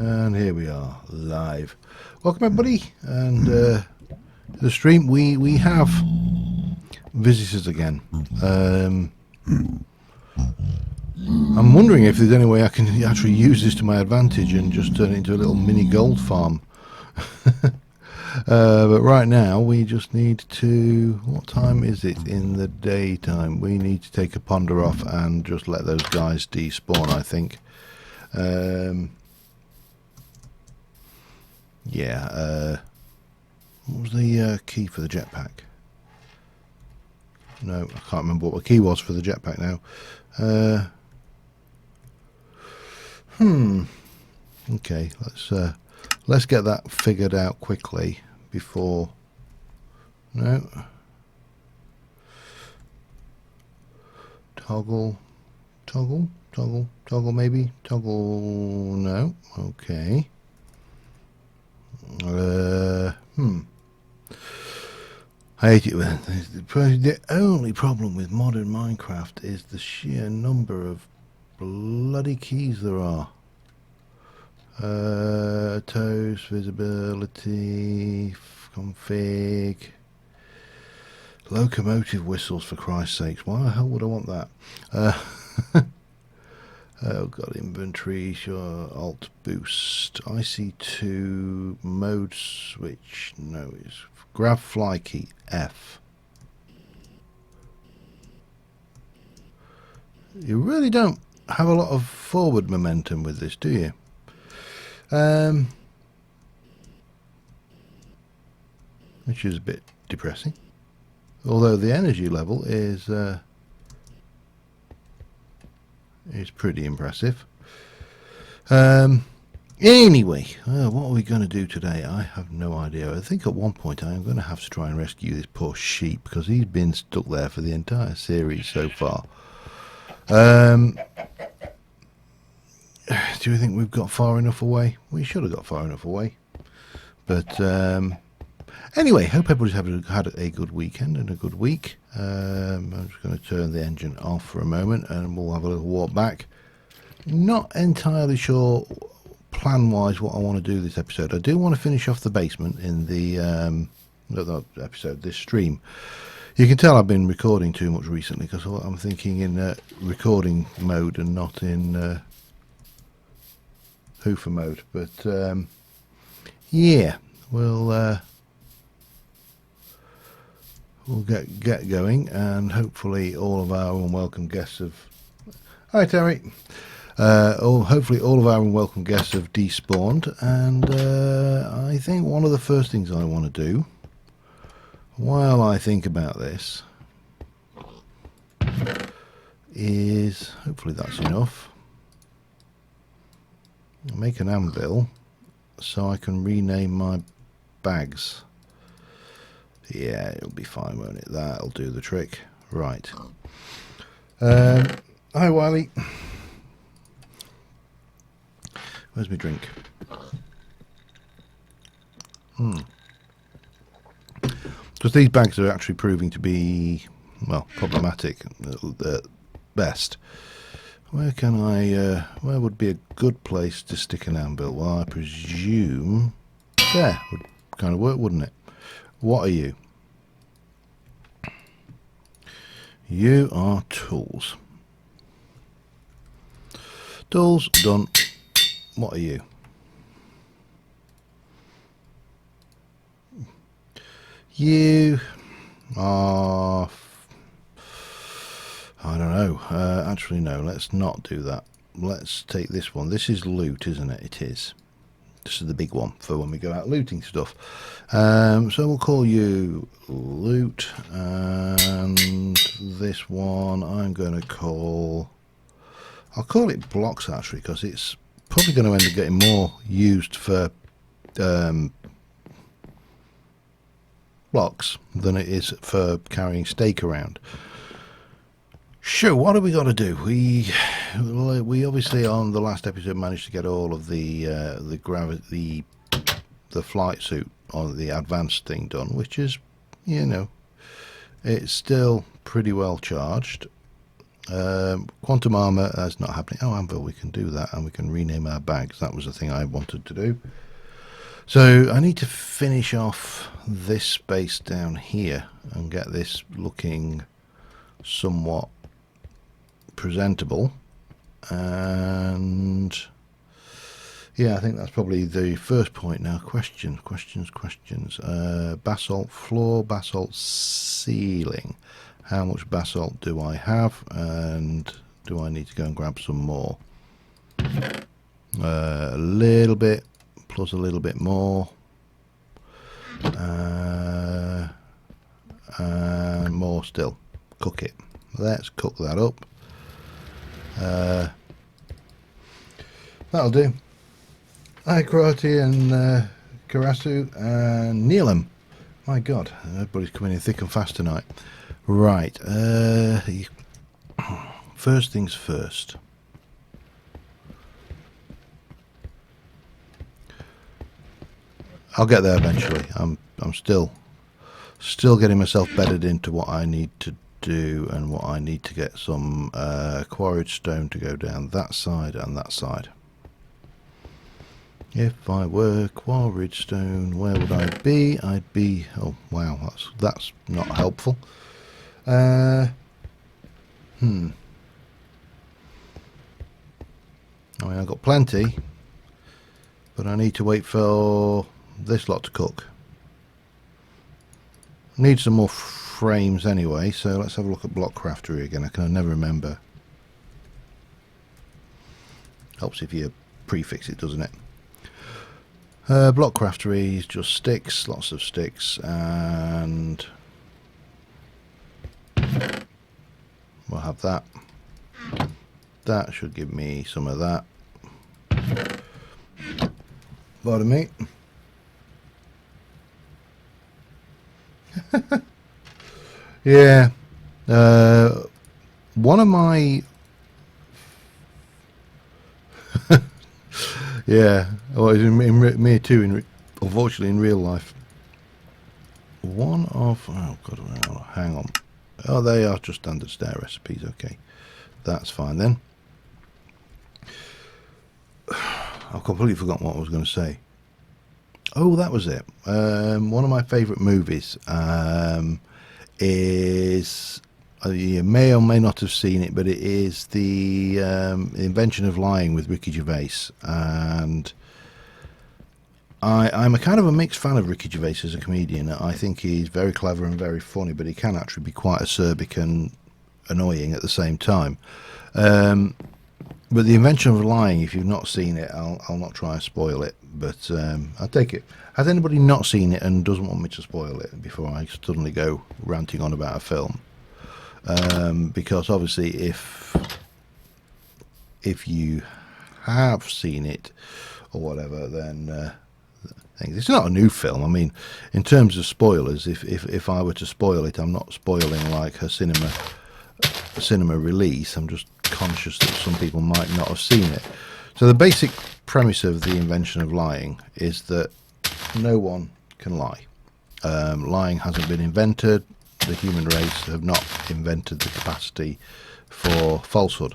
And here we are, live. Welcome everybody, and the stream. We have visitors again. I'm wondering if there's any way I can actually use this to my advantage and just turn it into a little mini gold farm. But right now we just need to, what time is it in the daytime? We need to take a ponder off and just let those guys despawn, I think. Yeah, what was the key for the jetpack? No, I can't remember what the key was for the jetpack now. Okay, let's get that figured out quickly before. No. Toggle maybe. Toggle, no. Okay. I hate it. The only problem with modern Minecraft is the sheer number of bloody keys there are. Toast, visibility, config, locomotive whistles, for Christ's sakes. Why the hell would I want that? Oh god, inventory, sure, alt boost, IC2, mode switch, no, it's grab fly key, F. You really don't have a lot of forward momentum with this, do you? Which is a bit depressing. Although the energy level is pretty impressive. Anyway, what are we going to do today? I have no idea. I think at one point I am going to have to try and rescue this poor sheep because he's been stuck there for the entire series so far. Do you think we've got far enough away? We should have got far enough away. But anyway, hope everybody's had a good weekend and a good week. I'm just going to turn the engine off for a moment and we'll have a little walk back. Not entirely sure plan-wise what I want to do this episode. I do want to finish off the basement in the this stream. You can tell I've been recording too much recently because I'm thinking in recording mode and not in hoofer mode. But yeah, we'll get going, and hopefully all of our unwelcome guests have. Hi Terry. Hopefully all of our unwelcome guests have despawned, and I think one of the first things I want to do while I think about this is, hopefully that's enough, make an anvil so I can rename my bags. Yeah, it'll be fine, won't it? That'll do the trick. Right. Hi Wiley. Where's my drink? Because these bags are actually proving to be, well, problematic at best. Where can I, where would be a good place to stick an anvil? Well, I presume there would kind of work, wouldn't it? What are you? You are tools. Tools, done. What are you? You are, I don't know, actually no, let's not do that. Let's take this one. This is loot, isn't it? It is. This is the big one for when we go out looting stuff. So we'll call you loot, and this one I'm going to call, I'll call it blocks actually, because it's probably going to end up getting more used for blocks than it is for carrying steak around. Sure, what have we got to do? We obviously on the last episode managed to get all of the flight suit on the advanced thing done, which is, you know, it's still pretty well charged. Quantum armor, that's not happening. Oh, Amber, we can do that, and we can rename our bags. That was the thing I wanted to do. So I need to finish off this space down here and get this looking somewhat presentable. And yeah, I think that's probably the first point now. Questions. Basalt floor, basalt ceiling. How much basalt do I have, and do I need to go and grab some more? A little bit, plus a little bit more. And more still. Cook it. Let's cook that up. That'll do. Hi, Karate and Karasu and Neelam. My God, everybody's coming in thick and fast tonight. Right. First things first. I'll get there eventually. I'm still getting myself bedded into what I need to do and what I need to get some quarried stone to go down that side and that side. If I were quarried stone, where would I be? I'd be... Oh, wow, that's not helpful. I mean, I've got plenty, but I need to wait for this lot to cook. Need some more frames anyway, so let's have a look at Block Craftery again. I can never remember. Helps if you prefix it, doesn't it? Block Craftery is just sticks, lots of sticks, and we'll have that. That should give me some of that. Pardon me. Yeah. One of my... Yeah. Oh, in me too, unfortunately, in real life. One of... Oh, God, hang on. Oh, they are just standard stair recipes. Okay. That's fine then. I've completely forgotten what I was going to say. Oh, that was it. One of my favourite movies is... you may or may not have seen it, but it is the Invention of Lying with Ricky Gervais. And I'm a kind of a mixed fan of Ricky Gervais as a comedian. I think he's very clever and very funny, but he can actually be quite acerbic and annoying at the same time. But the Invention of Lying, if you've not seen it, I'll not try and spoil it, but I'll take it. Has anybody not seen it and doesn't want me to spoil it before I suddenly go ranting on about a film? Because obviously if you have seen it or whatever, then it's not a new film. I mean, in terms of spoilers, if I were to spoil it, I'm not spoiling like her cinema release. I'm just conscious that some people might not have seen it. So the basic premise of the Invention of Lying is that no one can lie. Lying hasn't been invented. The human race have not invented the capacity for falsehood.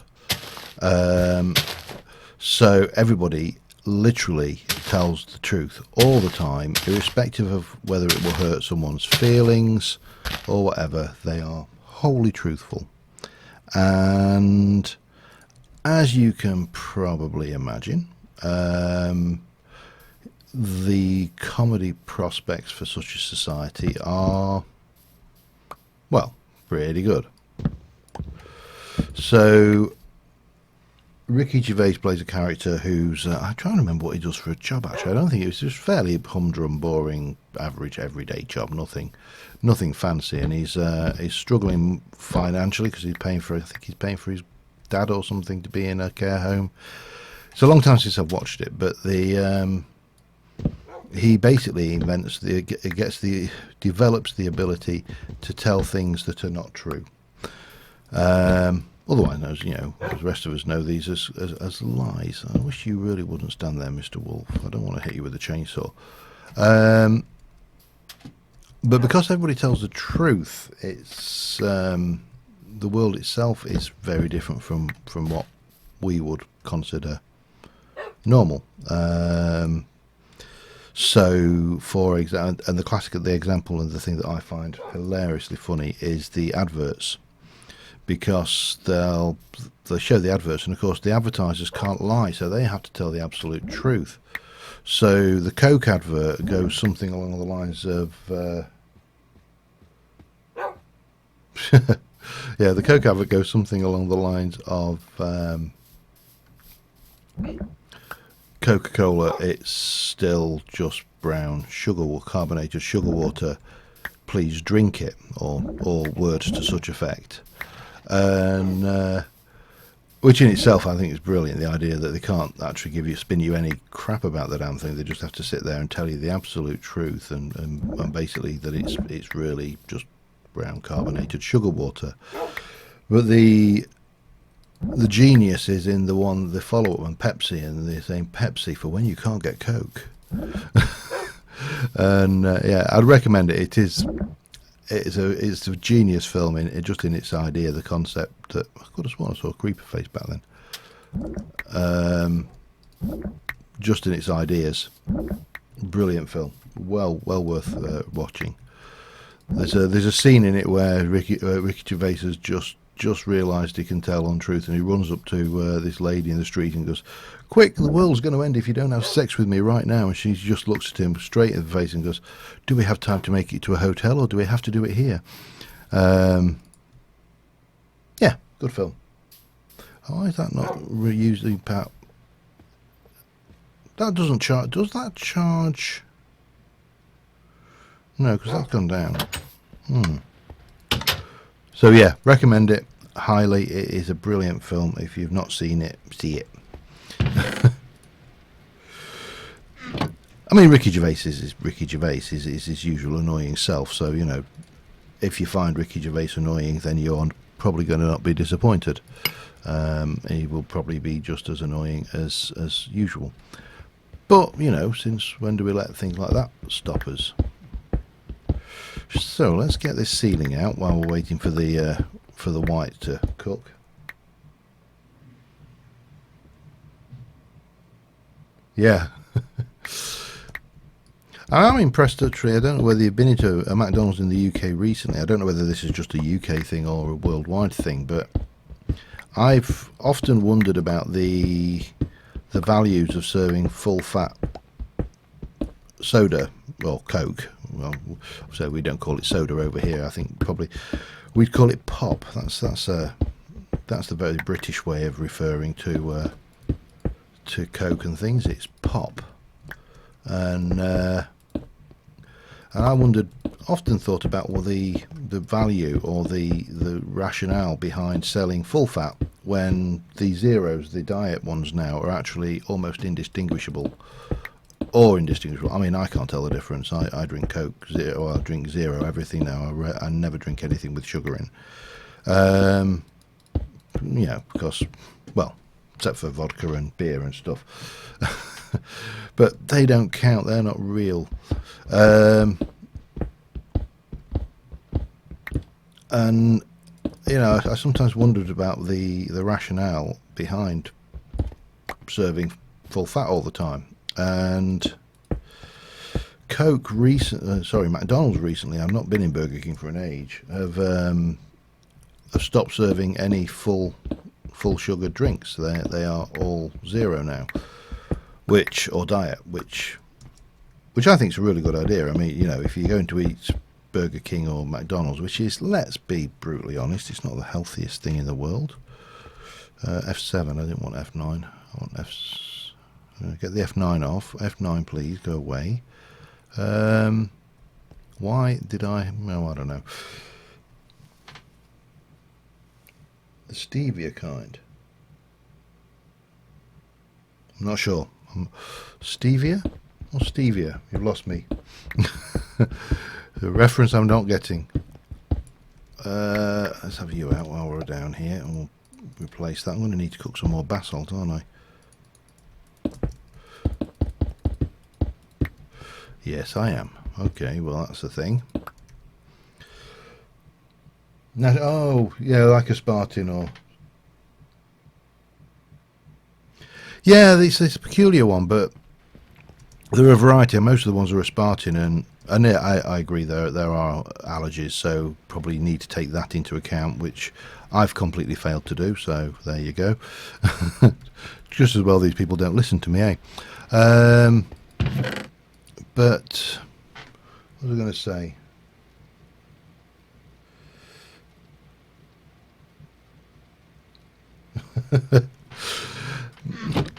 So everybody literally tells the truth all the time, irrespective of whether it will hurt someone's feelings or whatever. They are wholly truthful. And as you can probably imagine, the comedy prospects for such a society are, well, pretty good. So Ricky Gervais plays a character who's I'm trying to remember what he does for a job. Actually, I don't think it was just fairly humdrum, boring, average, everyday job. Nothing fancy, and he's struggling financially because he's paying for. I think he's paying for his dad or something to be in a care home. It's a long time since I've watched it, but he basically develops the ability to tell things that are not true. Otherwise known as, as the rest of us know these as lies. I wish you really wouldn't stand there, Mr. Wolf. I don't want to hit you with a chainsaw. But because everybody tells the truth, it's the world itself is very different from what we would consider normal. So, for example, and the example and the thing that I find hilariously funny is the adverts, because they'll show the adverts, and of course the advertisers can't lie, so they have to tell the absolute truth. So the Coke advert goes something along the lines of yeah, the Coke advert goes something along the lines of Coca-Cola, it's still just brown sugar, carbonated sugar water, please drink it, or words to such effect. And which in itself I think is brilliant, the idea that they can't actually spin you any crap about the damn thing. They just have to sit there and tell you the absolute truth, and basically that it's really just brown carbonated sugar water. But the genius is in the follow-up on Pepsi, and they're saying Pepsi for when you can't get Coke. And yeah, I'd recommend it. It's a genius film just in its idea, the concept that I could have sworn I saw a creeper face back then. Just in its ideas, brilliant film. Well worth watching. There's a scene in it where Ricky Gervais has just realised he can tell untruth, and he runs up to this lady in the street and goes, "Quick, the world's going to end if you don't have sex with me right now." And she just looks at him straight in the face and goes, "Do we have time to make it to a hotel, or do we have to do it here?" Yeah, good film. Why is that not usually Pat? That doesn't charge. Does that charge? No, because that's gone down. So yeah, recommend it highly. It is a brilliant film. If you've not seen it, see it. I mean, Ricky Gervais is his usual annoying self. So, you know, if you find Ricky Gervais annoying, then you're probably going to not be disappointed. He will probably be just as annoying as usual. But, you know, since when do we let things like that stop us? So let's get this sealing out while we're waiting for the white to cook. Yeah. I'm impressed actually. I don't know whether you've been into a McDonald's in the UK recently. I don't know whether this is just a UK thing or a worldwide thing, but I've often wondered about the values of serving full fat soda or Coke. Well, so we don't call it soda over here. I think probably we'd call it pop. That's the very British way of referring to Coke and things. It's pop, and I often thought about the value or the rationale behind selling full fat when the zeros, the diet ones now, are actually almost indistinguishable. Or indistinguishable. I mean, I can't tell the difference. I drink Coke Zero. I drink Zero everything now. I never drink anything with sugar in. Yeah, because, well, except for vodka and beer and stuff. But they don't count. They're not real. And you know, I sometimes wondered about the rationale behind serving full fat all the time. And McDonald's recently, I've not been in Burger King for an age, have stopped serving any full sugar drinks. They are all zero now, or diet, which I think is a really good idea. I mean, you know, if you're going to eat Burger King or McDonald's, which is, let's be brutally honest, it's not the healthiest thing in the world. F7, I didn't want F9. I want get the F9 off. F9, please, go away. Why did I? No, I don't know. The stevia kind. I'm not sure. Stevia or stevia? You've lost me. The reference I'm not getting. Let's have you out while we're down here, and we'll replace that. I'm going to need to cook some more basalt, aren't I? Yes, I am. Okay, well, that's the thing. No, oh, yeah, like a Spartan or... Yeah, it's a peculiar one, but there are a variety. Most of the ones are a Spartan, and yeah, I agree, there are allergies, so probably need to take that into account, which I've completely failed to do, so there you go. Just as well these people don't listen to me, eh? But what was I going to say?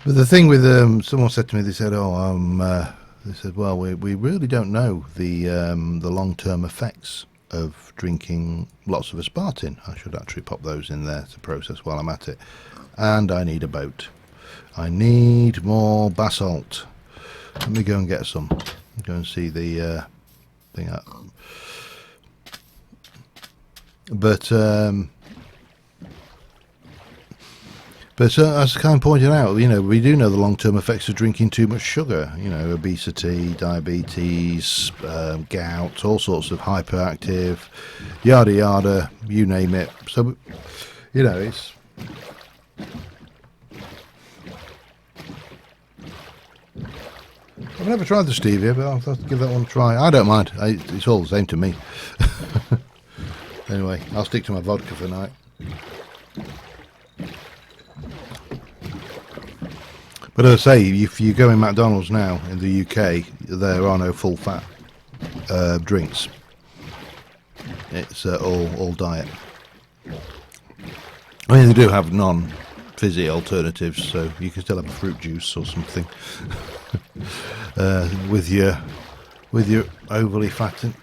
But the thing with someone said to me, they said, they said, well, we really don't know the long-term effects of drinking lots of aspartame. I should actually pop those in there to process while I'm at it. And I need a boat. I need more basalt. Let me go and get some. Go and see the thing out. But as Kyle pointed out, you know, we do know the long-term effects of drinking too much sugar. You know, obesity, diabetes, gout, all sorts of hyperactive, yada yada, you name it. So, you know, it's... I've never tried the stevia, but I'll have to give that one a try. I don't mind. It's all the same to me. Anyway, I'll stick to my vodka for night. But as I say, if you go in McDonald's now in the UK, there are no full fat drinks. It's all diet. I mean, they do have non-fizzy alternatives, so you can still have a fruit juice or something with your overly fattened.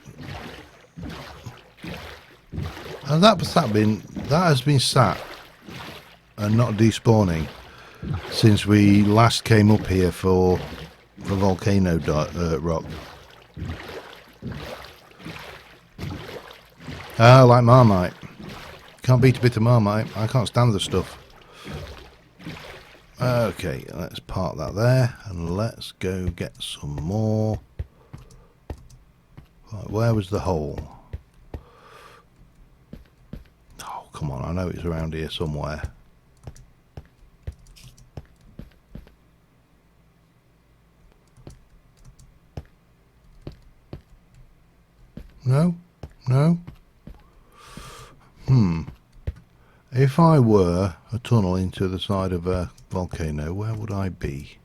And that has been sat and not despawning since we last came up here for volcano rock. Ah, like Marmite. Can't beat a bit of Marmite. I can't stand the stuff. Okay, let's park that there and let's go get some more. Right, where was the hole? Oh, come on, I know it's around here somewhere. No? No? If I were a tunnel into the side of a volcano, where would I be?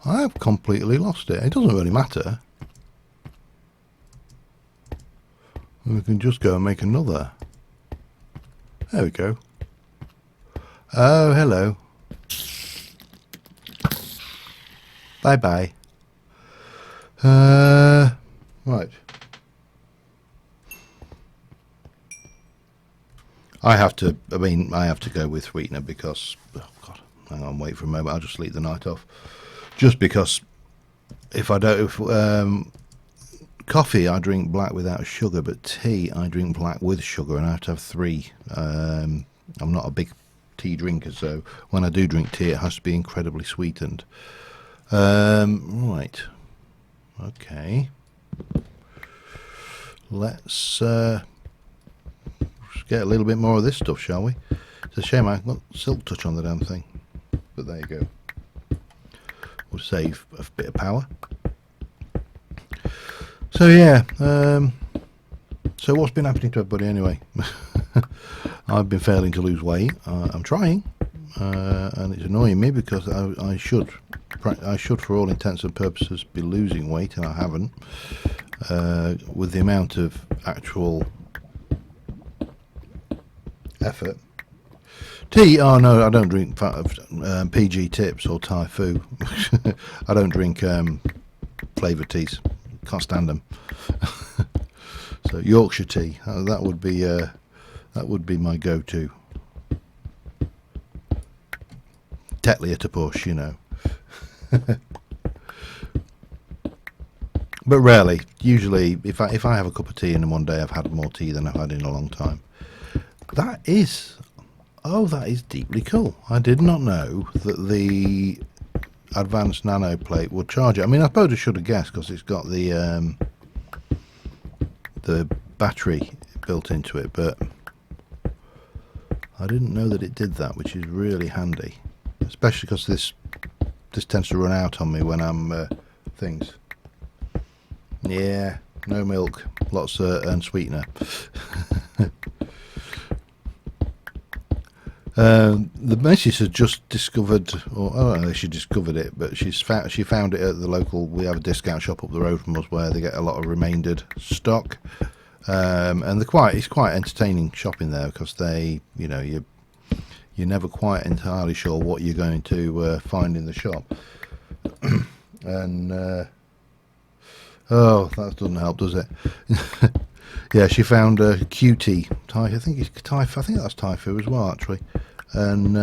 I have completely lost it. It doesn't really matter. We can just go and make another. There we go. Oh, hello. Bye-bye. Right. I have to go with sweetener because, oh God, hang on, wait for a moment, I'll just sleep the night off. Just because coffee I drink black without sugar, but tea I drink black with sugar, and I have to have 3. I'm not a big tea drinker, so when I do drink tea, it has to be incredibly sweetened. Right. Okay. Let's get a little bit more of this stuff, shall we? It's a shame I haven't got silk touch on the damn thing, but there you go. We'll save a bit of power. So yeah, so what's been happening to everybody anyway? I've been failing to lose weight. I'm trying, and it's annoying me because I should, for all intents and purposes, be losing weight, and I haven't. With the amount of actual effort. Tea? Oh no, I don't drink PG Tips or Thai Fu. I don't drink flavoured teas. Can't stand them. So Yorkshire tea, that would be my go-to. Tetley at a push, you know. But rarely. Usually, if I have a cup of tea in one day, I've had more tea than I've had in a long time. That is deeply cool. I did not know that the advanced nano plate would charge it. I mean, I suppose I should have guessed because it's got the battery built into it, but I didn't know that it did that, which is really handy, especially because this tends to run out on me when I'm things. Yeah, no milk, lots and sweetener. The missus had just discovered, or I don't know if she discovered it, but she found it at the local. We have a discount shop up the road from us where they get a lot of remaindered stock, and it's quite entertaining shopping there because you're never quite entirely sure what you're going to find in the shop, and oh, that doesn't help, does it? Yeah, she found a QT Thai. I think that's Thai food as well, actually. And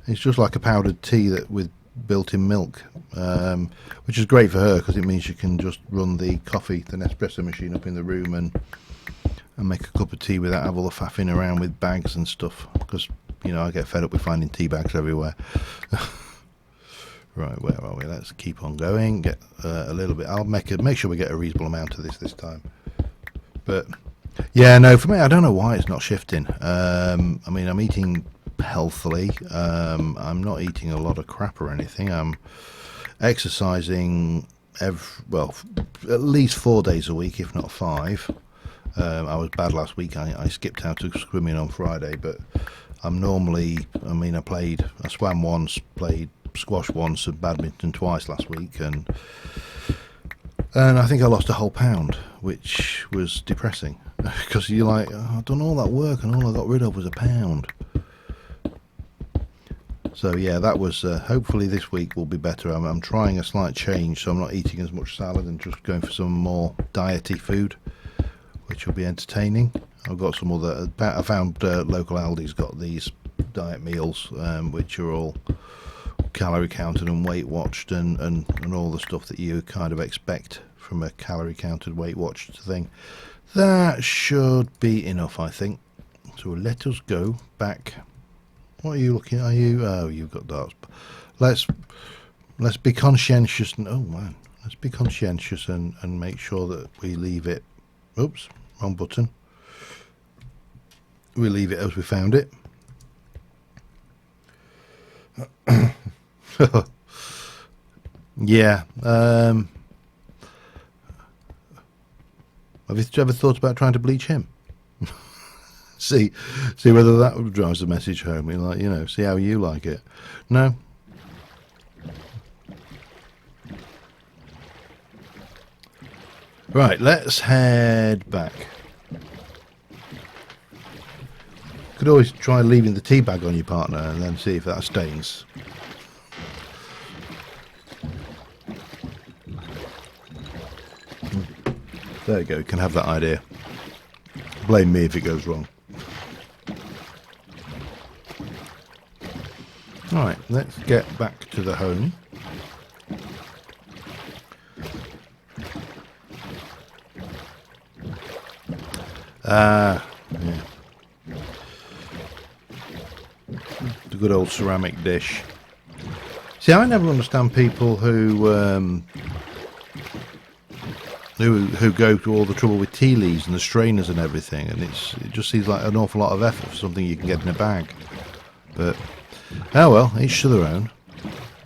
it's just like a powdered tea with built-in milk, which is great for her because it means she can just run the Nespresso machine up in the room and make a cup of tea without have all the faffing around with bags and stuff. Because I get fed up with finding tea bags everywhere. Right, where are we? Let's keep on going. Get a little bit. I'll make sure we get a reasonable amount of this time. But yeah, no, for me, I don't know why it's not shifting. I mean, I'm eating healthily. I'm not eating a lot of crap or anything. I'm exercising at least 4 days a week, if not 5. I was bad last week. I skipped out to swimming on Friday, but I'm normally. I mean, I swam once, played squash once, and badminton twice last week, and I think I lost a whole pound, which was depressing because you're like, I've done all that work and all I got rid of was a pound. So yeah, that was hopefully this week will be better. I'm trying a slight change, so I'm not eating as much salad and just going for some more diety food, which will be entertaining. I've got some other. I found local Aldi's got these diet meals, which are all calorie counted and weight watched and all the stuff that you kind of expect from a calorie counted weight watched thing. That should be enough, I think. So let us go back. What are you looking at? You've got darts. Let's be conscientious and let's be conscientious and make sure that we leave it. Oops, wrong button. We leave it as we found it. Yeah. Have you ever thought about trying to bleach him? see whether that drives the message home. See how you like it. No. Right, let's head back. Could always try leaving the tea bag on your partner and then see if that stains. There you go, you can have that idea. Blame me if it goes wrong. Right, let's get back to the home. Yeah. The good old ceramic dish. See, I never understand people who go to all the trouble with tea leaves and the strainers and everything, and it just seems like an awful lot of effort for something you can get in a bag. But oh well, each to their own.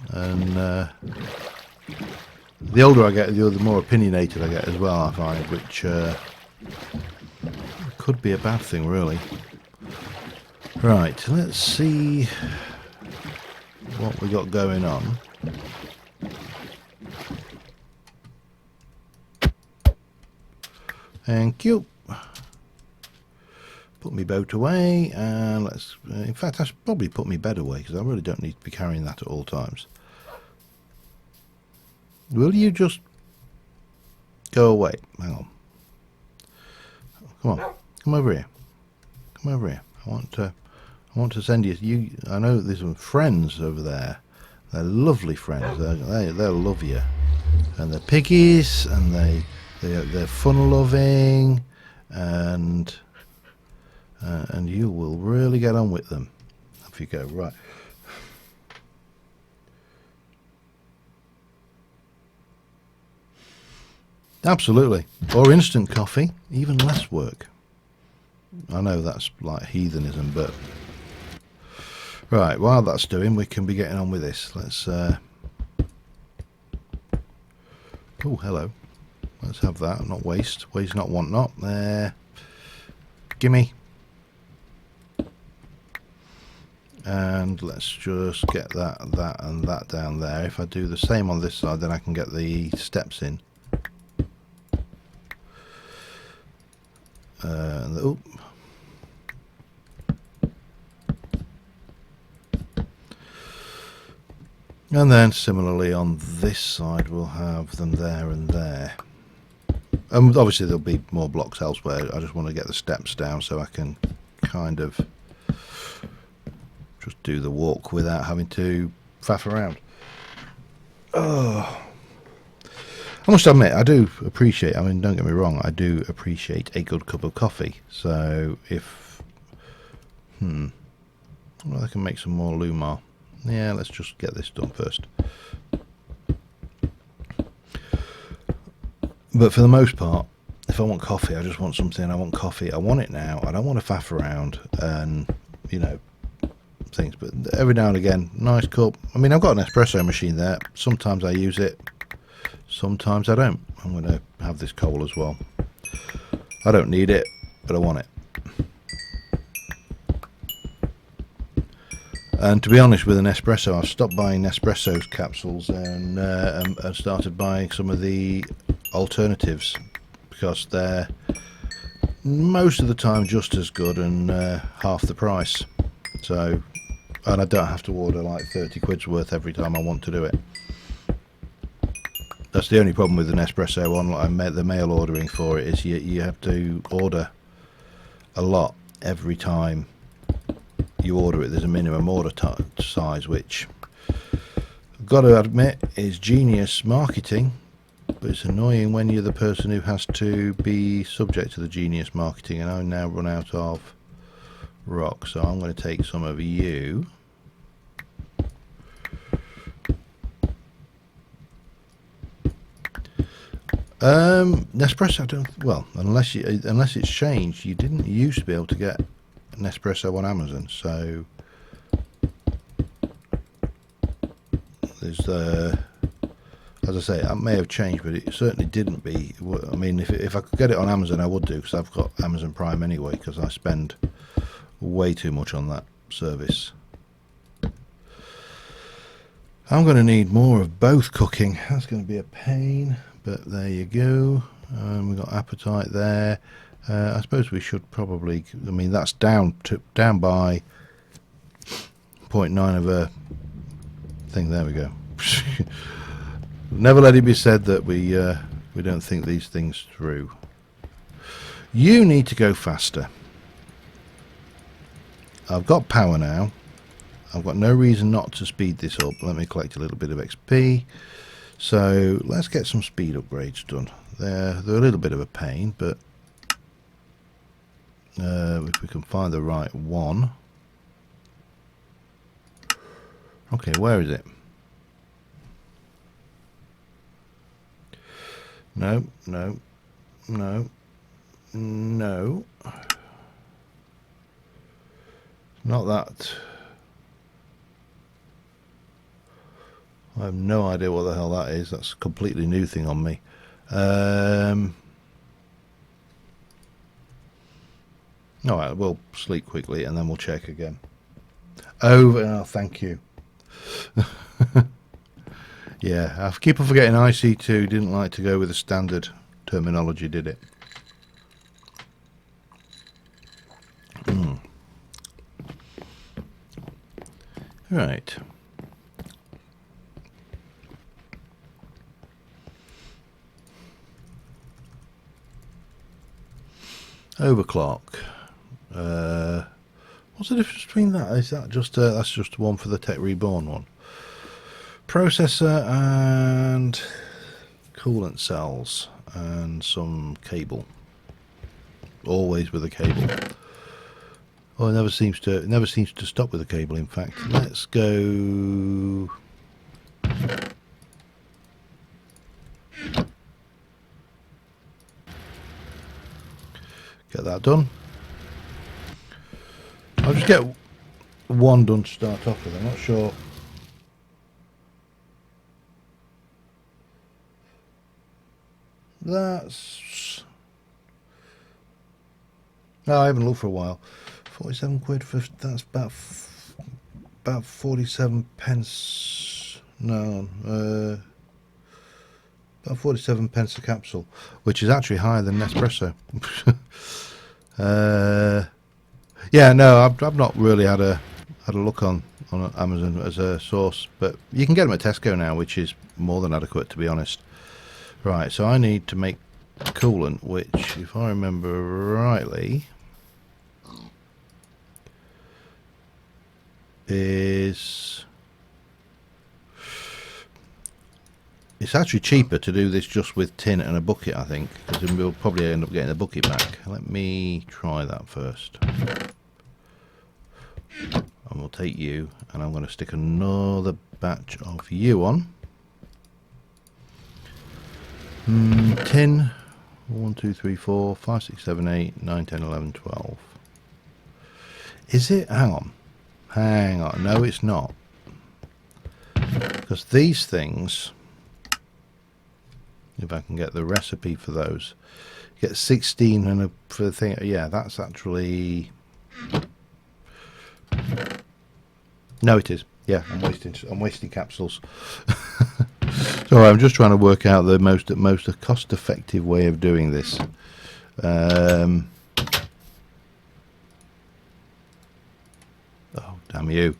And the older I get, the more opinionated I get as well, I find, which could be a bad thing, really. Right, let's see what we got going on. Thank you. Put my boat away, and let's. In fact, I should probably put my bed away because I really don't need to be carrying that at all times. Will you just go away? Hang on. Come on. Come over here. Come over here. I want to send you. I know there's some friends over there. They're lovely friends. They'll love you. And they're piggies, and they're fun-loving, and you will really get on with them. Off you go. Right. Absolutely. Or instant coffee, even less work. I know that's like heathenism, but right, while that's doing, we can be getting on with this. Let's oh, hello. Let's have that, not waste. Waste not, want not. There. Gimme. And let's just get that, and that down there. If I do the same on this side, then I can get the steps in. Oh. And then similarly on this side, we'll have them there and there. Obviously there'll be more blocks elsewhere. I just want to get the steps down so I can kind of just do the walk without having to faff around. Oh, I must admit, I do appreciate, I mean, don't get me wrong, I do appreciate a good cup of coffee. So if, well, I can make some more Lumar. Yeah, let's just get this done first. But for the most part, if I want coffee, I just want something. I want coffee. I want it now. I don't want to faff around and, you know, things. But every now and again, nice cup. I mean, I've got an espresso machine there. Sometimes I use it. Sometimes I don't. I'm going to have this coal as well. I don't need it, but I want it. And to be honest, with an espresso, I've stopped buying Nespresso capsules and started buying some of the alternatives, because they're most of the time just as good and half the price. So, and I don't have to order like 30 quid's worth every time I want to do it. That's the only problem with an espresso online. The mail ordering for it is you have to order a lot every time you order it. There's a minimum order size, which I've got to admit is genius marketing. But it's annoying when you're the person who has to be subject to the genius marketing, and I now run out of rock, so I'm going to take some of you. Nespresso, I don't, well, unless it's changed, you didn't used to be able to get Nespresso on Amazon, so there's as I say, it may have changed, but it certainly didn't be. I mean, if I could get it on Amazon, I would do, because I've got Amazon Prime anyway, because I spend way too much on that service. I'm going to need more of both cooking. That's going to be a pain, but there you go. We've got appetite there. I suppose we should probably, I mean, that's down by 0.9 of a thing. There we go. Never let it be said that we don't think these things through. You need to go faster. I've got power now. I've got no reason not to speed this up. Let me collect a little bit of XP. So let's get some speed upgrades done. They're a little bit of a pain, but if we can find the right one. Okay, where is it? No, no, no, no. Not that. I have no idea what the hell that is. That's a completely new thing on me. Alright, we'll sleep quickly and then we'll check again. Oh, thank you. Yeah, I keep on forgetting IC2 didn't like to go with the standard terminology, did it? Right. Overclock. What's the difference between that? Is that just that's just one for the Tech Reborn one? Processor and coolant cells and some cable. Always with a cable. Oh, it never seems to stop with a cable. In fact, let's go. Get that done. I'll just get one done to start off with. I'm not sure. That's... No, I haven't looked for a while. 47 quid for... That's about 47 pence. No, about 47 pence a capsule, which is actually higher than Nespresso. Yeah, no, I've not really had a look on Amazon as a source, but you can get them at Tesco now, which is more than adequate, to be honest. Right, so I need to make coolant, which, if I remember rightly, is... It's actually cheaper to do this just with tin and a bucket, I think, because then we'll probably end up getting the bucket back. Let me try that first. And we'll take you, and I'm going to stick another batch of you on. Tin. 1, 2, 3, 4, 5, 6, 7, 8, 9, 10, 11, 12. Is it? Hang on. Hang on. No, it's not. Because these things, if I can get the recipe for those, you get 16 and for the thing. Yeah, that's actually... No, it is. Yeah, I'm wasting capsules. So I'm just trying to work out the most cost-effective way of doing this. Oh, damn you.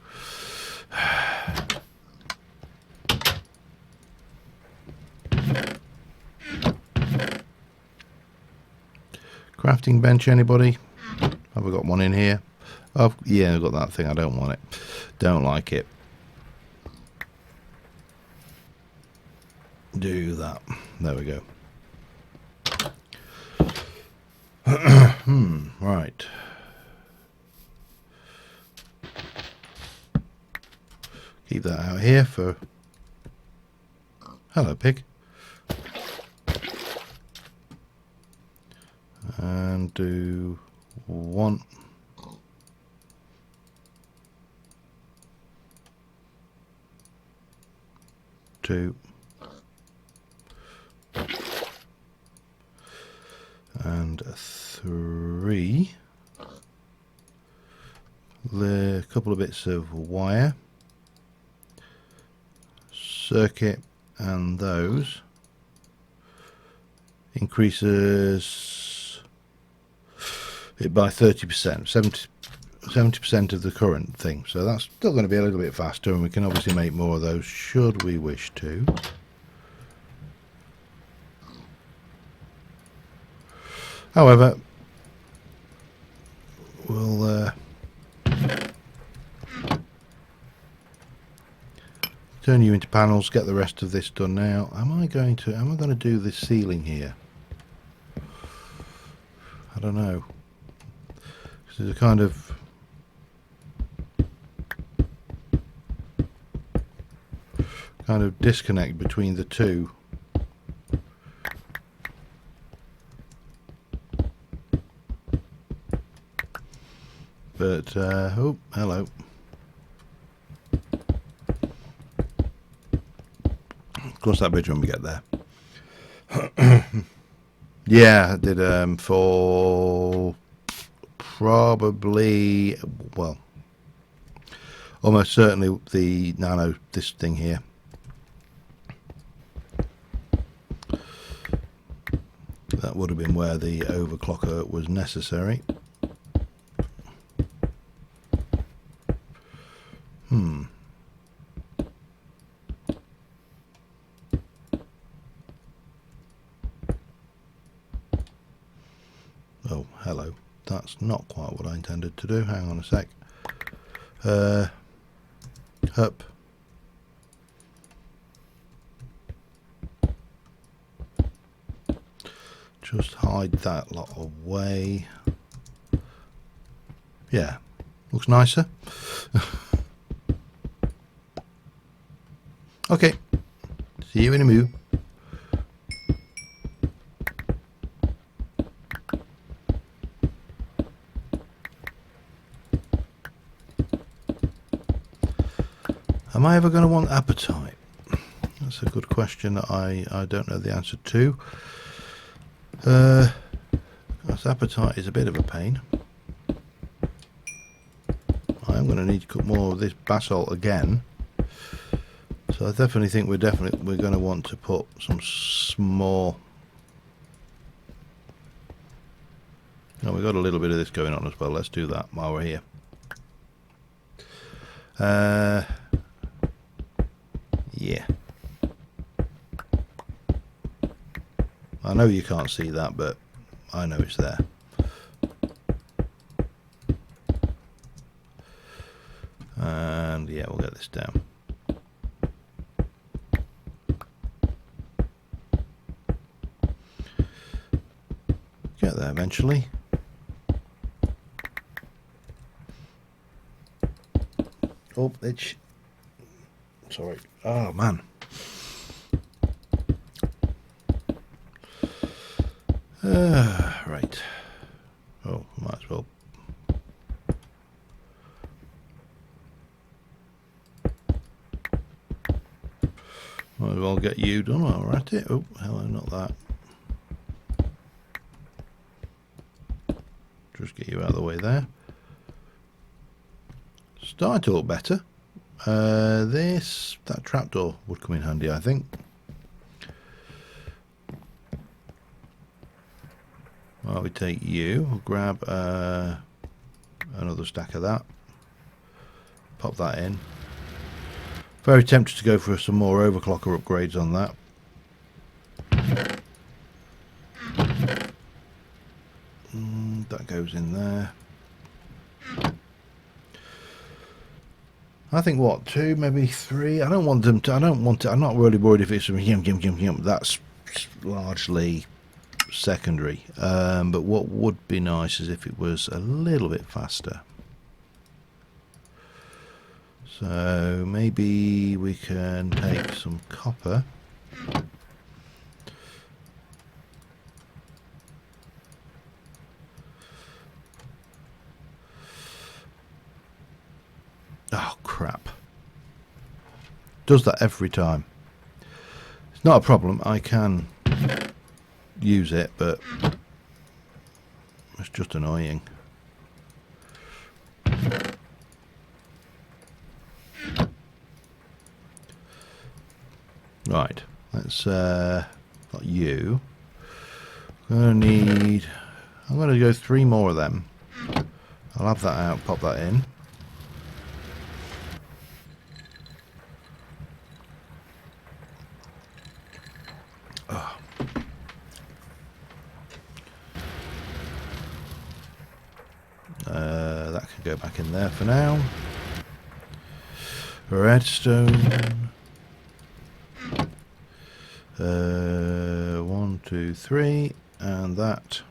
Crafting bench, anybody? Have I got one in here? Oh, yeah, I've got that thing. I don't want it. Don't like it. Do that. There we go. Right. Keep that out here for... Hello, pig. And do 1. 2. And 3. A couple of bits of wire, circuit, and those increases it by 30%, 70% of the current thing. So that's still going to be a little bit faster, and we can obviously make more of those should we wish to. However, we'll turn you into panels, get the rest of this done now. Am I going to do this ceiling here? I don't know. There's a kind of disconnect between the two. But oh, hello. Cross that bridge when we get there. Yeah, I did for probably, well, almost certainly the nano, this thing here. That would have been where the overclocker was necessary. Oh, hello. That's not quite what I intended to do. Hang on a sec. Up. Just hide that lot away. Yeah, looks nicer. Okay, see you in a moo. Am I ever going to want appetite? That's a good question that I don't know the answer to. Because appetite is a bit of a pain. I am going to need to cook more of this basalt again. So I definitely think we're going to want to put some small. Oh, we've got a little bit of this going on as well. Let's do that while we're here. Yeah. I know you can't see that, but I know it's there. And yeah, we'll get this down. Get there eventually. Oh, it's sorry. Oh man. Right. Oh, might as well. Might as well get you done while we're at it. Oh, hello, not that. Just get you out of the way there. Starting to look better. That trapdoor would come in handy, I think. While we take you, we'll grab another stack of that. Pop that in. Very tempted to go for some more overclocker upgrades on that. That goes in there. I think what, 2, maybe 3. I don't want them to. I'm not really worried if it's some yum. That's largely secondary. But what would be nice is if it was a little bit faster. So maybe we can take some copper. Oh crap. Does that every time. It's not a problem, I can use it, but it's just annoying. Right, let's got you. I'm gonna go 3 more of them. I'll have that out, pop that in. Oh. That can go back in there for now. Redstone. 1, 2, 3, and that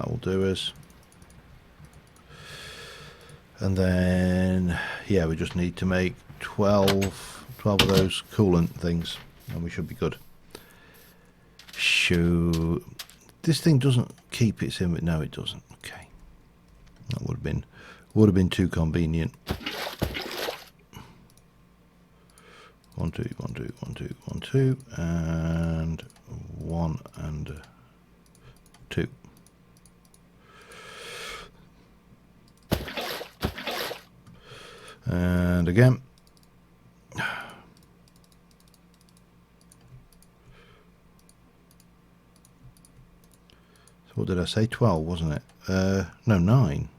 will do us. And then yeah, we just need to make 12 of those coolant things and we should be good. Shoo. This thing doesn't keep its in. No, it doesn't. Okay, that would have been too convenient. 1, 2, 1, 2, 1, 2, 1, 2, and 1 and 2. And again. So what did I say? 12, wasn't it? No, 9.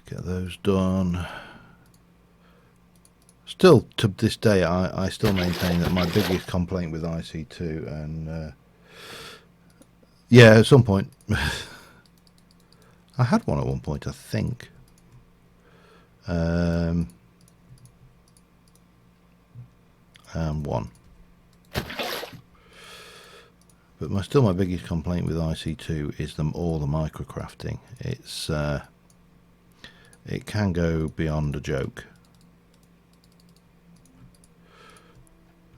Get those done. Still, to this day, I still maintain that my biggest complaint with IC2 and yeah, at some point I had one at one point, I think. And 1. But my biggest complaint with IC2 is all the microcrafting. It's it can go beyond a joke.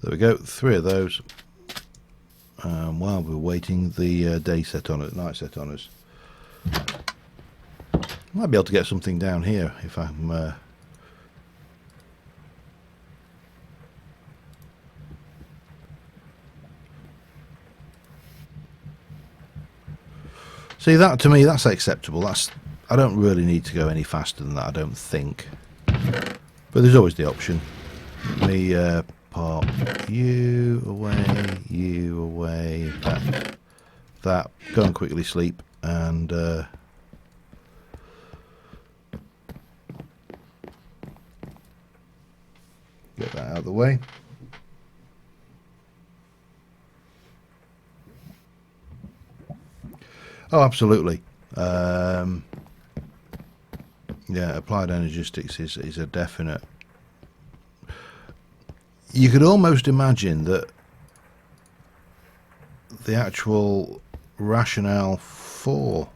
There we go, 3 of those. while we're waiting the day set on it, night set on us. Might be able to get something down here if I'm see, that to me, that's acceptable. I don't really need to go any faster than that, I don't think. But there's always the option. Let me pop you away, that. Go and quickly sleep, and get that out of the way. Oh, absolutely. Yeah, applied energistics is a definite. You could almost imagine that the actual rationale for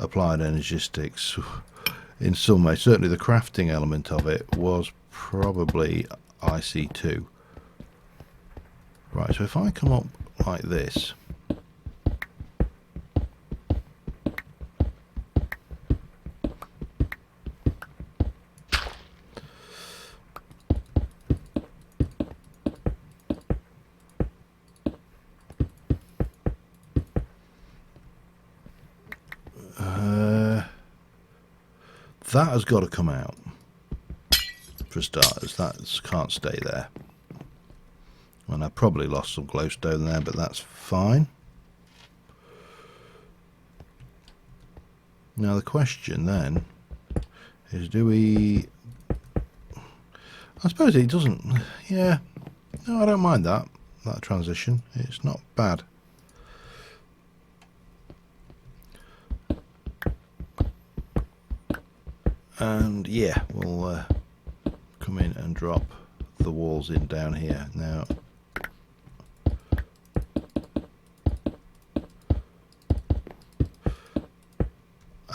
applied energistics, in some way, certainly the crafting element of it, was probably IC2. Right, so if I come up like this, that has got to come out for starters. That can't stay there. And I probably lost some glowstone there, but that's fine. Now the question then is, do we... I suppose it doesn't... Yeah, no, I don't mind that transition. It's not bad. And yeah, we'll come in and drop the walls in down here now.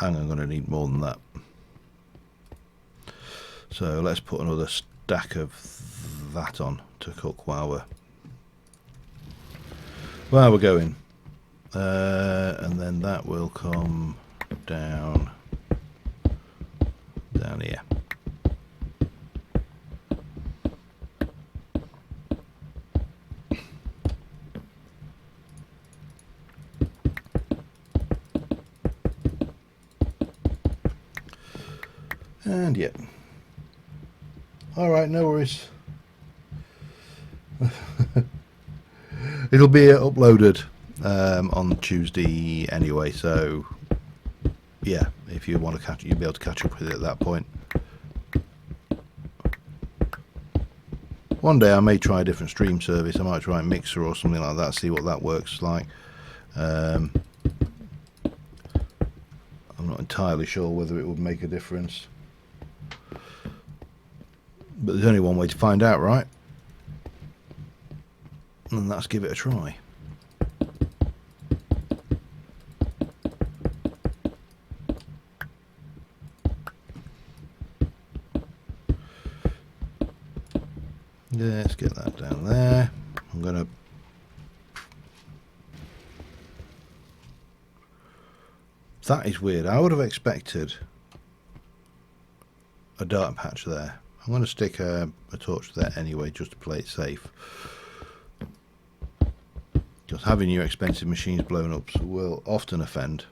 And I'm going to need more than that. So let's put another stack of that on to cook while we're going. And then that will come down here. And yeah. Alright, no worries. It'll be uploaded on Tuesday anyway, so yeah, if you want to catch it, you'll be able to catch up with it at that point. One day I may try a different stream service. I might try a Mixer or something like that, see what that works like. I'm not entirely sure whether it would make a difference, but there's only one way to find out, right? And that's give it a try. Let's get that down there. I'm gonna that is weird. I would have expected a dark patch there. I'm going to stick a torch there anyway, just to play it safe. Because having your expensive machines blown up will often offend.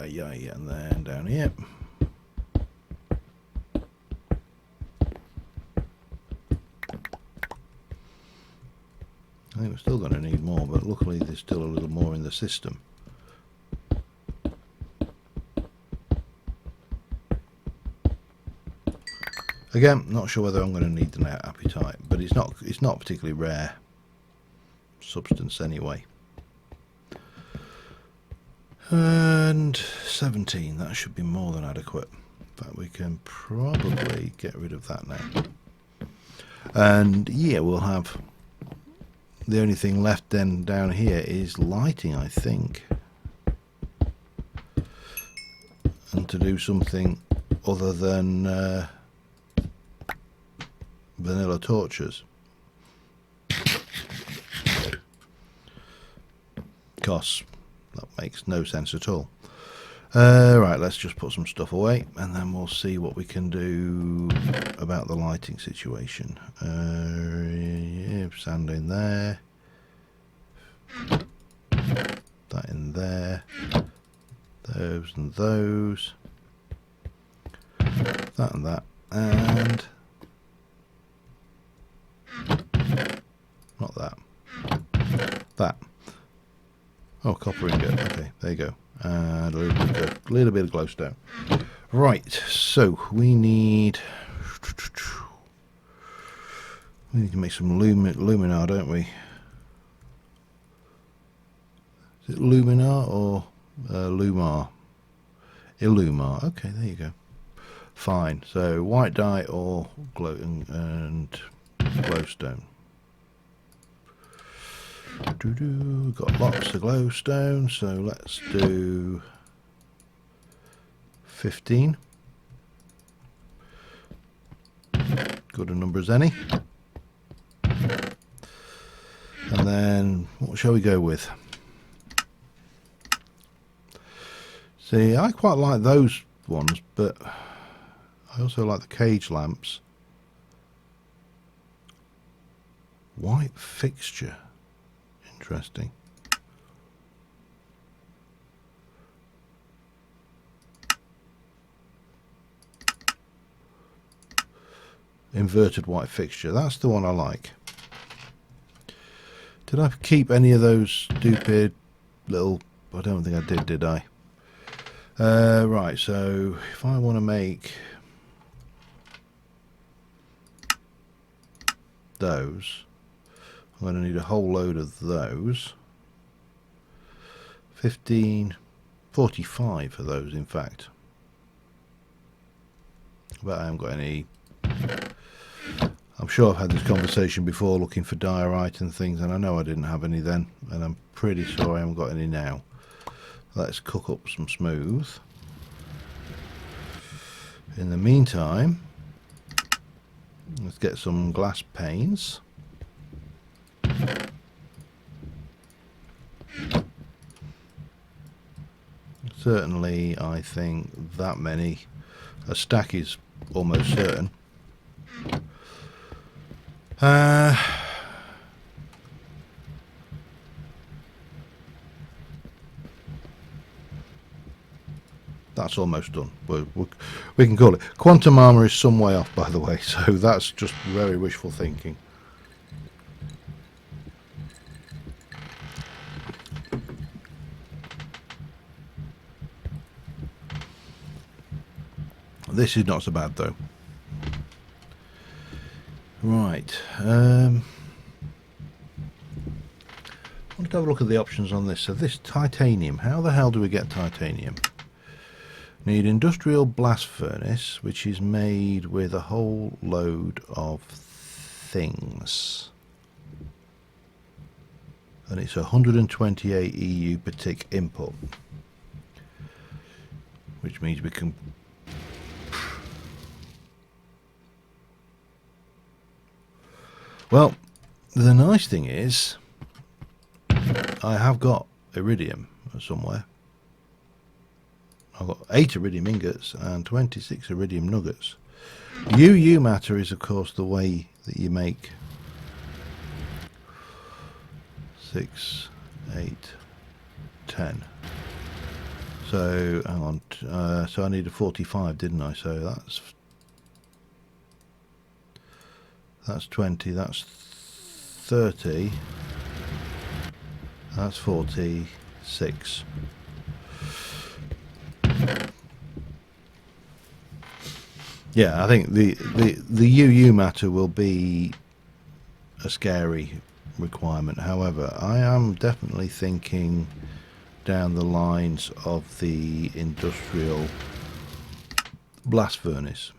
Yeah, and then down here. I think we're still going to need more, but luckily there's still a little more in the system. Again, not sure whether I'm going to need the net apatite, but it's not particularly rare substance anyway. And 17, that should be more than adequate. In fact, we can probably get rid of that now. And yeah, we'll have the only thing left then down here is lighting, I think, and to do something other than vanilla torches. because that makes no sense at all. Right, let's just put some stuff away and then we'll see what we can do about the lighting situation. Yeah, sand in there, that in there, those and those, that and that, and not that, that. Oh, copper ingot. Okay, there you go. And a little bit of glowstone. Right, so we need to make some luminar, don't we? Is it luminar or lumar? Illumar. Okay, there you go. Fine. So white dye or glow and glowstone. Got lots of glowstone, so let's do 15. Good a number as any. And then what shall we go with? See, I quite like those ones, but I also like the cage lamps. White fixture. Interesting. Inverted white fixture. That's the one I like. Did I keep any of those stupid little... I don't think I did I? Right, so if I want to make those, I'm going to need a whole load of those. 45 of those, in fact. But I haven't got any. I'm sure I've had this conversation before looking for diorite and things, and I know I didn't have any then, and I'm pretty sure I haven't got any now. Let's cook up some smooth. In the meantime, let's get some glass panes. Certainly, I think that many. A stack is almost certain. That's almost done. We can call it. Quantum armor is some way off, by the way, so that's just very wishful thinking. This is not so bad though. Right. I want to have a look at the options on this. So this titanium. How the hell do we get titanium? Need industrial blast furnace, which is made with a whole load of things. And it's 128 EU per tick input. Which means we can... Well, the nice thing is, I have got iridium somewhere. I've got 8 iridium ingots and 26 iridium nuggets. UU matter is, of course, the way that you make 6, 8, 10. So, hang on. So I needed 45, didn't I? So that's 20, that's 30, that's 46. Yeah, I think the UU matter will be a scary requirement. However, I am definitely thinking down the lines of the industrial blast furnace.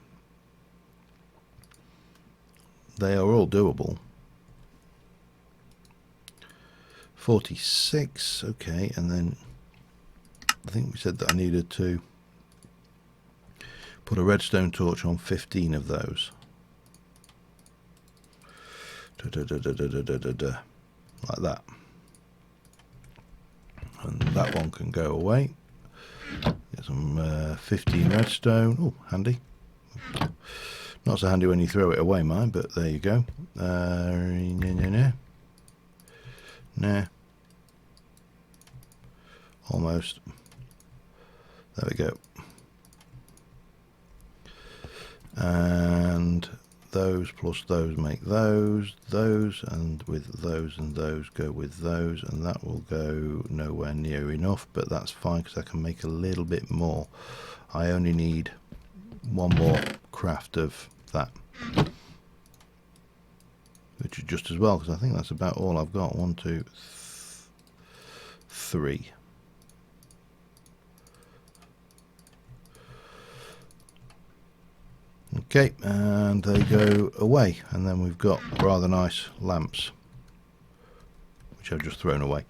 They are all doable. 46, okay, and then I think we said that I needed to put a redstone torch on 15 of those. Like that. that one can go away. Get some 15 redstone. Oh, handy. Not so handy when you throw it away, mine, but there you go. Nah. Almost. There we go. And those plus those make those, and with those and those go with those, and that will go nowhere near enough, but that's fine because I can make a little bit more. I only need one more craft of that, which is just as well, because I think that's about all I've got. 1, 2, 3. Okay, and they go away, and then we've got rather nice lamps, which I've just thrown away.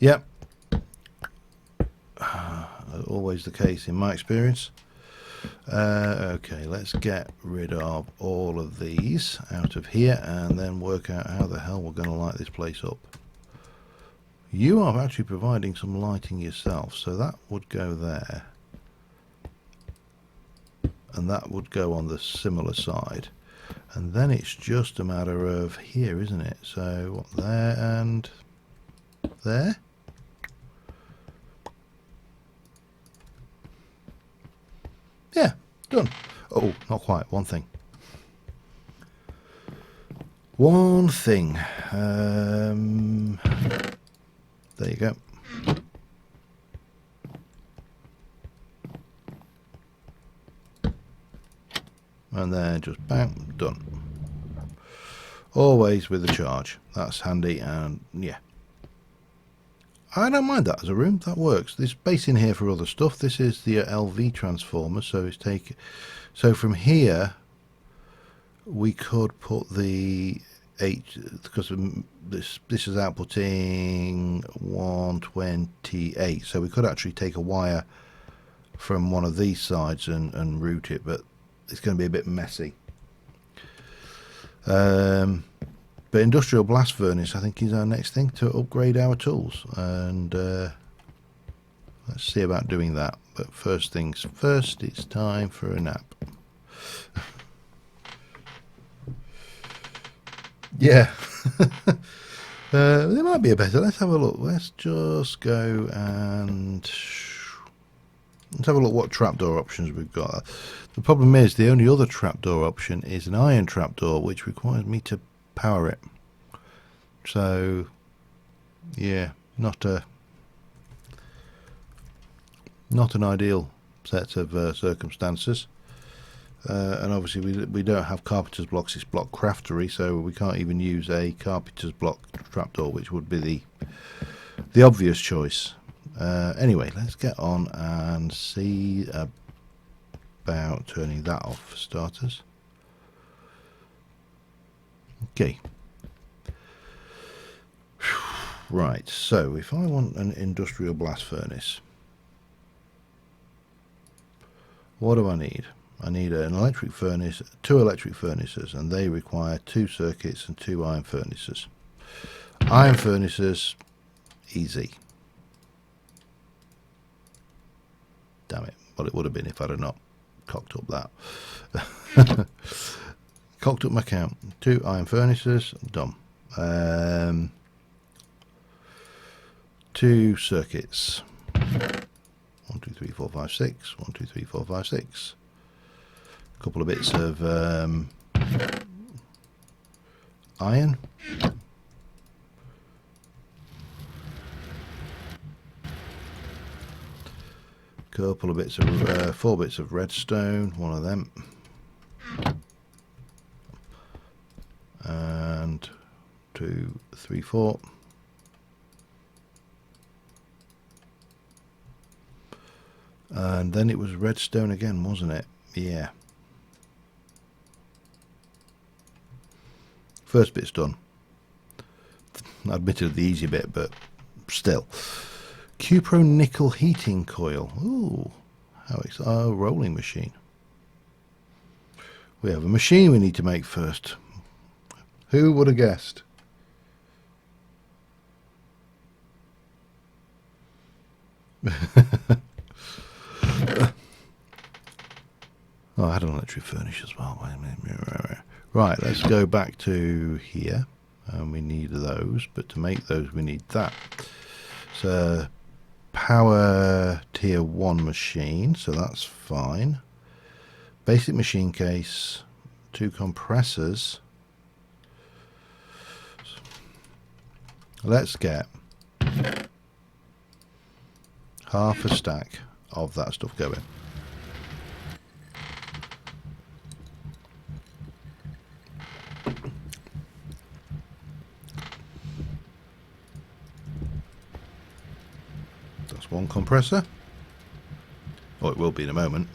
Yep, always the case in my experience. Okay, let's get rid of all of these out of here, and then work out how the hell we're going to light this place up. You are actually providing some lighting yourself, so that would go there. And that would go on the similar side, and then it's just a matter of here, isn't it? So what, there and there. Yeah, done. Oh, not quite. One thing. There you go. And then just bang, done. Always with the charge. That's handy, and yeah, I don't mind that as a room. That works. There's space in here for other stuff. This is the LV transformer, so it's so from here we could put the 8, because this is outputting 128, so we could actually take a wire from one of these sides and route it, but it's going to be a bit messy. But industrial blast furnace, I think, is our next thing to upgrade our tools, and let's see about doing that. But first things first, it's time for a nap. Yeah. There might be a better. Let's have a look. Let's just go and let's have a look what trapdoor options we've got. The problem is the only other trapdoor option is an iron trapdoor, which requires me to power it. So yeah, not an ideal set of circumstances. And obviously we don't have carpenter's blocks. It's block craftery, so we can't even use a carpenter's block trapdoor, which would be the obvious choice. Anyway, let's get on and see about turning that off for starters. Okay. Right, so if I want an industrial blast furnace, what do I need? I need an electric furnace, 2 electric furnaces, and they require 2 circuits and 2 iron furnaces. Iron furnaces, easy. Damn it. Well, it would have been if I'd have not cocked up that. Cocked up my count. 2 iron furnaces, done. 2 circuits. 1, 2, 3, 4, 5, 6. 1, 2, 3, 4, 5, 6. A couple of bits of iron. Couple of bits of 4 bits of redstone, one of them, and 2, 3, 4. And then it was redstone again, wasn't it? Yeah. First bit's done. I admitted the easy bit, but still. Cupro nickel heating coil. Ooh, how exciting! Oh, rolling machine. We have a machine we need to make first. Who would have guessed? Oh, I had an electric furnace as well. Right, let's go back to here. And we need those, but to make those we need that. So power tier 1 machine, so that's fine. Basic machine case, 2 compressors. Let's get half a stack of that stuff going. That's one compressor. Oh, it will be in a moment.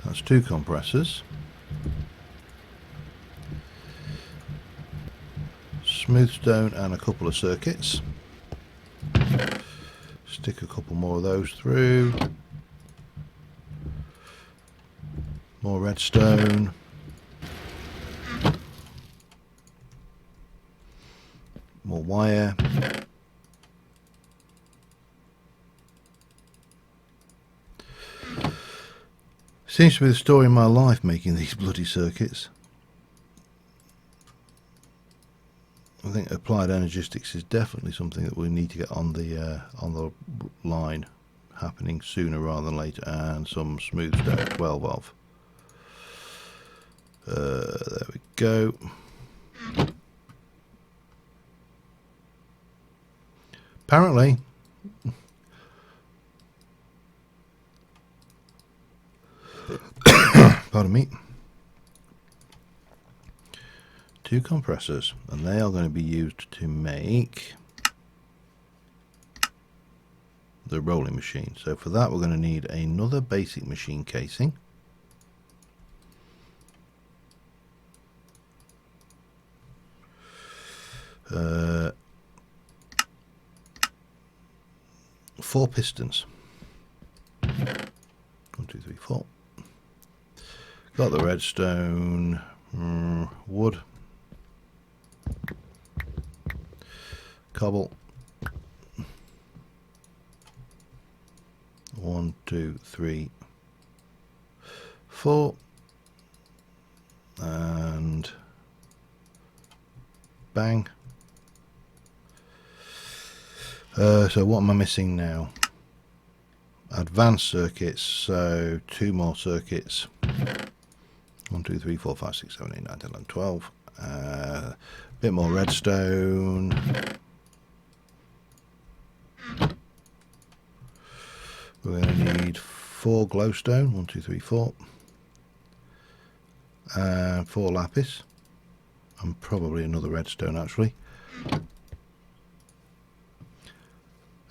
That's 2 compressors. Smooth stone and a couple of circuits. Stick a couple more of those through. More redstone. More wire. Seems to be the story of my life, making these bloody circuits. I think applied energistics is definitely something that we need to get on the line, happening sooner rather than later. And some smooth stone, 12 of. There we go. Apparently, pardon me, 2 compressors, and they are going to be used to make the rolling machine. So for that we're going to need another basic machine casing. Uh, 4 pistons. 1, 2, 3, 4. Got the redstone, wood, cobble. 1, 2, 3, 4, and bang. So what am I missing now? Advanced circuits, so 2 more circuits. 1, 2, 3, 4, 5, 6, 7, 8, 9, 10, 11, 12. A bit more redstone. We're going to need 4 glowstone. 1, 2, 3, 4. And 4 lapis. And probably another redstone actually.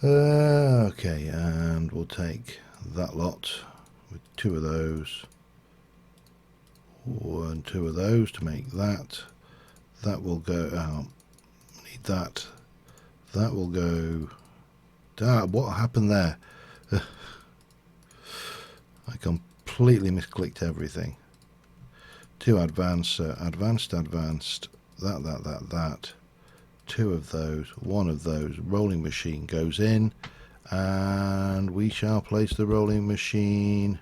Okay, and we'll take that lot with 2 of those. 1, 2 of those to make that. That will go out. Need that. That will go. What happened there? I completely misclicked everything. 2 advanced, advanced. That. 2 of those. 1 of those. Rolling machine goes in, and we shall place the rolling machine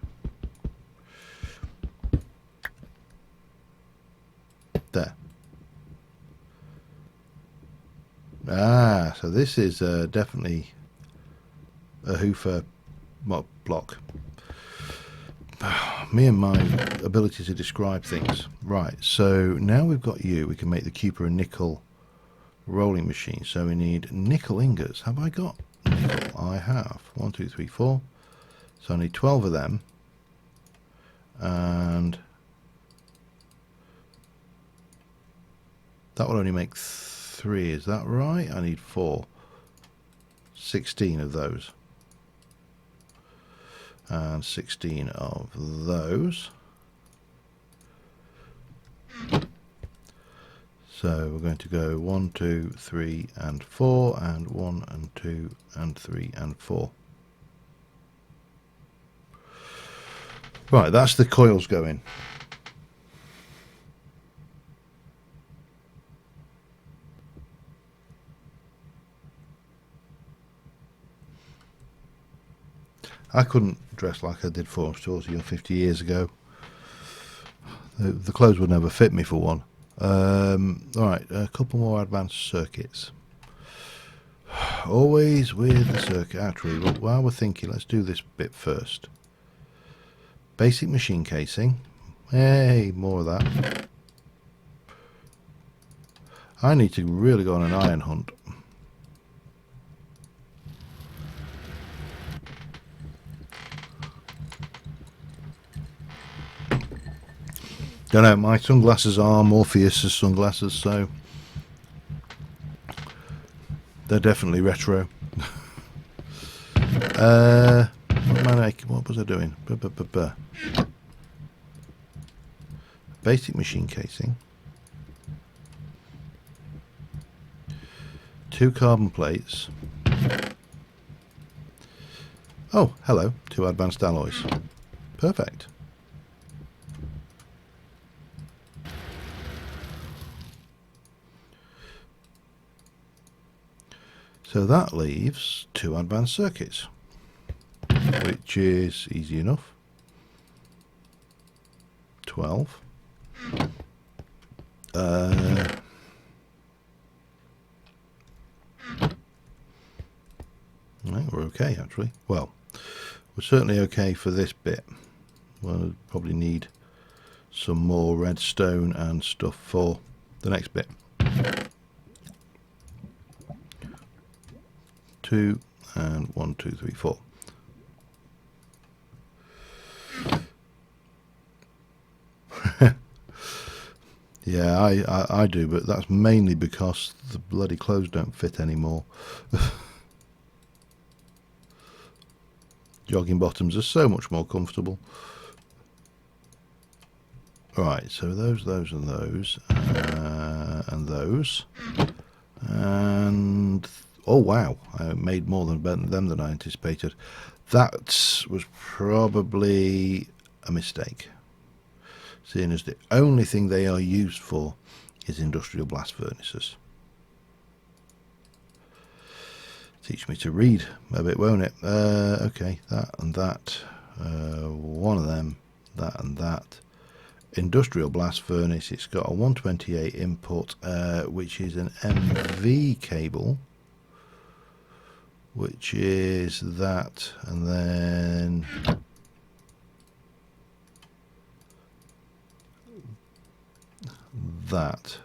there. So this is definitely a hoofer block. Me and my ability to describe things. Right, so now we've got we can make the copper and nickel rolling machine. So we need nickel ingots. Have I got nickel? I have. 1, 2, 3, 4. So I need 12 of them. And that will only make 3, is that right? I need 4. 16 of those. And 16 of those. So we're going to go 1, 2, 3, and 4, and 1, and 2, and 3, and 4. Right, that's the coils going. I couldn't dress like I did 40 or 50 years ago. The clothes would never fit me, for one. Alright, a couple more advanced circuits. Always with the circuit. Actually, while we're thinking, let's do this bit first. Basic machine casing. Hey, more of that. I need to really go on an iron hunt. Don't know, my sunglasses are Morpheus' sunglasses, so they're definitely retro. What was I doing? Basic machine casing. 2 carbon plates. Oh, hello. 2 advanced alloys. Perfect. So that leaves 2 advanced circuits, which is easy enough. 12. I think we're okay, actually. Well, we're certainly okay for this bit. We'll probably need some more redstone and stuff for the next bit. 2 and 1, 2, 3, 4. Yeah, I do, but that's mainly because the bloody clothes don't fit anymore. Jogging bottoms are so much more comfortable. Right, so those, and those, and those, and oh wow, I made more than them than I anticipated. That was probably a mistake, seeing as the only thing they are used for is industrial blast furnaces. Teach me to read a bit, won't it? Okay, that and that, one of them, that and that. Industrial blast furnace, it's got a 128 input, which is an MV cable, which is that, and then that.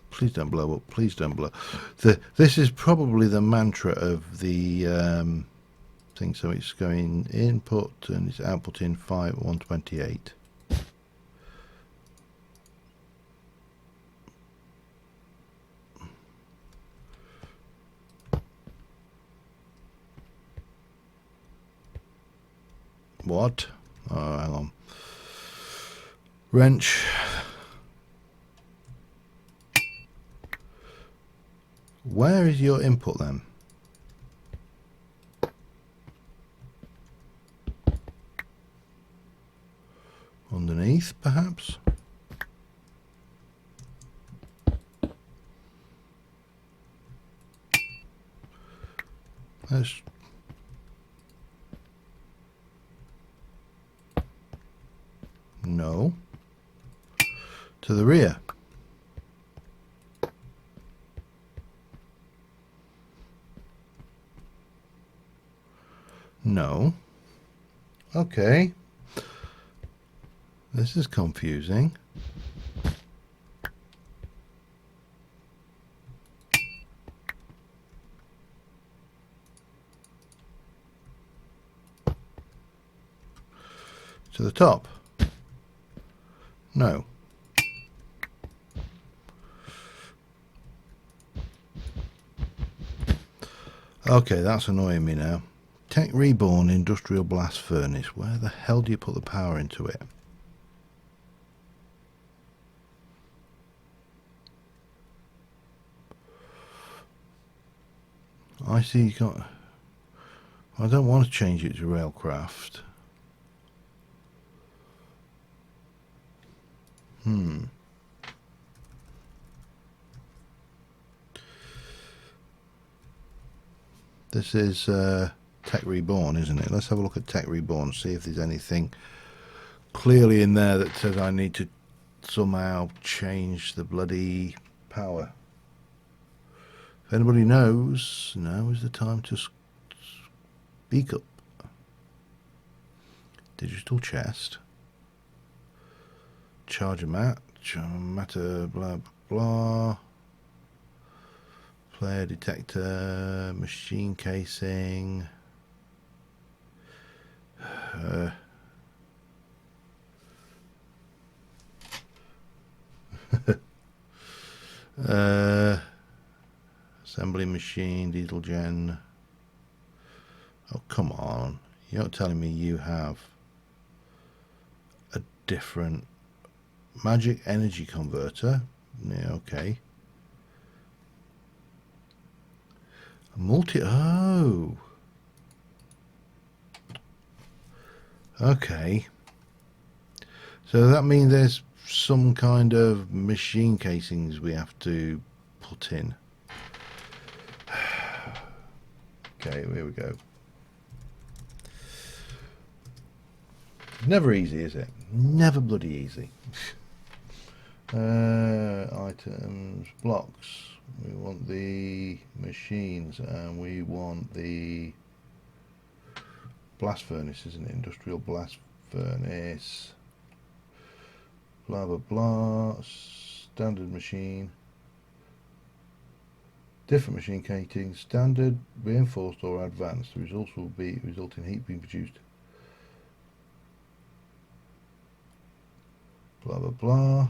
Please don't blow up, please don't blow. This is probably the mantra of the thing. So it's going input and it's output in 128. What? Oh, hang on. Wrench. Where is your input then? Underneath, perhaps? Let's... No. To the rear. No. Okay. This is confusing. To the top. No. Okay, that's annoying me now. Tech Reborn Industrial Blast Furnace. Where the hell do you put the power into it? I see you got... I don't want to change it to Railcraft. This is Tech Reborn, isn't it? Let's have a look at Tech Reborn, see if there's anything clearly in there that says I need to somehow change the bloody power. If anybody knows, now is the time to speak up. Digital chest. Charger mat. Matter, blah, blah. Player detector. Machine casing. Assembly machine, diesel gen. Oh, come on. You're not telling me you have a different magic energy converter. Yeah, okay. Oh. Okay. So that means there's some kind of machine casings we have to put in. Okay, here we go. Never easy, is it? Never bloody easy. Items, blocks. We want the machines, and we want the blast furnace, isn't it? Industrial blast furnace. Blah blah blah. Standard machine. Different machine casing. Standard, reinforced, or advanced. The results will result in heat being produced. Blah blah blah.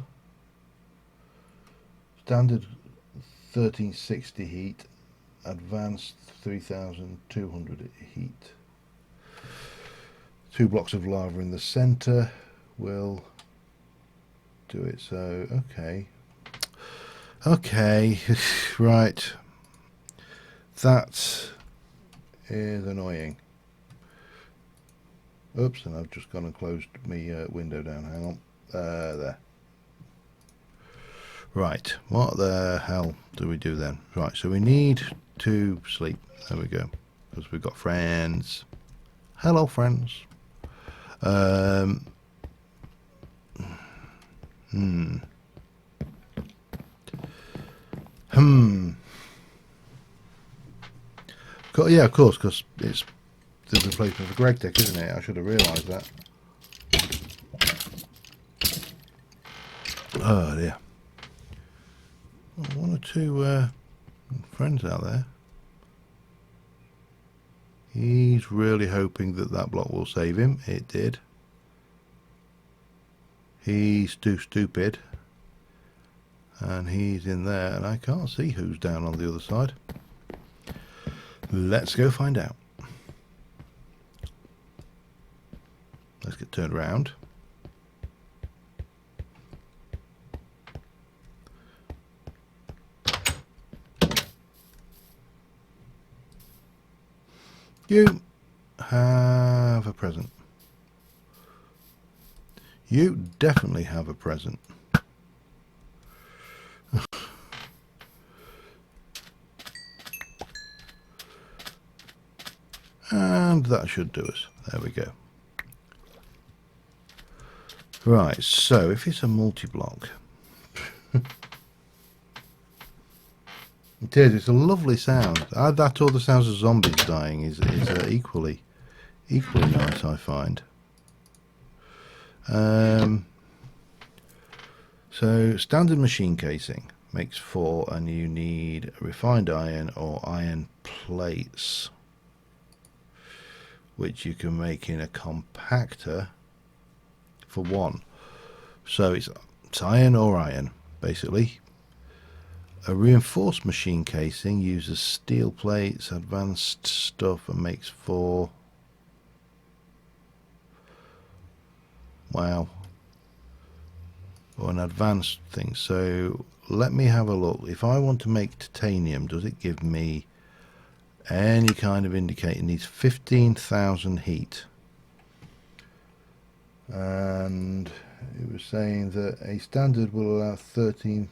Standard 1360 heat, advanced 3200 heat. 2 blocks of lava in the center will do it. So okay, right, that is annoying. Oops, and I've just gone and closed my window down. Hang on. There. Right, what the hell do we do then? Right, so we need to sleep. There we go. Because we've got friends. Hello, friends. Yeah, of course, because it's the replacement for Greg Tech, isn't it? I should have realised that. Oh dear. One or two friends out there. He's really hoping that that block will save him. It did. He's too stupid. And he's in there, and I can't see who's down on the other side. Let's go find out. Let's get turned around. You have a present. You definitely have a present. And that should do us. There we go. Right, so if it's a multi-block, it is. It's a lovely sound. That or the sounds of zombies dying is equally nice, I find. So standard machine casing makes 4, and you need refined iron or iron plates, which you can make in a compactor for 1. So it's iron or iron, basically. A reinforced machine casing uses steel plates, advanced stuff, and makes 4. Wow. Or an advanced thing. So let me have a look. If I want to make titanium, does it give me any kind of indicator? It needs 15,000 heat. And it was saying that a standard will allow 13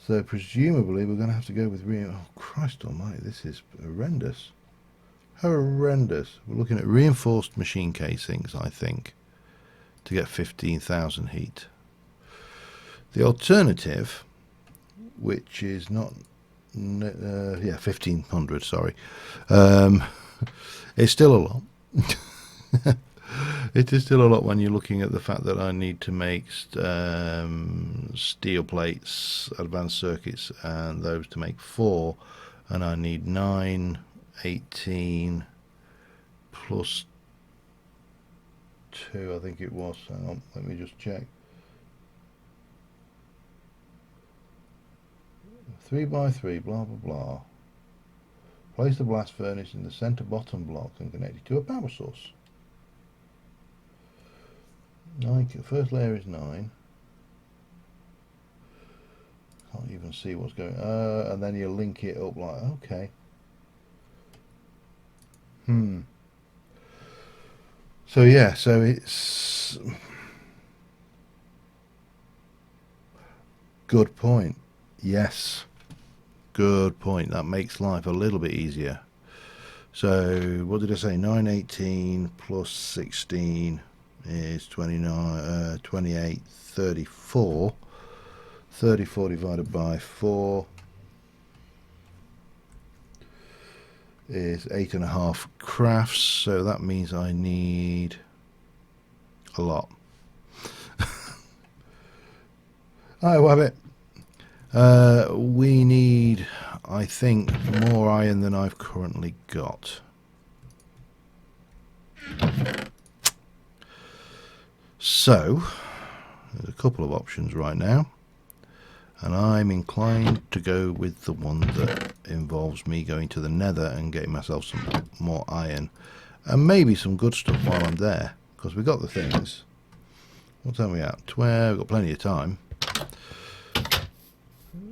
So presumably we're going to have to go with oh Christ almighty, this is horrendous. Horrendous. We're looking at reinforced machine casings, I think, to get 15,000 heat. The alternative, which is not, yeah, 1,500, sorry. It's still a lot. It is still a lot when you're looking at the fact that I need to make steel plates, advanced circuits, and those to make 4, and I need 9, 18 plus 2, I think it was. Hang on, let me just check. 3 by 3, blah blah blah. Place the blast furnace in the center bottom block and connect it to a power source. 9, first layer is 9. Can't even see what's going on. And then you link it up like, okay. So yeah, so it's good point. Yes, good point. That makes life a little bit easier. So what did I say? 918 plus 16 is 29, 28, 34. 34 divided by 4 is 8.5 crafts, so that means I need a lot. I love it. We need, I think, more iron than I've currently got. So there's a couple of options right now, and I'm inclined to go with the one that involves me going to the nether and getting myself some more iron and maybe some good stuff while I'm there, because we've got the things. What time are we at? 12. We've got plenty of time.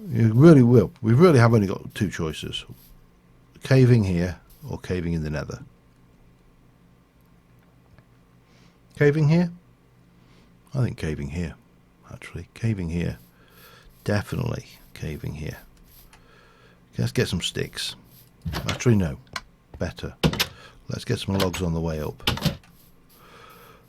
You really will. We really have only got 2 choices: caving here or caving in the nether. Caving here? I think caving here, actually. Caving here. Definitely caving here. Let's get some sticks. Actually, no. Better. Let's get some logs on the way up.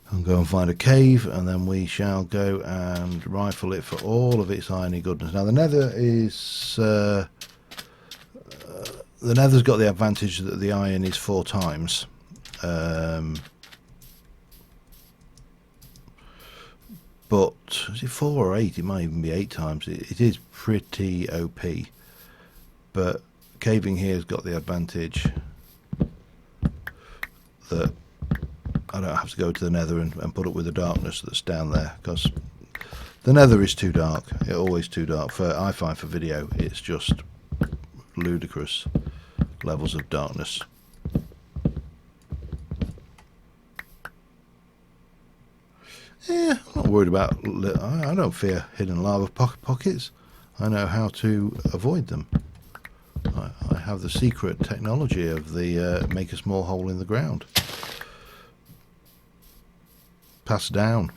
And go and find a cave, and then we shall go and rifle it for all of its irony goodness. Now, the nether is... the nether's got the advantage that the iron is 4 times. But is it 4 or 8? It might even be 8 times. It is pretty OP. But caving here has got the advantage that I don't have to go to the nether and put up with the darkness that's down there, because the nether is too dark. It's always too dark. I find for video it's just ludicrous levels of darkness. Yeah, I'm not worried about... I don't fear hidden lava pockets. I know how to avoid them. I have the secret technology of the make a small hole in the ground. Passed down.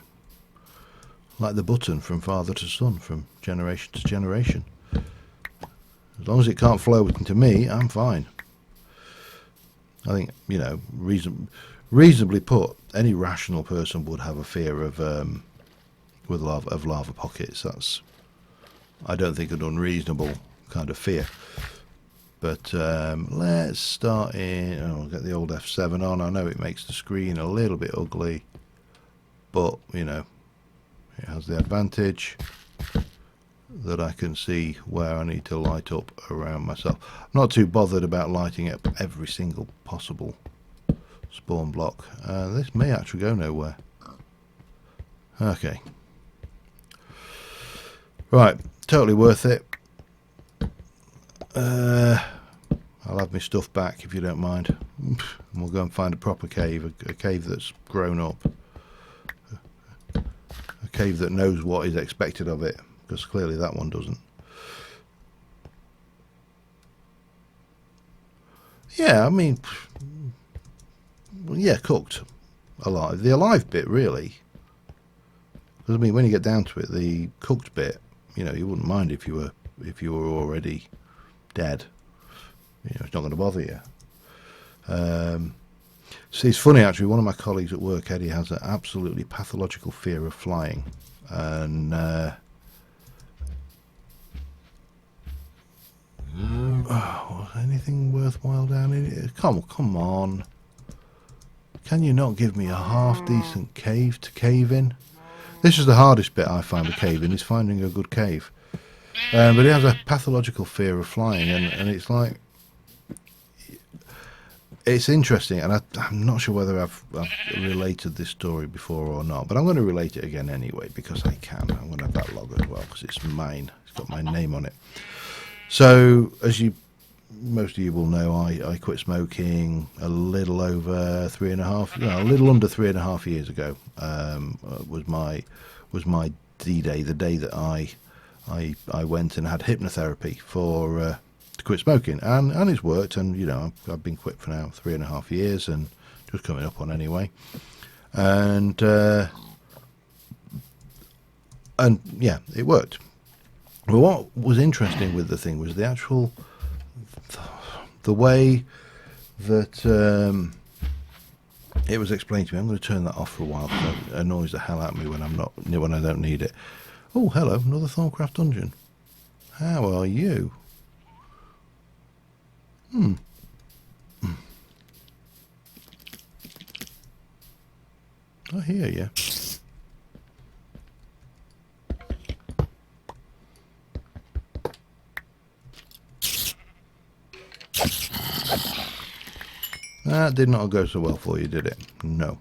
Like the button from father to son, from generation to generation. As long as it can't flow into me, I'm fine. I think, you know, reasonably put, any rational person would have a fear of lava pockets. That's, I don't think, an unreasonable kind of fear. But let's start in. I'll get the old F7 on. I know it makes the screen a little bit ugly, but you know, it has the advantage that I can see where I need to light up around myself. I'm not too bothered about lighting up every single possible spawn block. This may actually go nowhere. Okay. Right, totally worth it. I'll have my stuff back if you don't mind. And we'll go and find a proper cave, a cave that's grown up. A cave that knows what is expected of it, because clearly that one doesn't. Yeah, I mean, yeah, cooked. Alive. The alive bit, really. Because, I mean, when you get down to it, the cooked bit, you know, you wouldn't mind if you were were already dead. It's not going to bother you. So it's funny, actually. One of my colleagues at work, Eddie, has an absolutely pathological fear of flying, and anything worthwhile down in it? Come on. Can you not give me a half decent cave to cave in? This is the hardest bit I find with caving, is finding a good cave. But he has a pathological fear of flying, and it's like, it's interesting, and I'm not sure whether I've related this story before or not, but I'm going to relate it again anyway, because I can. I'm going to have that log as well, because it's mine. It's got my name on it. So, as most of you will know, I quit smoking a little over 3.5, a little under 3.5 years ago. Was my D-Day, the day that I went and had hypnotherapy to quit smoking, and it's worked, and I've been quit for now 3.5 years, and just coming up on anyway, and yeah, it worked. But what was interesting with the thing was the actual the way that it was explained to me. I'm going to turn that off for a while because it annoys the hell out of me when I don't need it. Oh, hello, another Thorncraft dungeon. How are you? I hear you. That did not go so well for you, did it? No.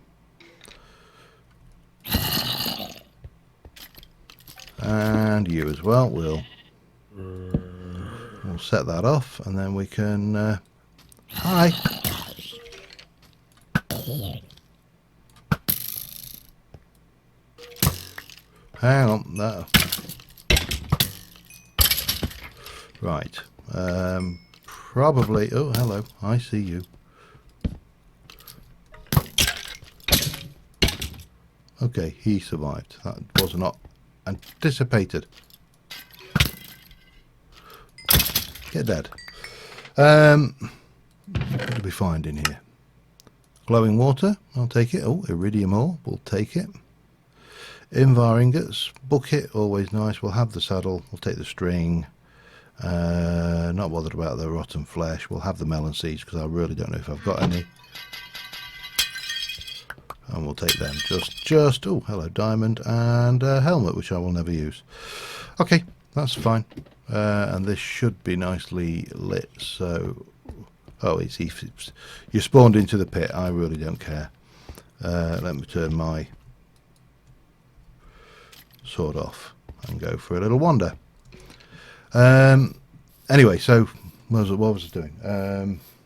And you as well. We'll set that off, and then we can. Hi. Hang on. No. Right. Probably. Oh, hello. I see you. Okay, he survived. That was not anticipated. Get dead. What do we find in here? Glowing water, I'll take it. Oh, iridium ore, we'll take it. Invar ingots, bucket, always nice. We'll have the saddle, we'll take the string. Not bothered about the rotten flesh. We'll have the melon seeds because I really don't know if I've got any. And we'll take them. Just oh, hello, diamond, and a helmet, which I will never use. Okay, that's fine. And this should be nicely lit. So, oh, you spawned into the pit. I really don't care. Let me turn my sword off and go for a little wander. Anyway, so what was I doing?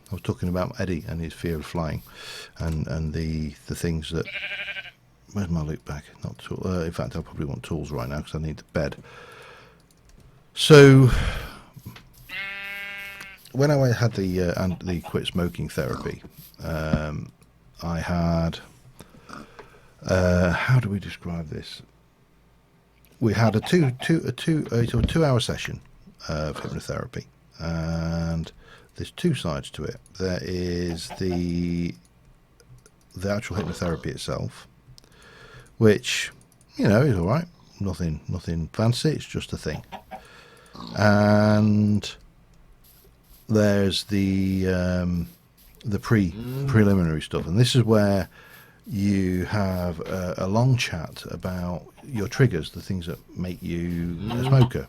I was talking about Eddie and his fear of flying, and the things that. Where's my loot bag? Not tool. In fact, I probably want tools right now because I need the bed. So when I had the quit smoking therapy, I had. How do we describe this? We had a 2-hour session of hypnotherapy, and there's two sides to it. There is the actual hypnotherapy itself, which is all right. Nothing fancy. It's just a thing. And there's the preliminary stuff, and this is where you have a long chat about your triggers, the things that make you a smoker.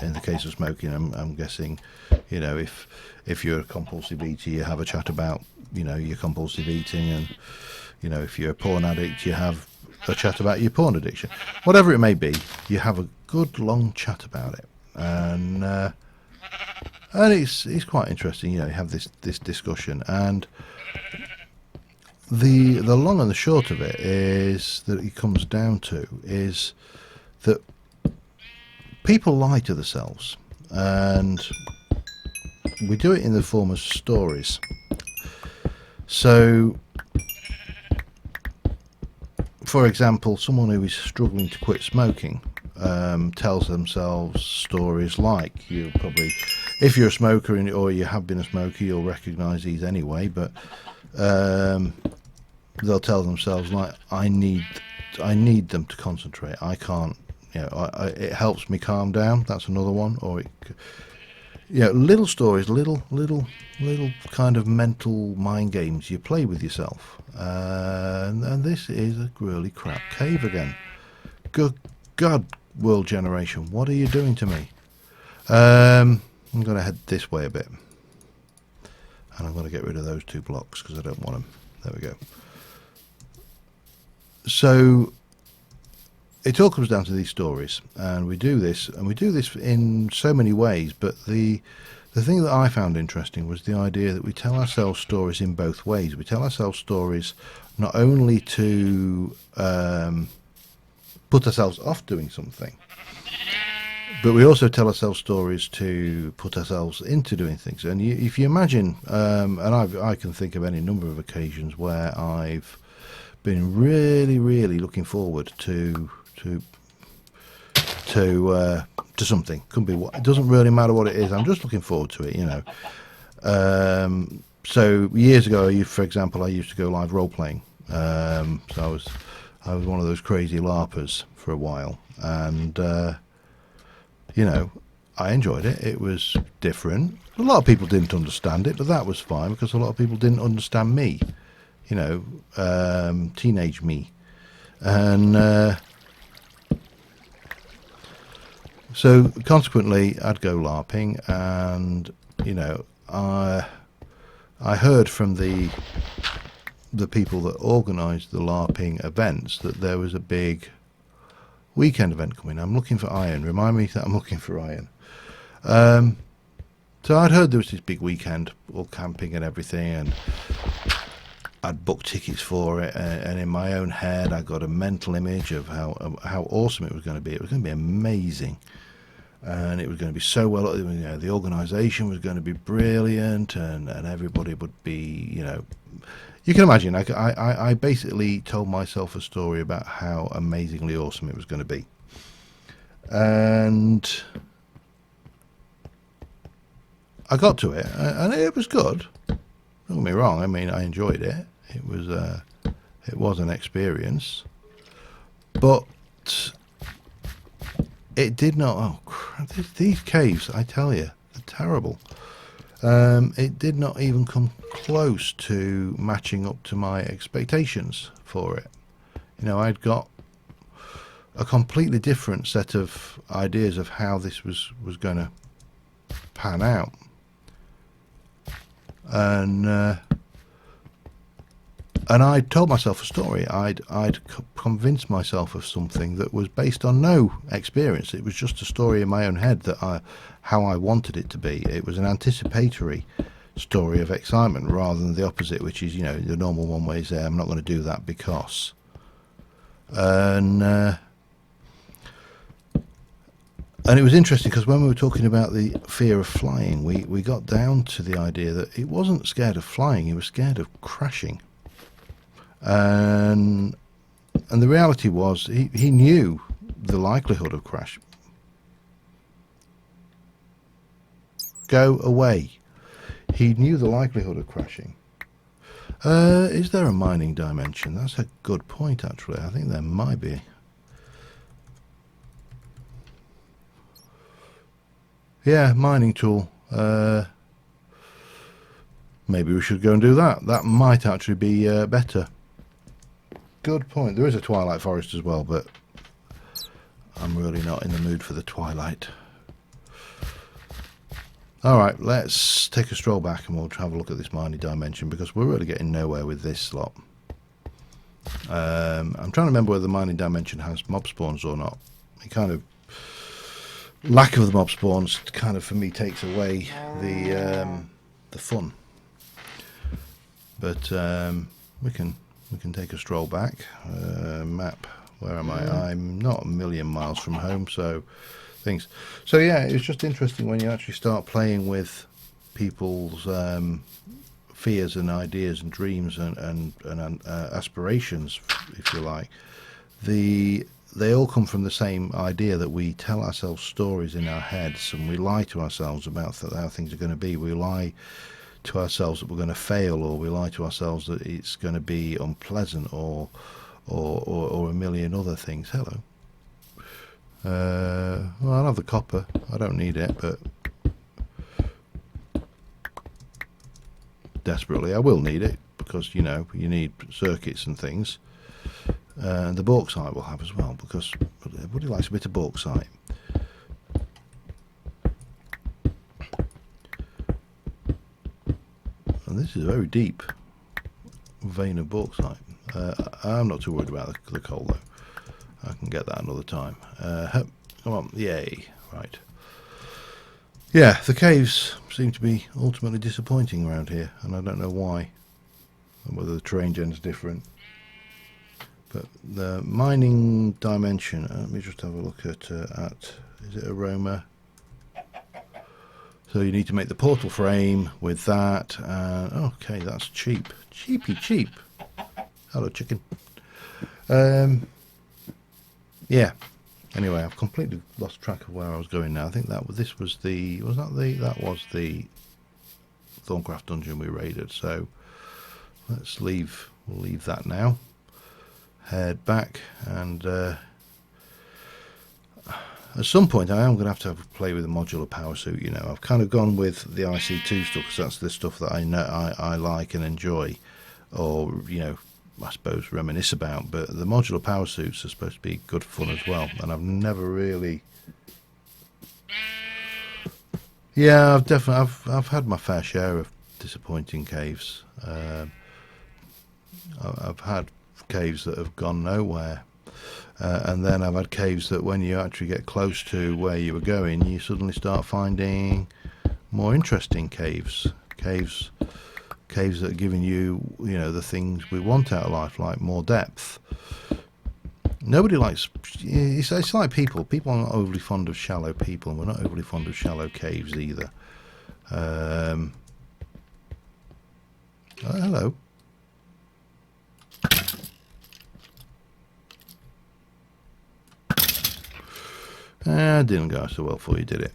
In the case of smoking, I'm guessing, if you're a compulsive eater, you have a chat about, your compulsive eating, and, if you're a porn addict, you have a chat about your porn addiction. Whatever it may be, you have a good long chat about it, and it's quite interesting. You have this discussion, and the long and the short of it is that it comes down to is that people lie to themselves, and we do it in the form of stories. So, for example, someone who is struggling to quit smoking, tells themselves stories like, you probably, if you're a smoker or you have been a smoker, you'll recognise these anyway, but they'll tell themselves like, I need them to concentrate. I can't, it helps me calm down. That's another one. Or little stories, little kind of mental mind games you play with yourself. And this is a really crap cave again. Good God, world generation, what are you doing to me? I'm going to head this way a bit, and I'm going to get rid of those 2 blocks because I don't want them. There we go. So it all comes down to these stories, and we do this in so many ways, but the thing that I found interesting was the idea that we tell ourselves stories in both ways. We tell ourselves stories not only to put ourselves off doing something, but we also tell ourselves stories to put ourselves into doing things. And if you imagine, and I can think of any number of occasions where I've been really looking forward to something. Could be what, it doesn't really matter what it is. I'm just looking forward to it, So years ago, for example, I used to go live role playing. So I was one of those crazy LARPers for a while, and I enjoyed it. It was different. A lot of people didn't understand it, but that was fine because a lot of people didn't understand me. Teenage me, and so consequently, I'd go LARPing, and I heard from the people that organised the LARPing events that there was a big weekend event coming. I'm looking for iron. Remind me that I'm looking for iron. So I'd heard there was this big weekend, all camping and everything, and I'd booked tickets for it, and in my own head I got a mental image of how awesome it was going to be. It was going to be amazing, and it was going to be so well. The organisation was going to be brilliant, and everybody would be, you can imagine. I basically told myself a story about how amazingly awesome it was going to be, and I got to it, and it was good. Don't get me wrong. I mean, I enjoyed it. It was an experience, but it did not. Oh, crap, these caves! I tell you, they're terrible. It did not even come close to matching up to my expectations for it. I'd got a completely different set of ideas of how this was going to pan out, and I told myself a story. I'd convinced myself of something that was based on no experience. It was just a story in my own head how I wanted it to be. It was an anticipatory story of excitement rather than the opposite, which is, the normal one where you say, I'm not going to do that because. And it was interesting because when we were talking about the fear of flying, we got down to the idea that he wasn't scared of flying, he was scared of crashing. And the reality was he knew the likelihood of crash. Go away. He knew the likelihood of crashing. Is there a mining dimension? That's a good point, actually. I think there might be. Yeah, mining tool. Maybe we should go and do that. That might actually be better. Good point. There is a twilight forest as well, but I'm really not in the mood for the twilight. Alright, let's take a stroll back and we'll have a look at this mining dimension because we're really getting nowhere with this lot. I'm trying to remember whether the mining dimension has mob spawns or not. It kind of... lack of the mob spawns kind of for me takes away the fun. But we can take a stroll back. Map, where am I? I'm not a million miles from home, so things. So yeah, it's just interesting when you actually start playing with people's fears and ideas and dreams and aspirations, if you like. The they all come from the same idea that we tell ourselves stories in our heads, and we lie to ourselves about how things are going to be. We lie to ourselves that we're going to fail, or we lie to ourselves that it's going to be unpleasant, or a million other things. Hello. Well, I'll have the copper. I don't need it, but desperately I will need it, because you know you need circuits and things. And the bauxite will have as well, because everybody likes a bit of bauxite. And this is a very deep vein of bauxite. I'm not too worried about the coal though. I can get that another time. Come on, yay! Right. Yeah, the caves seem to be ultimately disappointing around here, and I don't know why. And whether the terrain gen's different. But the mining dimension, let me just have a look at is it aroma? So you need to make the portal frame with that. Okay, that's cheap. Cheap. Hello, chicken. Yeah. Anyway, I've completely lost track of where I was going now. I think that was the Thorncraft dungeon we raided. So we'll leave that now. Head back, and at some point I am going to have a play with the modular power suit. You know, I've kind of gone with the IC2 stuff because that's the stuff that I know I like and enjoy, or you know, I suppose reminisce about. But the modular power suits are supposed to be good fun as well, and I've never really. Yeah, I've had my fair share of disappointing caves. I've had caves that have gone nowhere, and then I've had caves that when you actually get close to where you were going, you suddenly start finding more interesting caves that are giving you, you know, the things we want out of life, like more depth. Nobody likes, it's like people are not overly fond of shallow people, and we're not overly fond of shallow caves either. Oh, hello. Didn't go so well for you, did it?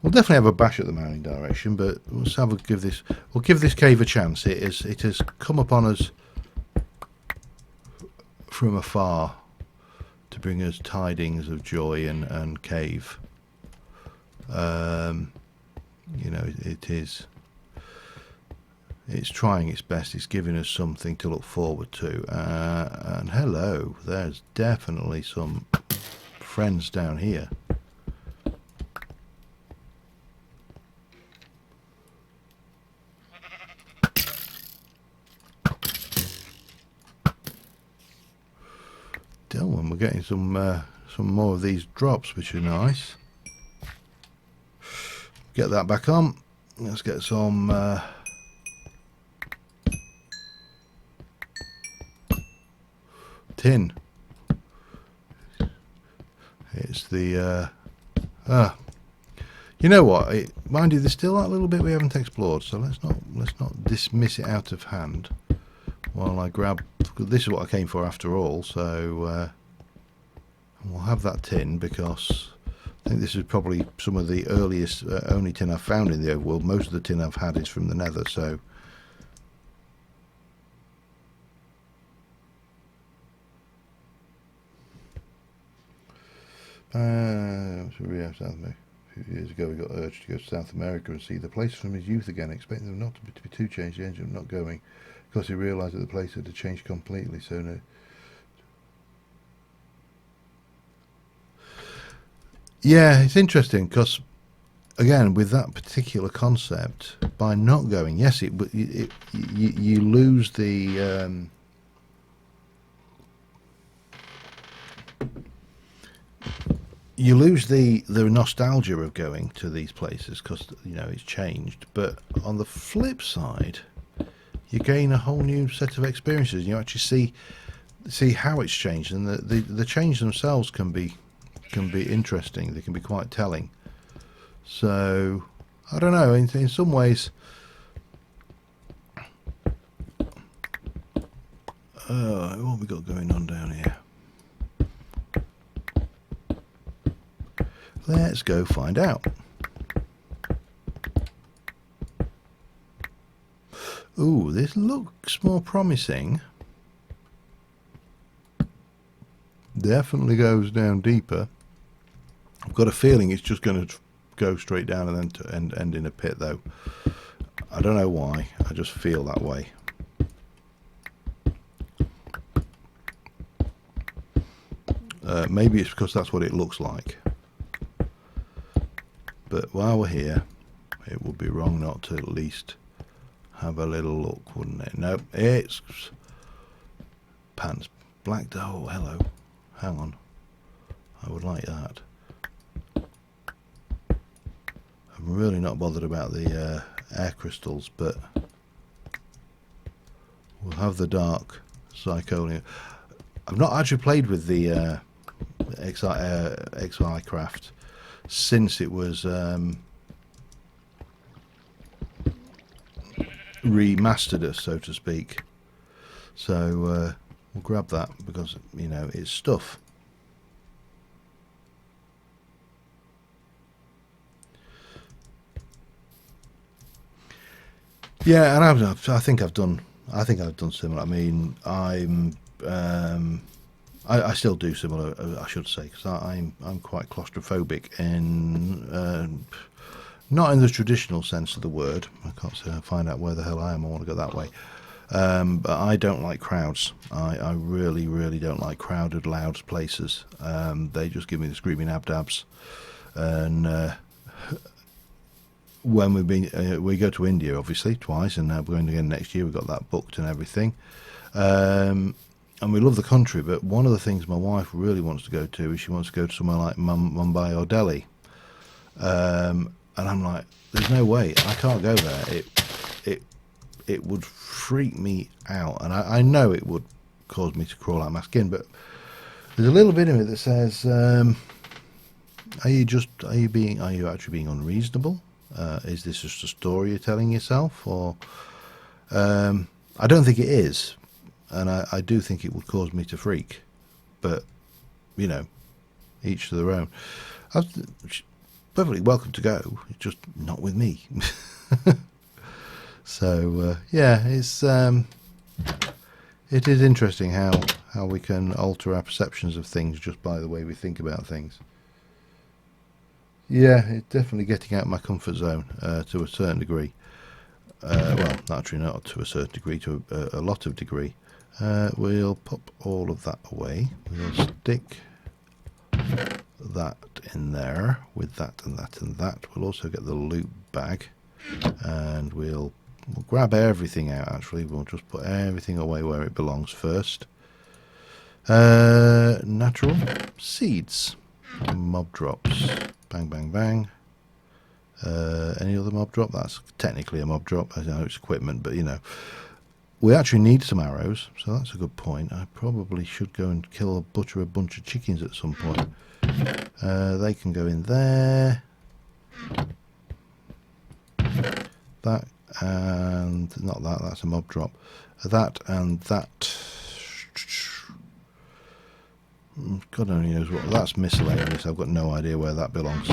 We'll definitely have a bash at the mounting direction, but we'll give this cave a chance. It has come upon us from afar to bring us tidings of joy and cave. You know, it's trying its best. It's giving us something to look forward to. And hello, there's definitely some friends down here. Dylan, we're getting some more of these drops, which are nice. Get that back on. Let's get some tin. It's the you know what? Mind you, there's still that little bit we haven't explored, so let's not dismiss it out of hand. While I grab, this is what I came for after all. So we'll have that tin, because I think this is probably some of the earliest only tin I've found in the overworld. Most of the tin I've had is from the Nether, so. A few years ago, we got urged to go to South America and see the place from his youth again, expecting them not to be too changed. The engine not going, because he realised that the place had to change completely. So no. Yeah, it's interesting because, again, with that particular concept, by not going, yes, you lose the. You lose the nostalgia of going to these places because, you know, it's changed. But on the flip side, you gain a whole new set of experiences. You actually see how it's changed, and the change themselves can be interesting. They can be quite telling. So I don't know. In some ways, what have we got going on down here? Let's go find out. Ooh, this looks more promising. Definitely goes down deeper. I've got a feeling it's just going to go straight down and then to end in a pit, though. I don't know why. I just feel that way. Maybe it's because that's what it looks like. But while we're here, it would be wrong not to at least have a little look, wouldn't it? No, it's pants. Black. Oh, hello. Hang on. I would like that. I'm really not bothered about the air crystals, but we'll have the dark zirconia. I've not actually played with the XI craft since it was remastered, so to speak. So we'll grab that because, you know, it's stuff. Yeah, and I think I've done similar. I mean, I still do similar, I should say, because I'm quite claustrophobic in not in the traditional sense of the word. I can't say, find out where the hell I am. I want to go that way. But I don't like crowds. I really, really don't like crowded, loud places. They just give me the screaming abdabs. And when we go to India, obviously, twice, and we're going again next year. We've got that booked and everything. And we love the country, but one of the things my wife really wants to go to is she wants to go to somewhere like Mumbai or Delhi. And I'm like, there's no way, I can't go there. It would freak me out, and I know it would cause me to crawl out my skin. But there's a little bit of it that says, are you actually being unreasonable? Is this just a story you're telling yourself, or I don't think it is, and I do think it would cause me to freak. But you know, each to their own. Perfectly welcome to go, it's just not with me. So yeah, it is interesting how we can alter our perceptions of things just by the way we think about things. Yeah, it's definitely getting out of my comfort zone to a certain degree. Well, actually not to a certain degree, to a lot of degree. We'll pop all of that away. We'll stick that in there with that and that and that. We'll also get the loot bag, and we'll grab everything out. Actually, we'll just put everything away where it belongs first. Natural seeds, mob drops, bang bang bang. Any other mob drop? That's technically a mob drop. I know it's equipment, but you know, we actually need some arrows, so that's a good point. I probably should go and butcher a bunch of chickens at some point. They can go in there. That and not that. That's a mob drop. That and that. God only knows what. That's miscellaneous. I've got no idea where that belongs.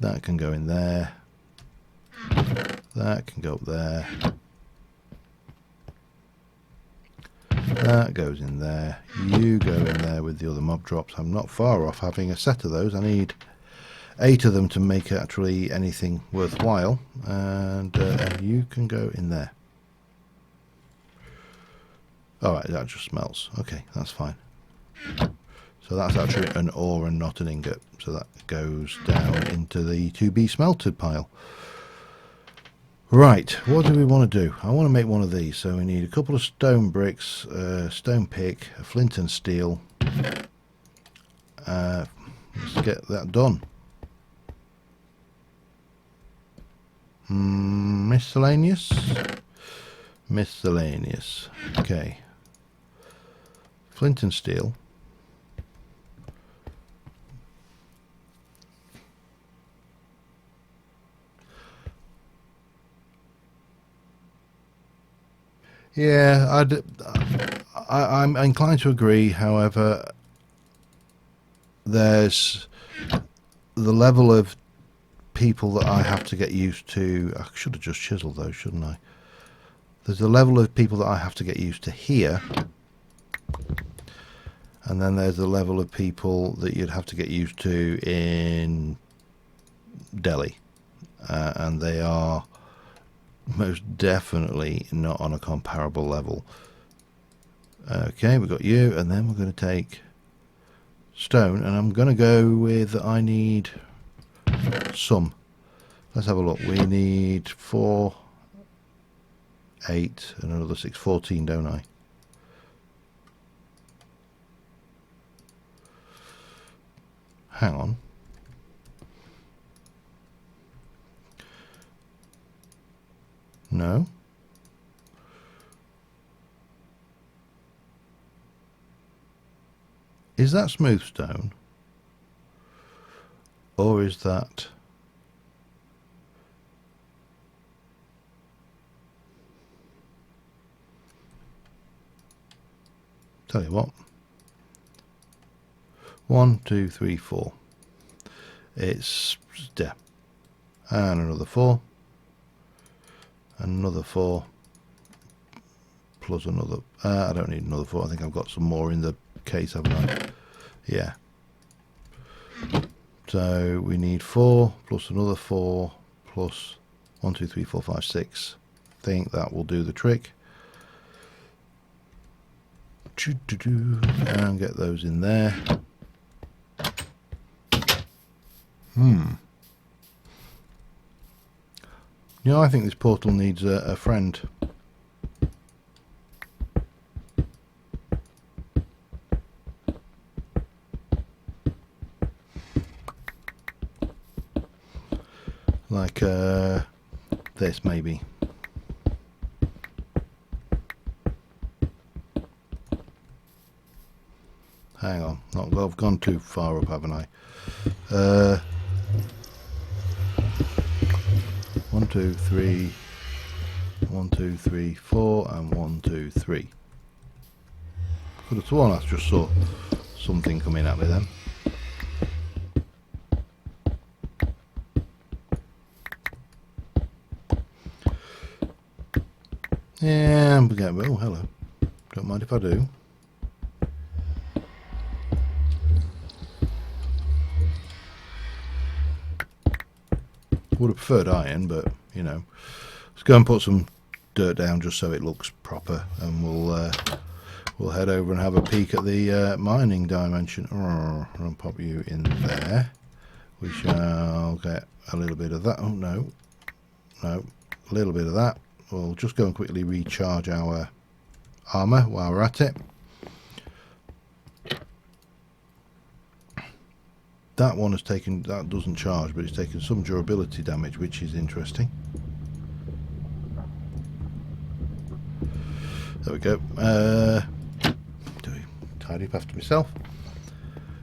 That can go in there. That can go up there. That goes in there. You go in there with the other mob drops. I'm not far off having a set of those. I need 8 of them to make actually anything worthwhile. And you can go in there. Alright, that just smells. Okay, that's fine. So that's actually an ore and not an ingot. So that goes down into the to be smelted pile. Right, what do we want to do? I want to make one of these. So we need a couple of stone bricks, a stone pick, a flint and steel. Let's get that done. Miscellaneous? Miscellaneous. Okay. Flint and steel. Yeah, I'm inclined to agree. However, there's the level of people that I have to get used to. I should have just chiseled those, shouldn't I? There's a level of people that I have to get used to here, and then there's the level of people that you'd have to get used to in Delhi, and they are most definitely not on a comparable level. Okay, we've got you, and then we're going to take stone, and I'm going to go with, I need some. Let's have a look. We need 4, 8, and another 6, 14, don't I? Hang on. No. Is that smooth stone? Or is that... Tell you what. 1, 2, 3, 4. It's yeah. And another 4. Another 4. Plus another. I don't need another 4. I think I've got some more in the case, haven't I? Yeah. So we need 4 plus another 4 plus 1, 2, 3, 4, 5, 6. I think that will do the trick. And get those in there. You know, I think this portal needs a friend. Like this, maybe. Hang on, I've gone too far up, haven't I? 1, 2, 3, 1, 2, 3, 4, and 1, 2, 3. Could have sworn I just saw something coming at me then. Yeah, I'm getting. Oh, hello. Don't mind if I do. Would have preferred iron, but you know, let's go and put some dirt down just so it looks proper, and we'll head over and have a peek at the mining dimension. I'll pop you in there. We shall get a little bit of that. Oh no, a little bit of that. We'll just go and quickly recharge our armor while we're at it. That one has taken, that doesn't charge, but it's taken some durability damage, which is interesting. There we go. Tidy up after myself.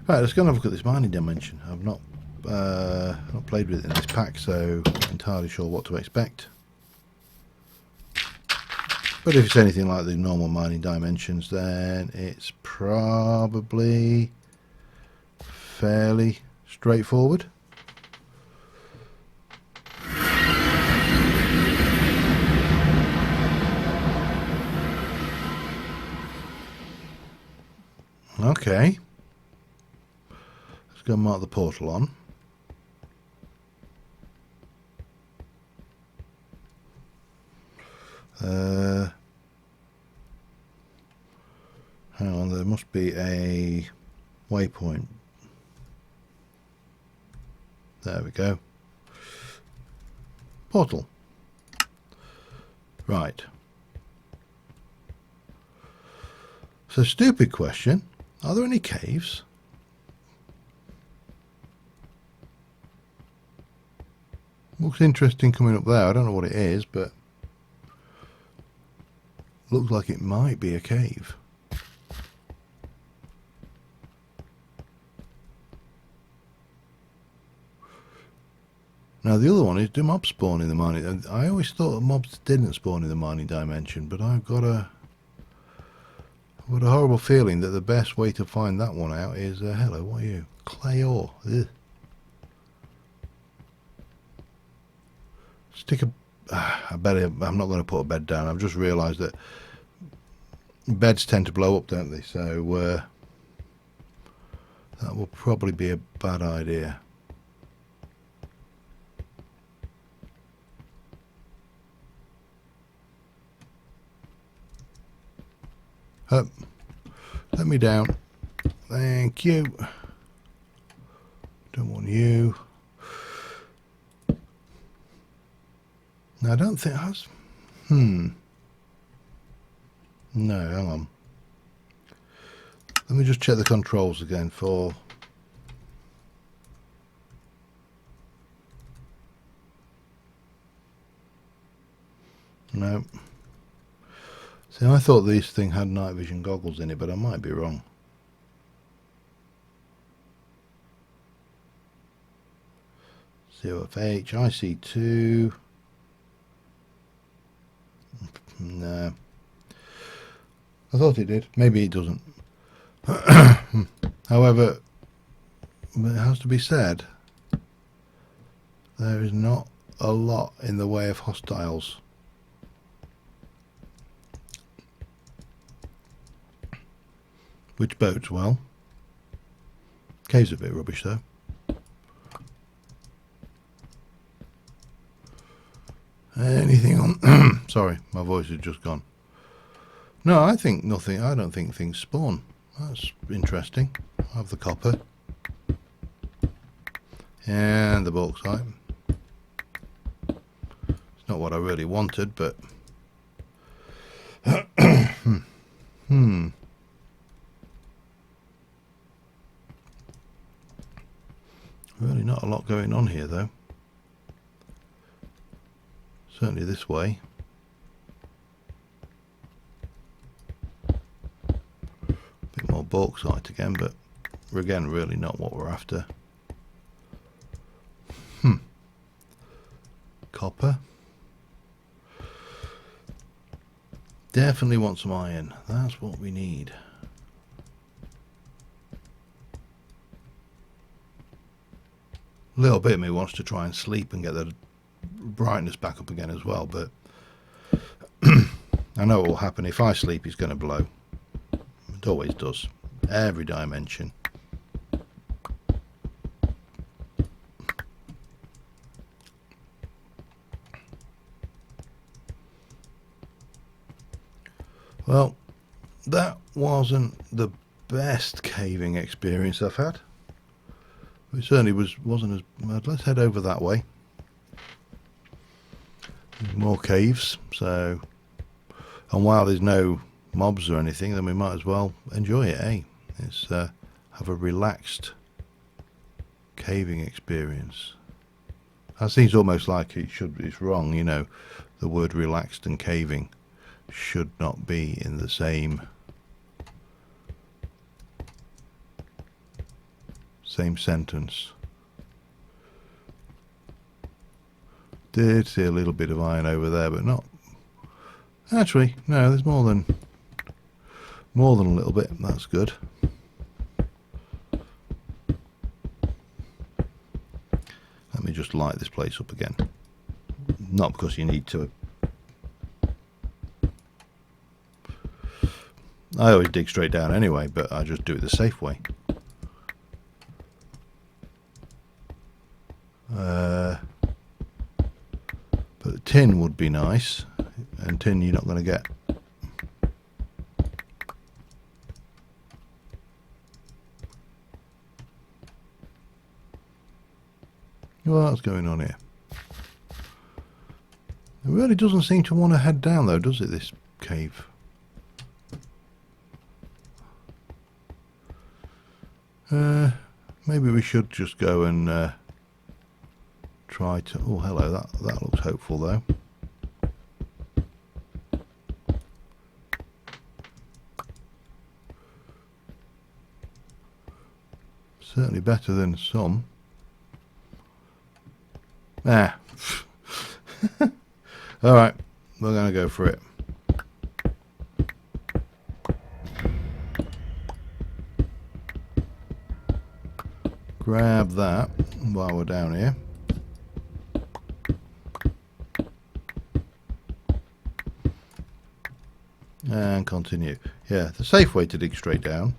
Right, let's go and have a look at this mining dimension. I've not played with it in this pack, so I'm not entirely sure what to expect. But if it's anything like the normal mining dimensions, then it's probably fairly straightforward. Okay. Let's go and mark the portal on. Hang on, there must be a waypoint. There we go. Portal. Right. So, stupid question. Are there any caves? Looks interesting coming up there. I don't know what it is, but looks like it might be a cave. Now the other one is, do mobs spawn in the mining? I always thought mobs didn't spawn in the mining dimension, but I've I've got a horrible feeling that the best way to find that one out is hello, what are you? Clay ore. Ugh. Stick a. I'm not going to put a bed down. I've just realised that beds tend to blow up, don't they? So that will probably be a bad idea. Let me down. Thank you. Don't want you. No, I don't think that's... No, hang on. Let me just check the controls again for... No. See, I thought this thing had night vision goggles in it, but I might be wrong. COFH, IC2... No. I thought it did. Maybe it doesn't. However, it has to be said, there is not a lot in the way of hostiles. Which bodes well. Cave's a bit rubbish though. Anything on... Sorry, my voice has just gone. No, I think nothing. I don't think things spawn. That's interesting. I have the copper. And the bauxite. It's not what I really wanted, but... Really not a lot going on here, though. Certainly this way. A bit more bauxite again, but again, really not what we're after. Copper. Definitely want some iron. That's what we need. A little bit of me wants to try and sleep and get the brightness back up again as well, but I know what will happen. If I sleep, it's going to blow. It always does. Every dimension. Well, that wasn't the best caving experience I've had. It certainly wasn't as bad. Let's head over that way. There's more caves, so... And while there's no mobs or anything, then we might as well enjoy it, eh? It's have a relaxed caving experience. That seems almost like it's wrong, you know. The word relaxed and caving should not be in the same sentence. Did see a little bit of iron over there, but not actually. No, there's more than a little bit. That's good. Let me just light this place up again. Not because you need to. I always dig straight down anyway, but I just do it the safe way. But tin would be nice, and tin you're not going to get. What's going on here? It really doesn't seem to want to head down though, does it, this cave? Maybe we should just go and try to... Oh, hello, that looks hopeful though. Certainly better than some. Ah. Alright, we're going to go for it. grab that while we're down here. And continue. Yeah, the safe way to dig straight down.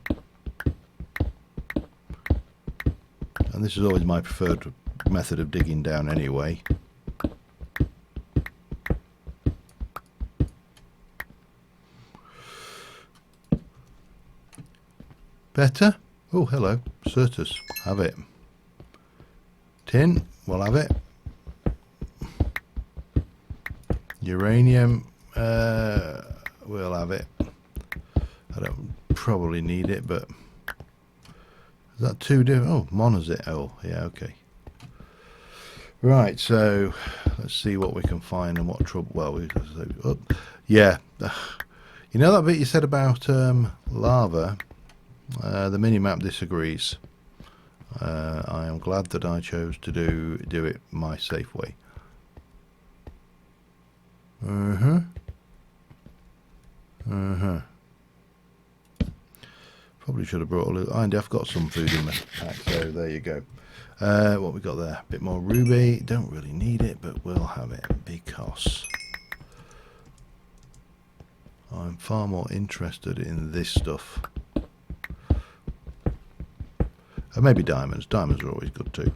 And this is always my preferred method of digging down anyway. Better? Oh, hello. Certus. Have it. Tin. We'll have it. Uranium. We'll have it. I don't probably need it, but... Is that two different? Oh, monazite. Oh, yeah, okay. Right, so let's see what we can find and what trouble. Well, yeah. You know that bit you said about lava? The mini-map disagrees. I am glad that I chose to do it my safe way. Probably should have brought a little. I've got some food in my pack, so there you go. What we got there? A bit more ruby. Don't really need it, but we'll have it because I'm far more interested in this stuff. And maybe diamonds. Diamonds are always good too.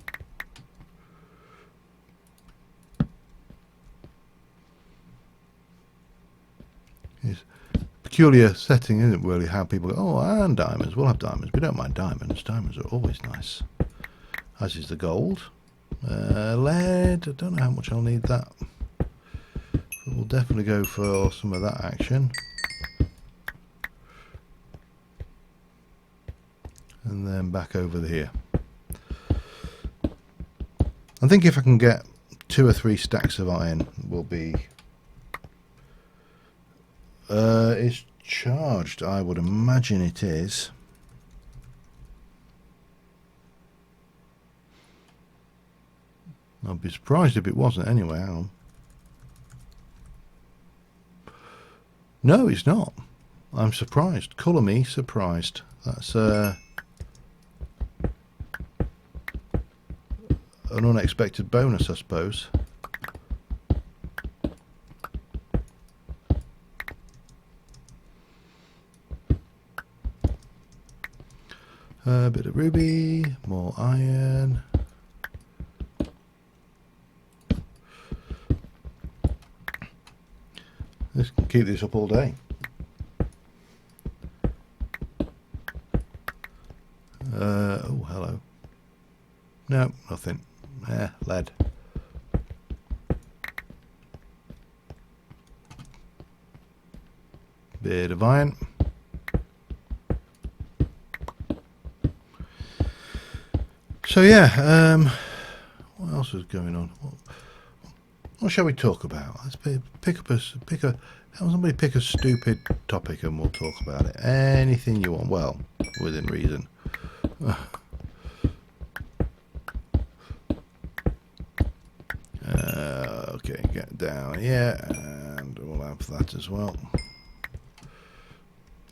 It's a peculiar setting, isn't it, really, how people go, oh, and diamonds. We'll have diamonds. We don't mind diamonds. Diamonds are always nice. As is the gold. Lead. I don't know how much I'll need that. But we'll definitely go for some of that action. And then back over here. I think if I can get 2 or 3 stacks of iron, will be... it's charged. I would imagine it is. I'd be surprised if it wasn't anyway. Hang on. No, it's not. I'm surprised. Colour me surprised. That's an unexpected bonus, I suppose. A bit of ruby, more iron. This can keep this up all day. Oh, hello. No, nothing. Lead. Bit of iron. So yeah, what else is going on? What shall we talk about? Let's somebody pick a stupid topic and we'll talk about it. Anything you want. Well, within reason. Okay, get down here, and we'll have that as well.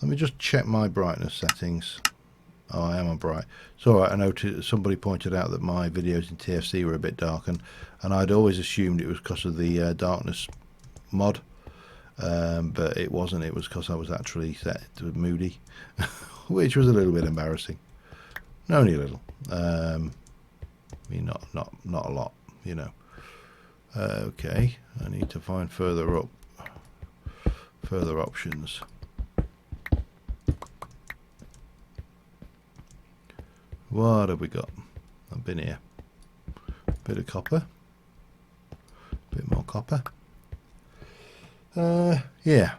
Let me just check my brightness settings. Oh, I am on bright. It's alright, I noticed somebody pointed out that my videos in TFC were a bit dark, and I'd always assumed it was because of the darkness mod, but it wasn't. It was because I was actually set to moody, which was a little bit embarrassing. Only a little. I mean, not a lot, you know. Okay, I need to find further options. What have we got? I've been here. Bit of copper. Bit more copper. Yeah.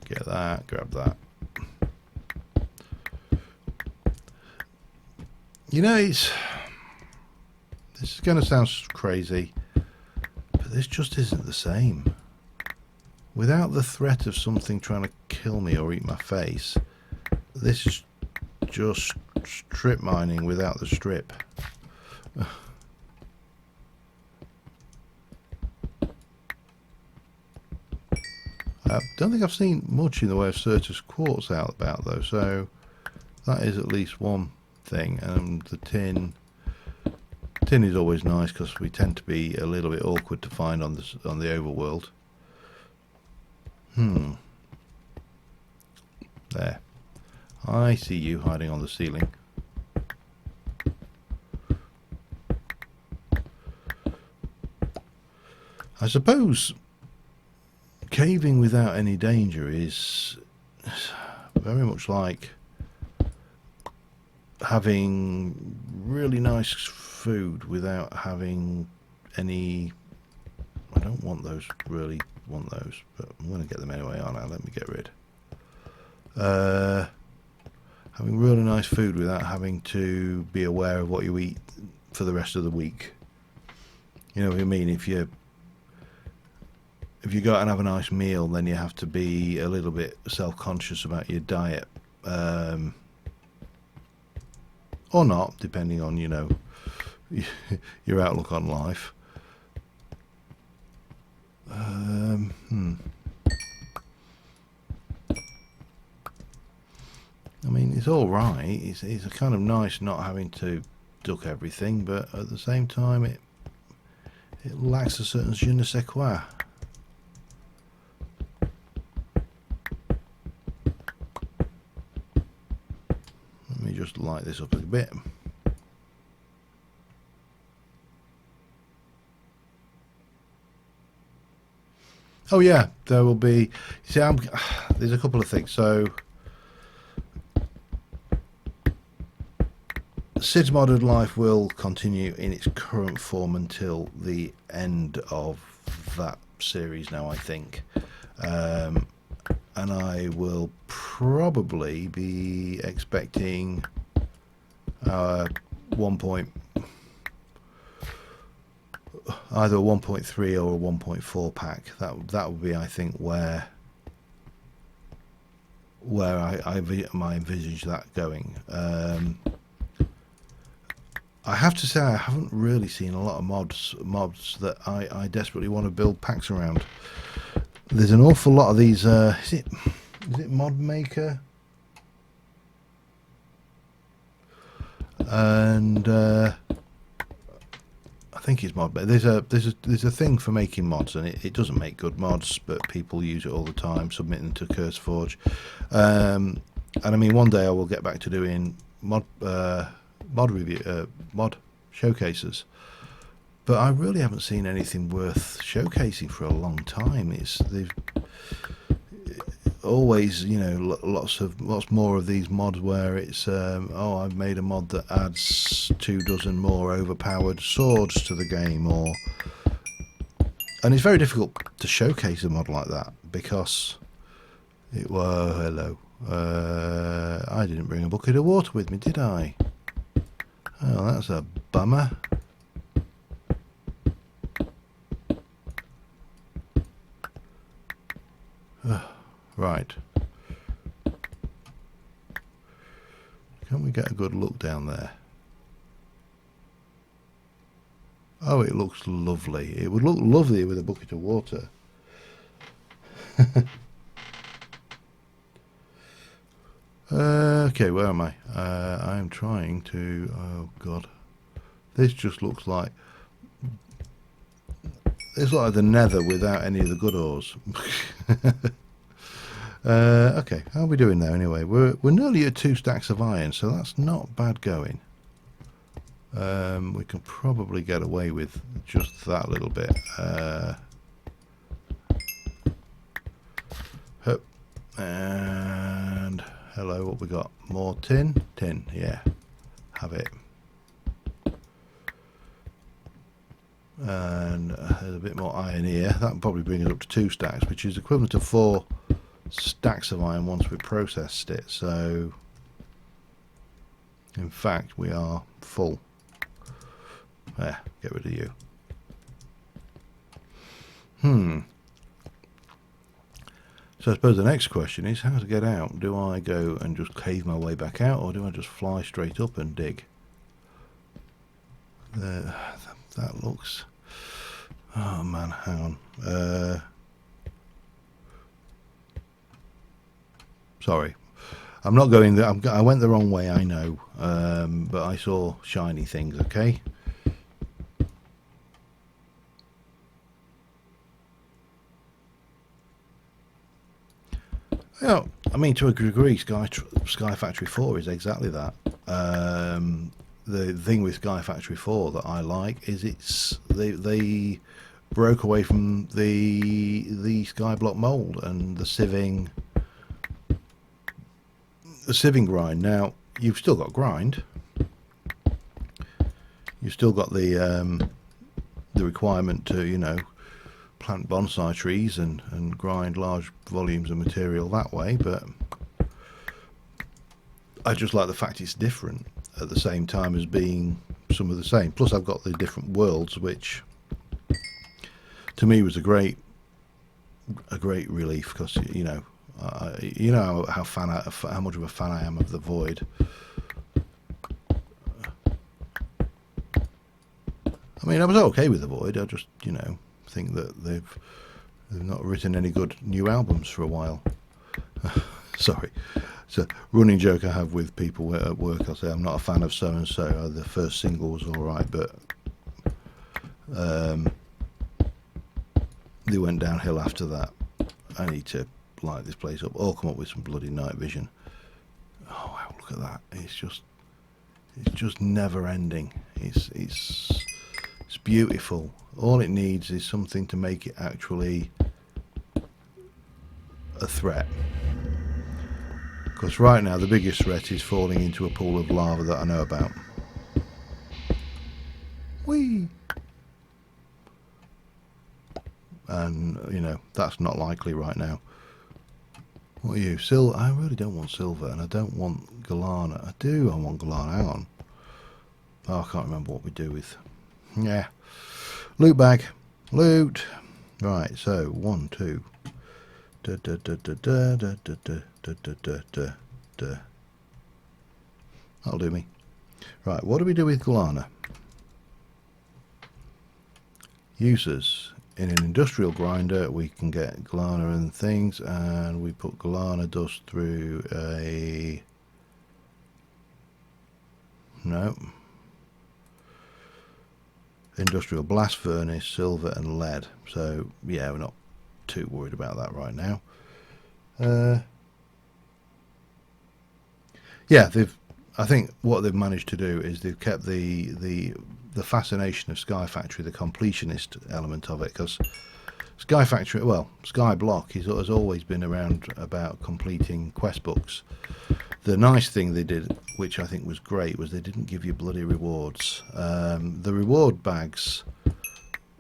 Get that, grab that. You know, this is going to sound crazy, but this just isn't the same. Without the threat of something trying to kill me or eat my face, this is just strip mining without the strip. I don't think I've seen much in the way of Certus quartz out about though, so that is at least one thing. And the tin is always nice because we tend to be a little bit awkward to find on the overworld. There, I see you hiding on the ceiling. I suppose caving without any danger is very much like having really nice food without having any. I don't want those, really want those, but I'm going to get them anyway, aren't I? Let me get rid. Having really nice food without having to be aware of what you eat for the rest of the week. You know what I mean? If you go out and have a nice meal, then you have to be a little bit self-conscious about your diet, or not, depending on, you know, your outlook on life. I mean, it's all right. It's a kind of nice not having to duck everything, but at the same time, it lacks a certain je ne sais quoi. Let me just light this up a bit. Oh yeah, there will be. See, there's a couple of things. So, Sid's Modern Life will continue in its current form until the end of that series now, I think. And I will probably be expecting either a 1.3 or a 1.4 pack. That would be, I think, where I envisage that going. I have to say I haven't really seen a lot of mods that I desperately want to build packs around. There's an awful lot of these. Is it Mod Maker? And I think it's mod. There's a thing for making mods, and it doesn't make good mods, but people use it all the time, submitting to CurseForge. And I mean, one day I will get back to doing mod showcases, but I really haven't seen anything worth showcasing for a long time. They've always, you know, lots more of these mods where it's oh, I've made a mod that adds 24 more overpowered swords to the game, and it's very difficult to showcase a mod like that because hello, I didn't bring a bucket of water with me, did I? Oh, that's a bummer. Right. Can we get a good look down there? Oh, it looks lovely. It would look lovely with a bucket of water. Okay, where am I? I am trying to... Oh, God. This just looks like... It's like the nether without any of the good ores. Okay, how are we doing there anyway? We're nearly at 2 stacks of iron, so that's not bad going. We can probably get away with just that little bit. And hello, what we got? More tin? Tin, yeah. Have it. And there's a bit more iron here. That will probably bring us up to 2 stacks, which is equivalent to 4 stacks of iron once we processed it. So in fact we are full. There, get rid of you. So I suppose the next question is how to get out. Do I go and just cave my way back out, or do I just fly straight up and dig? That looks... Oh man, hang on. Sorry, I'm not going there. I went the wrong way, I know, but I saw shiny things. Okay. Yeah, I mean, to a degree, Sky Factory 4 is exactly that. The thing with Sky Factory 4 that I like is they broke away from the Skyblock mold and the sieving grind. Now you've still got grind. You've still got the requirement to, you know, plant bonsai trees and grind large volumes of material that way, but I just like the fact it's different at the same time as being some of the same. Plus I've got the different worlds, which to me was a great relief, because you know how much of a fan I am of the void. I mean, I was okay with the void. I just, you know, think that they've not written any good new albums for a while. Sorry, it's a running joke I have with people at work. I say I'm not a fan of so and so. The first single was all right, but they went downhill after that. I need to light this place up or come up with some bloody night vision. Oh wow, look at that! It's just never ending. It's beautiful. All it needs is something to make it actually a threat. Because right now the biggest threat is falling into a pool of lava that I know about. Whee! And, you know, that's not likely right now. What are you? I really don't want silver, and I don't want Galana. I want Galana. Hang on. Oh, I can't remember what we do with... Yeah. Loot bag. Loot. Right, so 1, 2. That'll do me. Right, what do we do with Galana? Uses. In an industrial grinder we can get Galana and things, and we put Galana dust through a... No. Industrial blast furnace, silver and lead. So yeah, we're not too worried about that right now. Yeah, I think what they've managed to do is they've kept the fascination of Sky Factory, the completionist element of it, because Sky Factory, well, Sky Block has always been around about completing quest books. The nice thing they did, which I think was great, was they didn't give you bloody rewards. The reward bags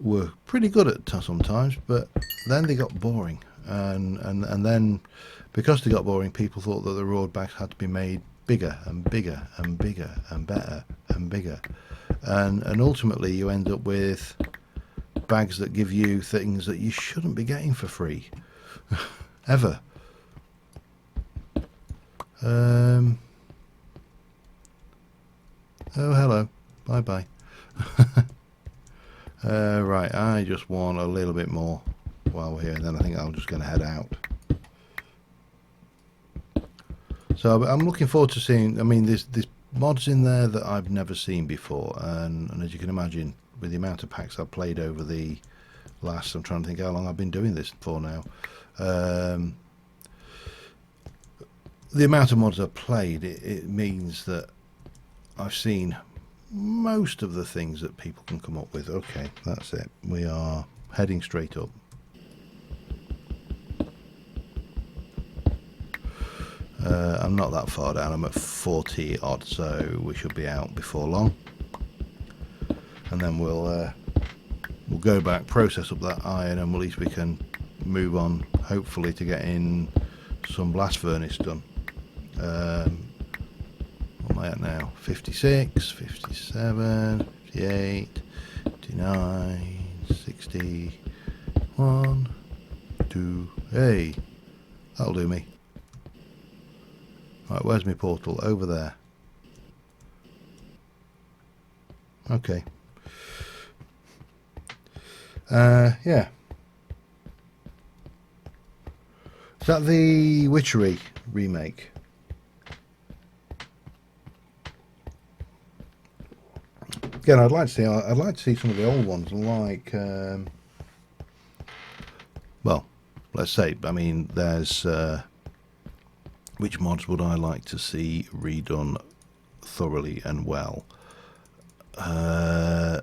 were pretty good at sometimes, but then they got boring, and then because they got boring, people thought that the reward bags had to be made bigger and bigger and bigger and better and bigger, and ultimately you end up with bags that give you things that you shouldn't be getting for free ever. Oh, hello. Bye bye. Right, I just want a little bit more while we're here, and then I think I'm just going to head out. So I'm looking forward to seeing. I mean, there's mods in there that I've never seen before, and as you can imagine, with the amount of packs I've played over the last, I'm trying to think how long I've been doing this for now. The amount of mods I've played, it means that I've seen most of the things that people can come up with. Okay, that's it. We are heading straight up. I'm not that far down. I'm at 40 odd, so we should be out before long. And then we'll go back, process up that iron, and at least we can move on, hopefully, to getting some blast furnace done. What am I at now? 56, 57, 58, 59, 60, 1, 2, hey, that'll do me. Right, where's my portal? Over there. Okay. Yeah. Is that the Witchery remake? Again, I'd like to see some of the old ones, like well, let's say, I mean, there's which mods would I like to see redone thoroughly and well? I'm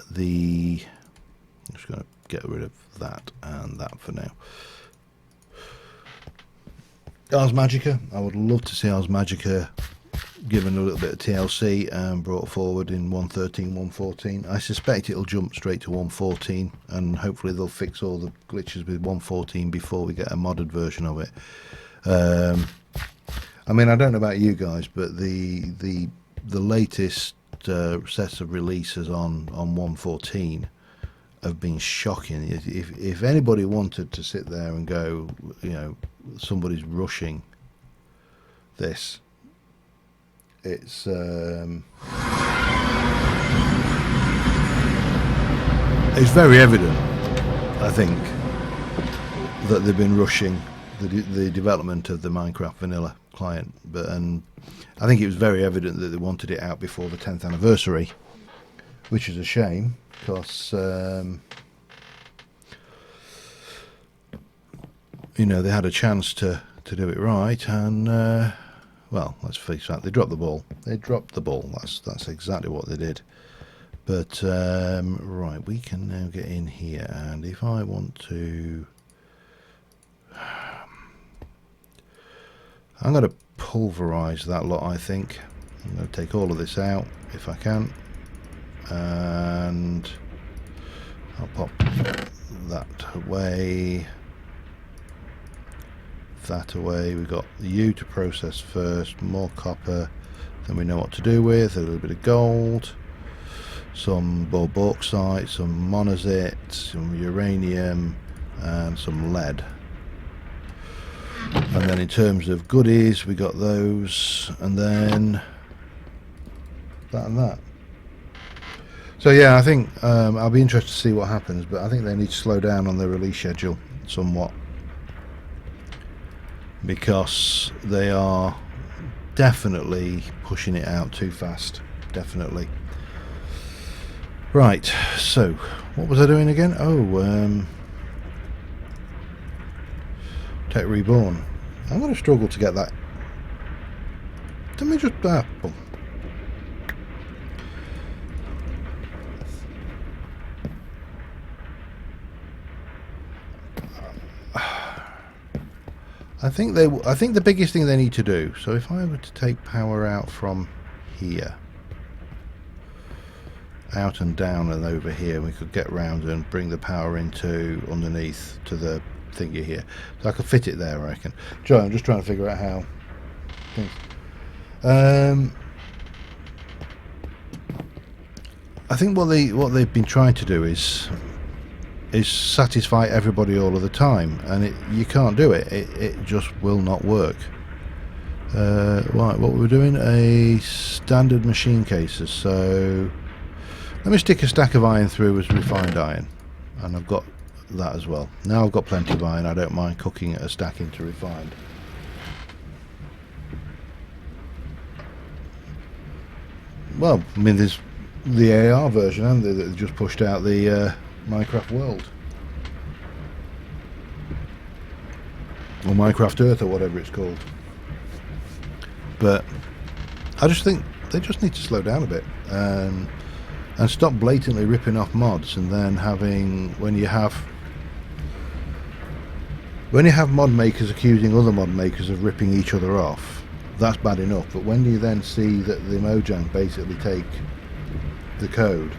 just going to get rid of that and that for now. Ars Magica, I would love to see Ars Magica given a little bit of TLC and brought forward in 1.13, 1.14. I suspect it'll jump straight to 1.14, and hopefully they'll fix all the glitches with 1.14 before we get a modded version of it. I mean, I don't know about you guys, but the latest sets of releases on 1.14 have been shocking. If anybody wanted to sit there and go, you know, somebody's rushing this, it's very evident, I think, that they've been rushing the development of the Minecraft vanilla client, and I think it was very evident that they wanted it out before the 10th anniversary, which is a shame, because you know, they had a chance to do it right, and well, let's face that, they dropped the ball. That's exactly what they did. But right, we can now get in here, and if I want to, I'm going to pulverize that lot. I think I'm going to take all of this out if I can, and I'll pop that away, that away. We've got the U to process first, more copper than we know what to do with, a little bit of gold, some bauxite, some monazite, some uranium, and some lead. And then in terms of goodies, we got those, and then that and that. So yeah, I think I'll be interested to see what happens, but I think they need to slow down on the release schedule somewhat, because they are definitely pushing it out too fast. Definitely. Right, so what was I doing again? Oh, Tech Reborn. I'm going to struggle to get that. Let me just I think the biggest thing they need to do, so if I were to take power out from here, out and down and over here, we could get round and bring the power into underneath to the thingy here, so I could fit it there, I reckon. Joe, I'm just trying to figure out how things. I think what they've been trying to do is satisfy everybody all of the time, and you can't do it. It just will not work. Right, what we're doing, a standard machine cases, so let me stick a stack of iron through as refined iron, and I've got that as well. Now I've got plenty of iron, I don't mind cooking it a stack into refined. Well, I mean, there's the AR version, haven't they, that just pushed out the Minecraft World, or Minecraft Earth, or whatever it's called. But I just think they just need to slow down a bit and stop blatantly ripping off mods, and then having, when you have mod makers accusing other mod makers of ripping each other off, that's bad enough. But when you then see that the Mojang basically take the code,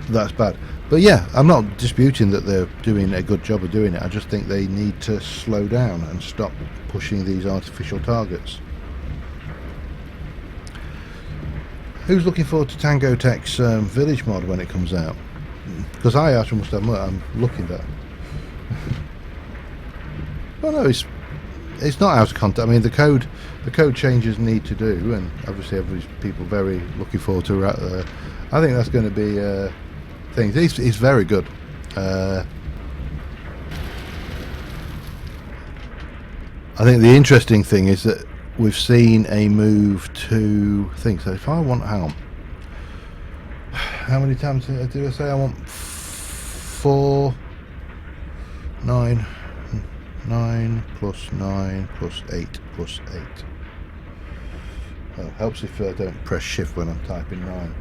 that's bad. But yeah, I'm not disputing that they're doing a good job of doing it. I just think they need to slow down and stop pushing these artificial targets. Who's looking forward to Tango Tech's village mod when it comes out? Because I actually must admit, I'm looking at. Well, no, it's not out of context. I mean, the code changes need to do, and obviously everybody's people very looking forward to. I think that's going to be things. It's very good. I think the interesting thing is that we've seen a move to things. So if I want, hang on, how many times did I say I want? 4, 9, 9 plus 9 plus 8 plus 8. Oh, helps if I don't press shift when I'm typing 9.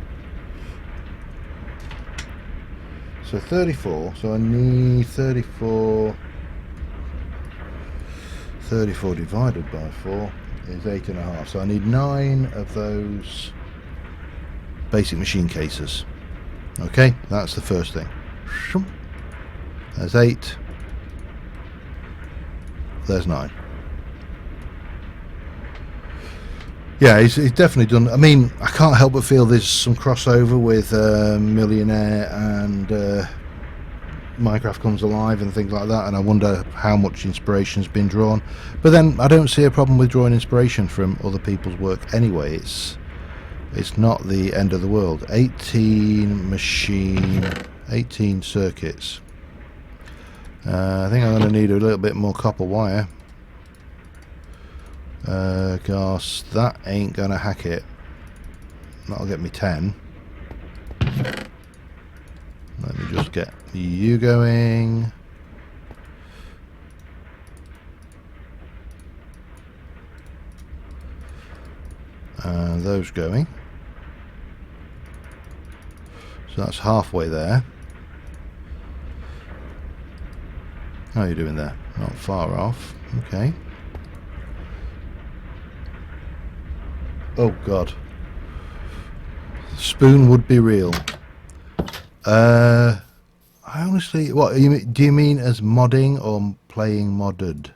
So 34, so I need 34 divided by 4 is 8.5, so I need 9 of those basic machine cases. Okay, that's the first thing. There's 8, there's 9. Yeah, he's definitely done. I mean, I can't help but feel there's some crossover with Millionaire and Minecraft Comes Alive and things like that, and I wonder how much inspiration's been drawn. But then I don't see a problem with drawing inspiration from other people's work anyway. It's not the end of the world. 18 circuits. I think I'm going to need a little bit more copper wire. Because that ain't gonna hack it. That'll get me 10. Let me just get you going. And those going. So that's halfway there. How are you doing there? Not far off. Okay. Oh God. Spoon would be real. I honestly, what do you mean as modding or playing modded?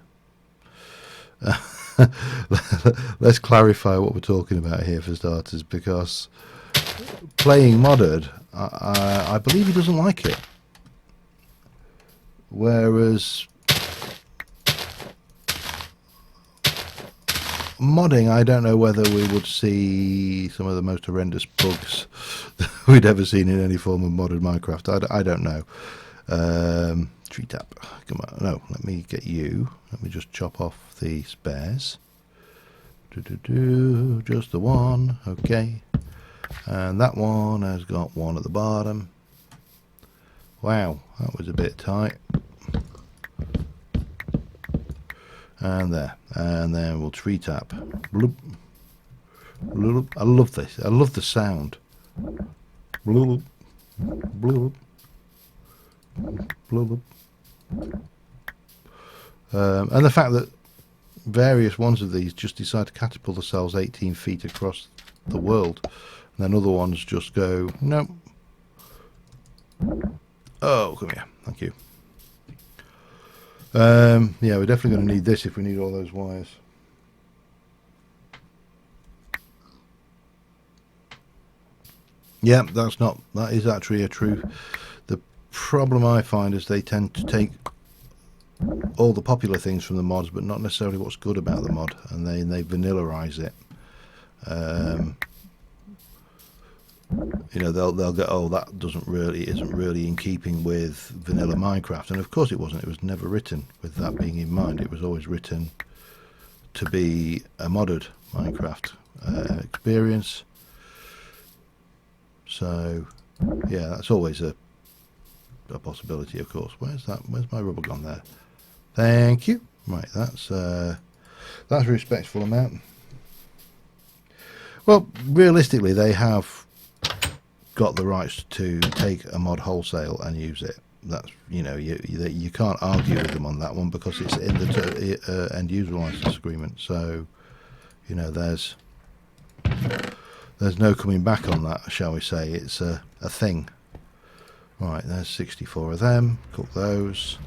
Let's clarify what we're talking about here for starters, because playing modded, I believe he doesn't like it. Whereas modding, I don't know whether we would see some of the most horrendous bugs that we'd ever seen in any form of modded Minecraft. I don't know. Tree tap. Come on. No, let me get you. Let me just chop off the spares. Just the one. Okay. And that one has got one at the bottom. Wow, that was a bit tight. And there, and then we'll tree tap. Bloop. Bloop. I love this. I love the sound. Bloop. Bloop. Bloop. And the fact that various ones of these just decide to catapult themselves 18 feet across the world, and then other ones just go, nope. Oh, come here. Thank you. Yeah, we're definitely going to need this if we need all those wires. Yeah, that is actually a true. The problem I find is they tend to take all the popular things from the mods, but not necessarily what's good about the mod, and they vanillarize it. You know, they'll go, oh, that isn't really in keeping with vanilla Minecraft, and of course it wasn't. It was never written with that being in mind. It was always written to be a modded Minecraft experience. So yeah, that's always a possibility, of course. Where's my rubber gone there? Thank you. Right, that's a respectful amount. Well, realistically, they have got the rights to take a mod wholesale and use it. That's, you know, you can't argue with them on that one, because it's in the end user license agreement. So, you know, there's no coming back on that, shall we say. It's a thing. Right, there's 64 of them. Cook those.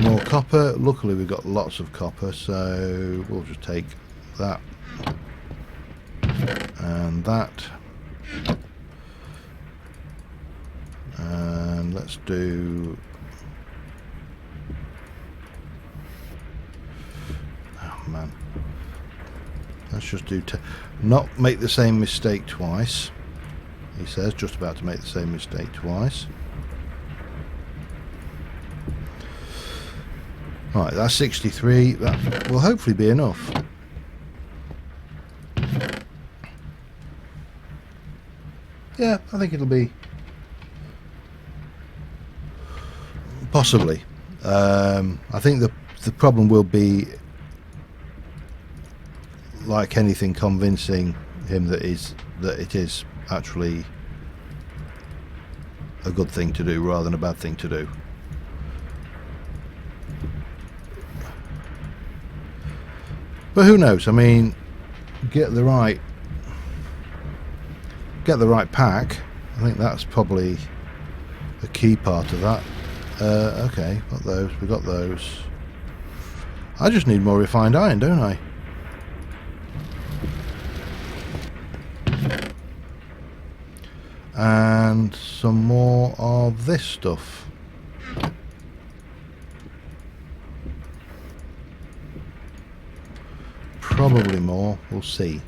More copper. Luckily we've got lots of copper, so we'll just take that and that, and let's do, oh man, let's just do not make the same mistake twice. He says, just about to make the same mistake twice. Right, that's 63. That will hopefully be enough. Yeah, I think it'll be. Possibly. I think the problem will be, like anything, convincing him that it is actually a good thing to do rather than a bad thing to do. But who knows? I mean, get the right pack. I think that's probably a key part of that. Okay, got those. We got those. I just need more refined iron, don't I? And some more of this stuff. Probably more. We'll see.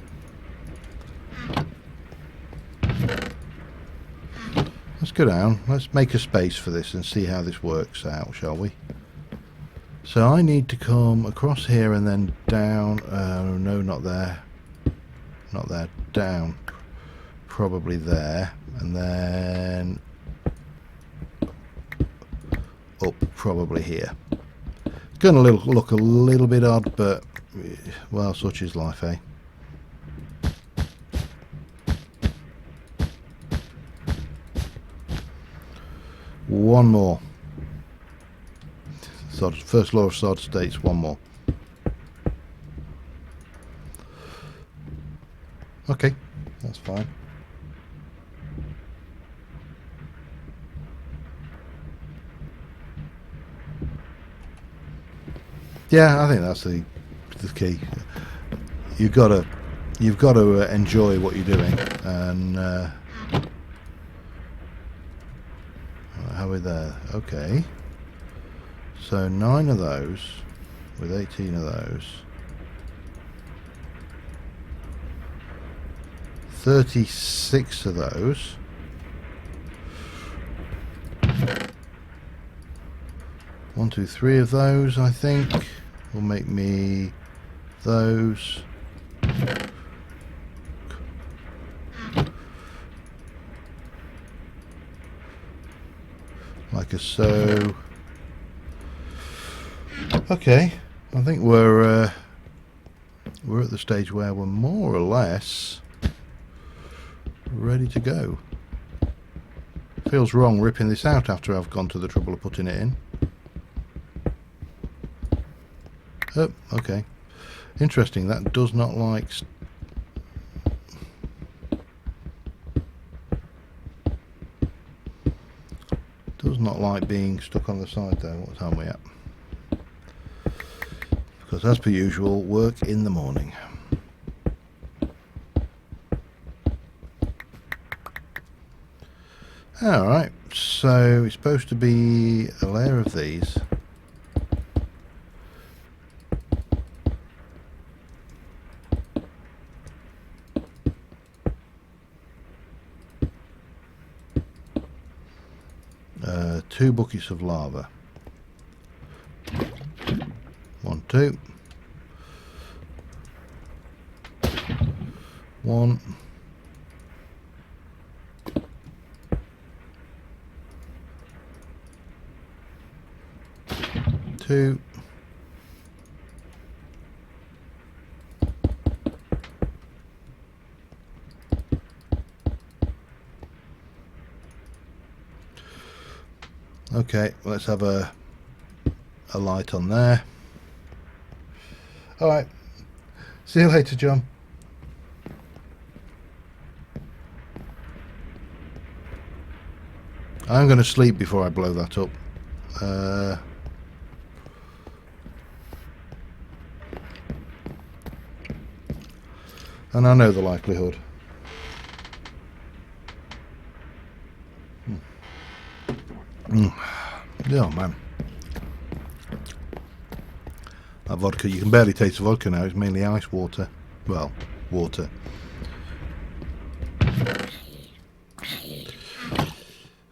Let's go down. Let's make a space for this and see how this works out, shall we? So I need to come across here and then down. No, not there. Not there. Down. Probably there. And then up probably here. It's going to look a little bit odd, but well, such is life, eh? One more. First law of sod states one more. Okay, that's fine. Yeah, I think that's the key. You've got to enjoy what you're doing, and how are we there? Okay, so 9 of those with 18 of those, 36 of those. One, two, 3 of those, I think, will make me those. Like a so. Okay, I think we're at the stage where we're more or less ready to go. Feels wrong ripping this out after I've gone to the trouble of putting it in. Oh, okay. Interesting, that does not like... Does not like being stuck on the side there. What time are we at? Because as per usual, work in the morning. Alright, so it's supposed to be a layer of these. Two buckets of lava. 1, 2. 1. 2. Okay, let's have a light on there. Alright, see you later, John. I'm going to sleep before I blow that up. And I know the likelihood. Oh man, that vodka, you can barely taste the vodka now. It's mainly ice water. Well, water.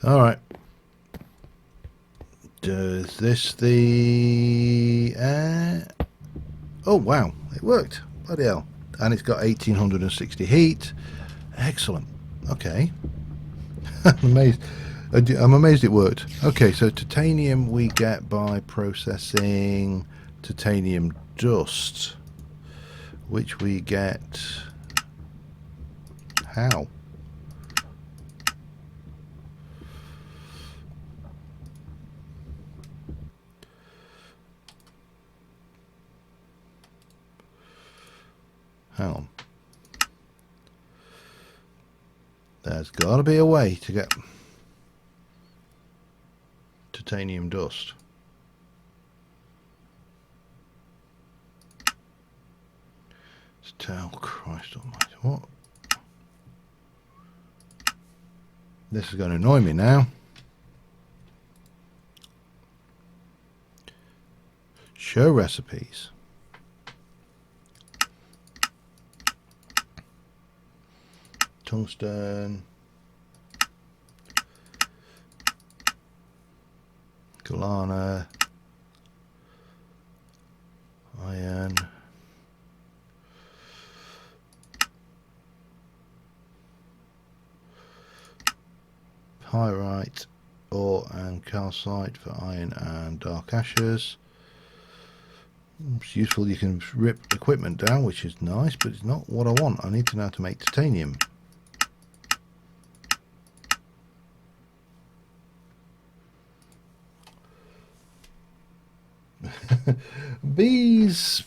Alright, does this the... oh, wow. It worked. Bloody hell. And it's got 1860 heat. Excellent. Okay. I'm amazed. I'm amazed it worked. Okay, so titanium we get by processing titanium dust, which we get... how? Hang on. There's got to be a way to get titanium dust. Oh, Christ almighty. What? This is going to annoy me now. Show recipes. Tungsten. Galana. Iron. Pyrite, ore and calcite for iron and dark ashes. It's useful, you can rip equipment down, which is nice, but it's not what I want. I need to know how to make titanium. Bees.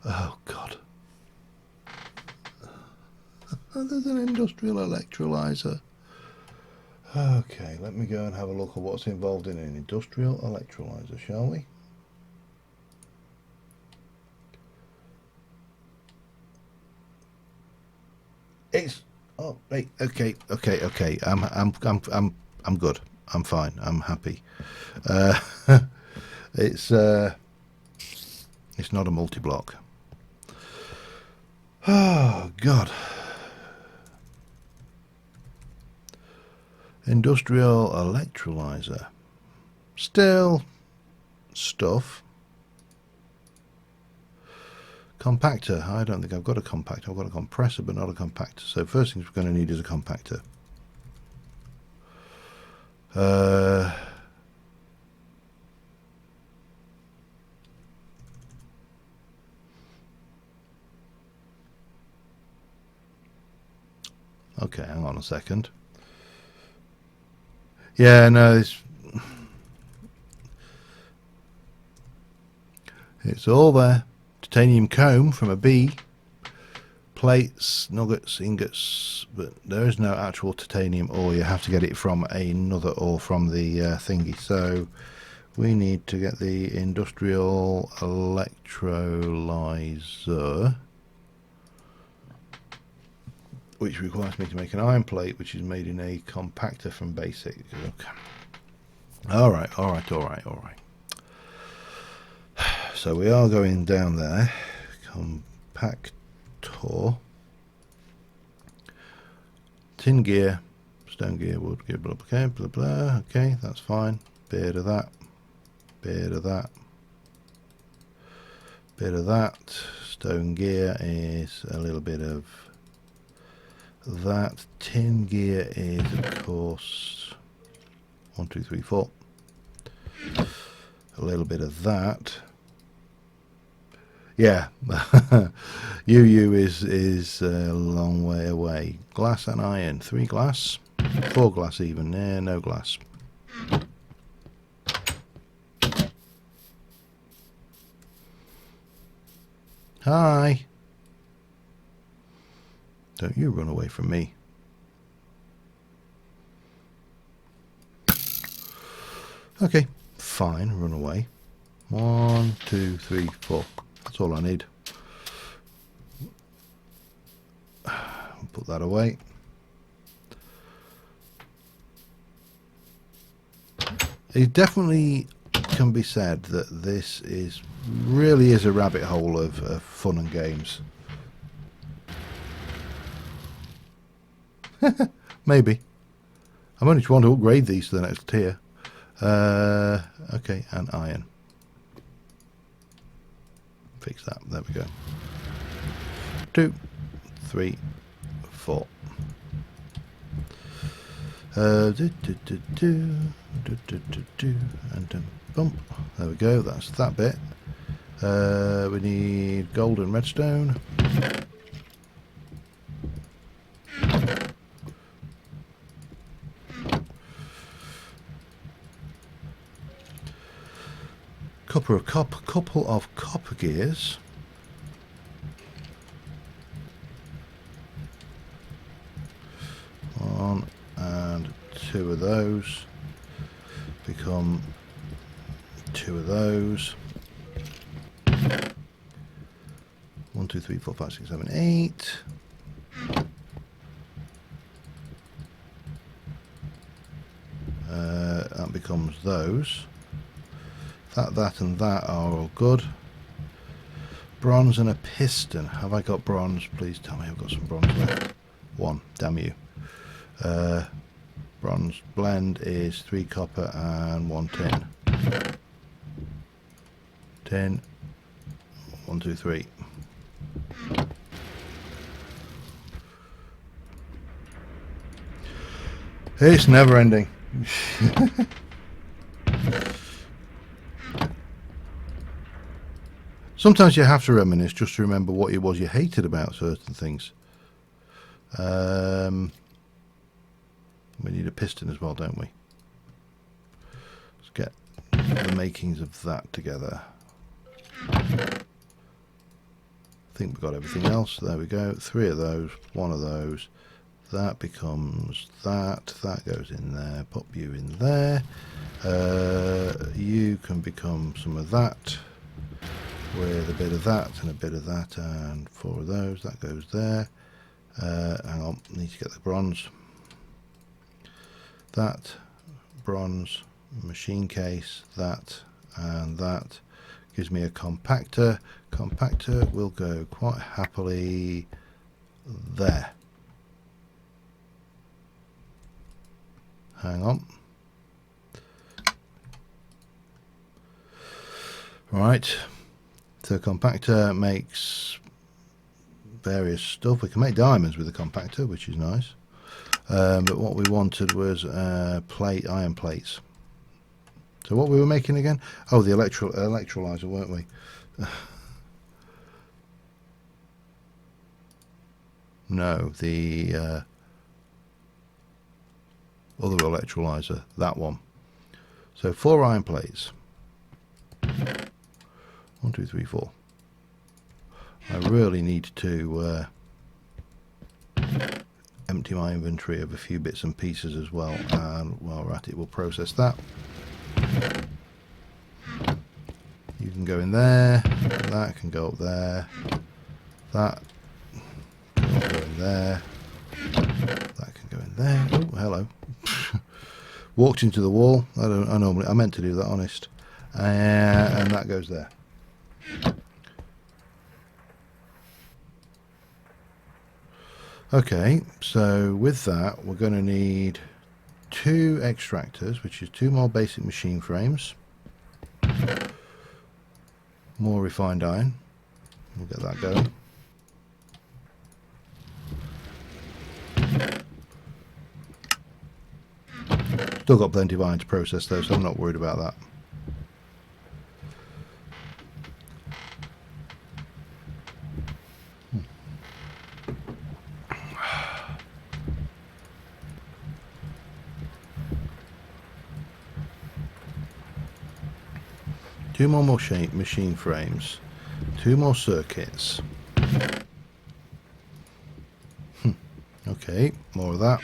Oh God. Oh, there's an industrial electrolyzer. Okay, let me go and have a look at what's involved in an industrial electrolyzer, shall we? It's oh wait, okay. I'm good. I'm fine. I'm happy. It's not a multi-block. Oh God. Industrial electrolyzer. Still stuff. Compactor. I don't think I've got a compactor. I've got a compressor, but not a compactor. So first thing we're going to need is a compactor. Okay, hang on a second. Yeah, no, it's all there. Titanium comb from a bee, plates, nuggets, ingots, but there is no actual titanium ore. You have to get it from another ore from the thingy. So we need to get the industrial electrolyzer, which requires me to make an iron plate, which is made in a compactor from basic. Okay. All right. So we are going down there. Compactor. Tin gear, stone gear, wood gear, blah, blah, blah, blah. Okay, that's fine. Bit of that. Bit of that. Bit of that. Stone gear is a little bit of that. Tin gear is, of course, 1, 2, 3, 4. A little bit of that. Yeah, UU is a long way away. Glass and iron. 3 glass, 4 glass even. Yeah, no glass. Hi. Don't you run away from me. Okay, fine, run away. 1, 2, 3, 4. That's all I need. Put that away. It definitely can be said that this really is a rabbit hole of fun and games. Maybe. I'm only trying to upgrade these to the next tier. Okay, and iron. Fix that. There we go. 2, 3, 4. And bump. There we go. That's that bit. We need gold and redstone. Couple of copper gears. One and 2 of those. Become 2 of those. 1, 2, 3, 4, 5, 6, 7, 8. That becomes those. That and that are all good. Bronze and a piston. Have I got bronze? Please tell me I've got some bronze left. 1. Damn you. Bronze blend is 3 copper and 1 tin. Tin. 1, 2, 3. It's never ending. Sometimes you have to reminisce just to remember what it was you hated about certain things. We need a piston as well, don't we? Let's get the makings of that together. I think we've got everything else. There we go. 3 of those, 1 of those. That becomes that. That goes in there. Pop you in there. You can become some of that with a bit of that and a bit of that and 4 of those. That goes there. Hang on. Need to get the bronze. That bronze machine case. That and that gives me a compactor. Compactor will go quite happily there. Hang on. Right. So compactor makes various stuff. We can make diamonds with the compactor, which is nice. But what we wanted was iron plates. So what we were making again? Oh, the electrolyzer, weren't we? No, the other electrolyzer, that one. So 4 iron plates. 1, 2, 3, 4. I really need to empty my inventory of a few bits and pieces as well, and while we're at it we'll process that. You can go in there, that can go up there, that can go in there, that can go in there. Oh, hello. Walked into the wall. I meant to do that, honest. And that goes there. Okay, so with that we're going to need 2 extractors, which is 2 more basic machine frames, more refined iron. We'll get that going. Still got plenty of iron to process though, so I'm not worried about that. Two more machine frames, 2 more circuits. Okay, more of that.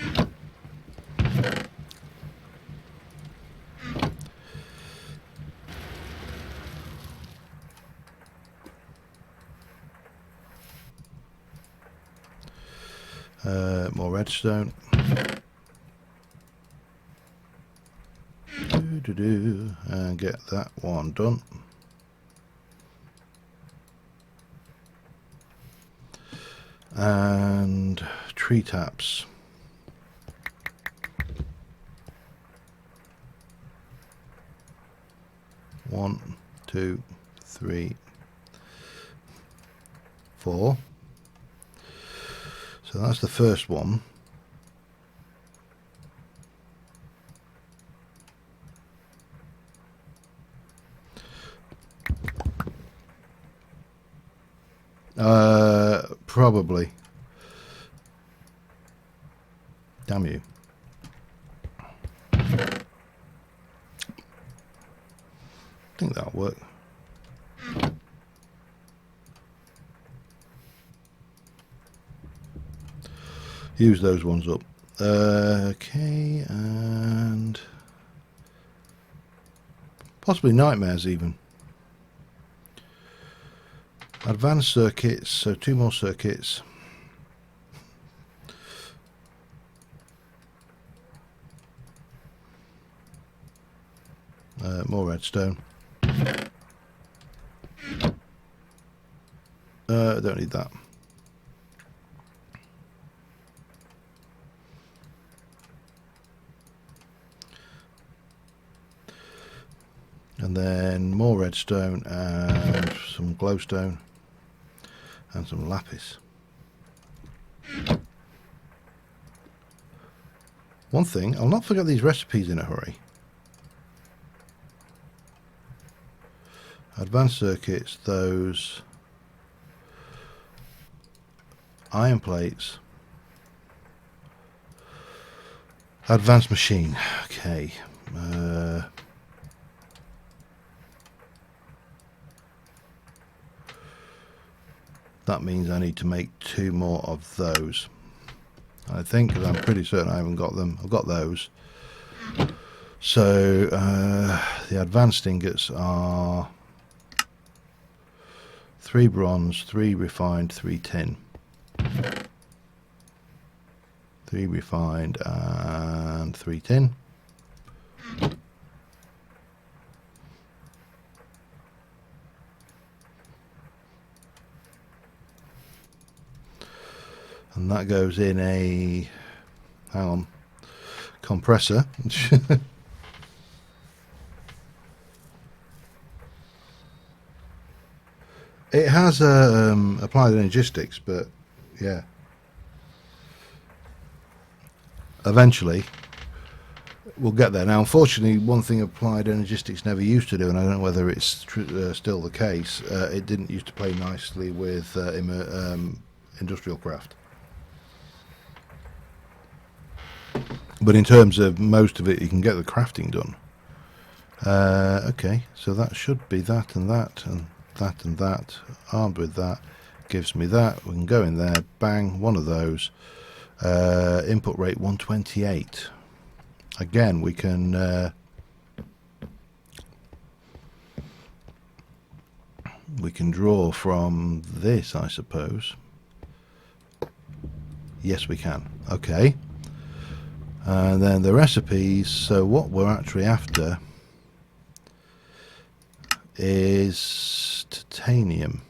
More redstone. And get that one done. And tree taps. 1, 2, 3, 4. So that's the first one. Probably. Damn you. I think that'll work. Use those ones up. Okay, and possibly nightmares even. Advanced circuits, so 2 more circuits. More redstone. Don't need that. And then more redstone and some glowstone and some lapis. One thing, I'll not forget these recipes in a hurry. Advanced circuits, those iron plates. Advanced machine, okay. That means I need to make 2 more of those. I think, because I'm pretty certain I haven't got them. I've got those. So the advanced ingots are 3 bronze, 3 refined, 3 tin. 3 refined and 3 tin. And that goes in a, hang on, compressor. It has applied energistics, but yeah. Eventually, we'll get there. Now, unfortunately, one thing applied energistics never used to do, and I don't know whether it's still the case, it didn't used to play nicely with industrial craft. But in terms of most of it, you can get the crafting done. Okay, so that should be that and that and that and that. Armed with that, gives me that. We can go in there, bang, one of those. Input rate 128. Again, we can draw from this, I suppose. Yes, we can. Okay. And then the recipes, so what we're actually after is titanium.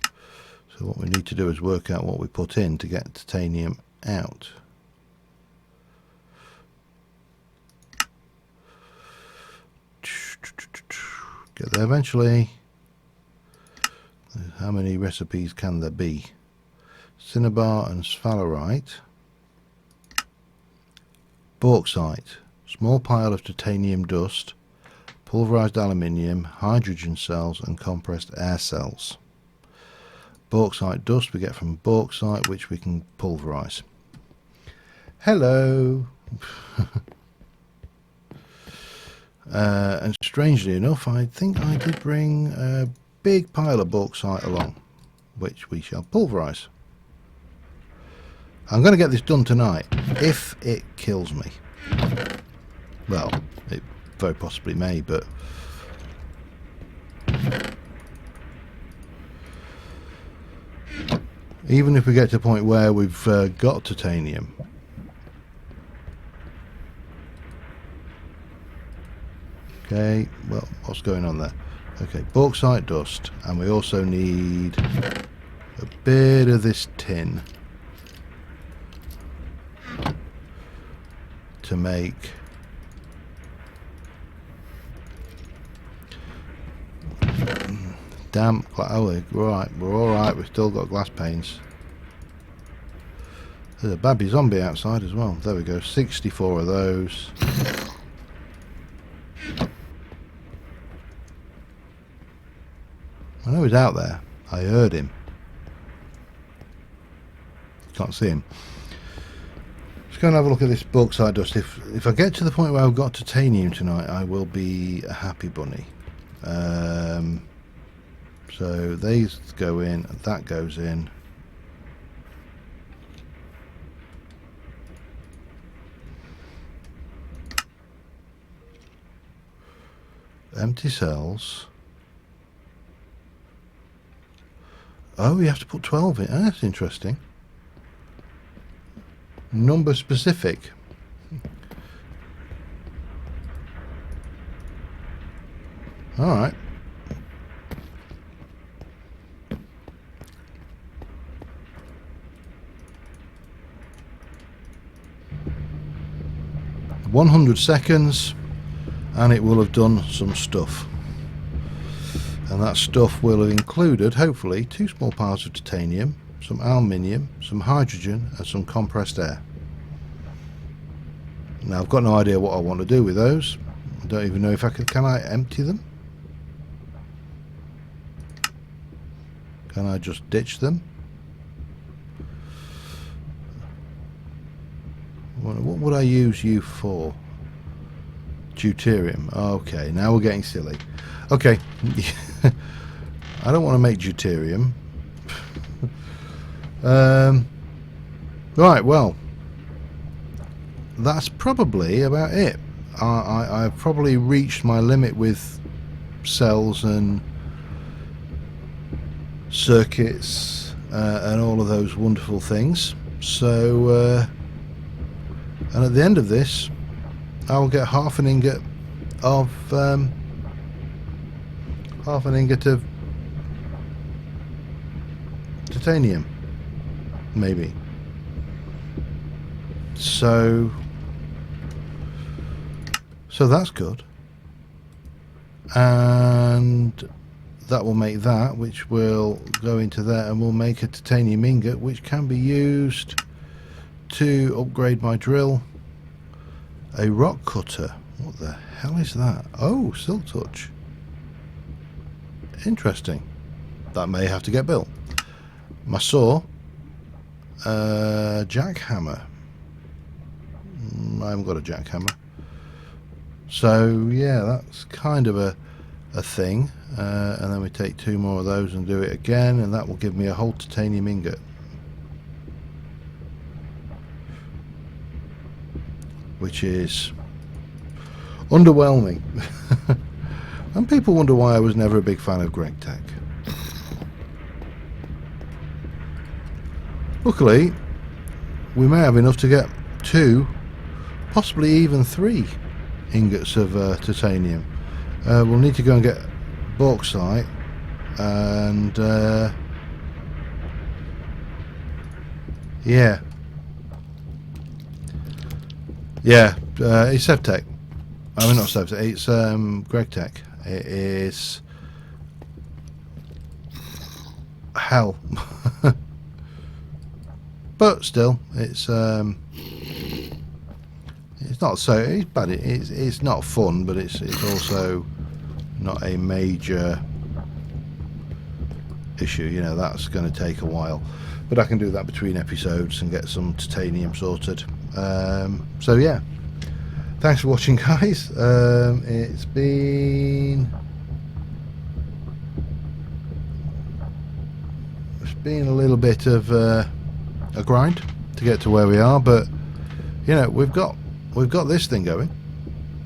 So what we need to do is work out what we put in to get titanium out. Get there eventually. How many recipes can there be? Cinnabar and sphalerite. Bauxite. Small pile of titanium dust. Pulverized aluminium, hydrogen cells and compressed air cells. Bauxite dust we get from bauxite, which we can pulverize. Hello. And strangely enough, I think I did bring a big pile of bauxite along, which we shall pulverize. I'm going to get this done tonight, if it kills me. Well, it very possibly may, but even if we get to a point where we've got titanium, okay, well, what's going on there? Okay, bauxite dust, and we also need a bit of this tin to make damp. Oh, we're alright. We're alright. We've still got glass panes. There's a babby zombie outside as well. There we go. 64 of those. I know he's out there. I heard him. Can't see him. Let's go and have a look at this bauxite dust. If I get to the point where I've got titanium tonight, I will be a happy bunny. So these go in, that goes in. Empty cells. Oh, you have to put 12 in. Oh, that's interesting. Number specific. Alright. $100 and it will have done some stuff. And that stuff will have included, hopefully, 2 small piles of titanium, some aluminium, some hydrogen and some compressed air. Now I've got no idea what I want to do with those. I don't even know if I can I empty them? Can I just ditch them? What would I use you for? Deuterium. Okay, now we're getting silly. Okay. I don't want to make deuterium. Right, well, that's probably about it. I've probably reached my limit with cells and circuits and all of those wonderful things. So, and at the end of this, I will get half an ingot of titanium, maybe. So that's good, and that will make that, which will go into there, and we'll make a titanium ingot, which can be used to upgrade my drill. A rock cutter. What the hell is that? Oh, silk touch. Interesting. That may have to get built. My saw. Jackhammer. I haven't got a jackhammer. So yeah, that's kind of a thing. And then we take 2 more of those and do it again, and that will give me a whole titanium ingot. Which is underwhelming. And people wonder why I was never a big fan of Greg Tech. Luckily, we may have enough to get 2, possibly even 3 ingots of titanium. We'll need to go and get bauxite and yeah, it's Sevtech. I mean, not Sevtech, it's Greg Tech. It is hell. But still, it's not so, it's bad. It's not fun, but it's also not a major issue. You know, that's going to take a while, but I can do that between episodes and get some titanium sorted. So yeah, thanks for watching, guys. It's been a little bit of a grind to get to where we are, but you know, we've got this thing going.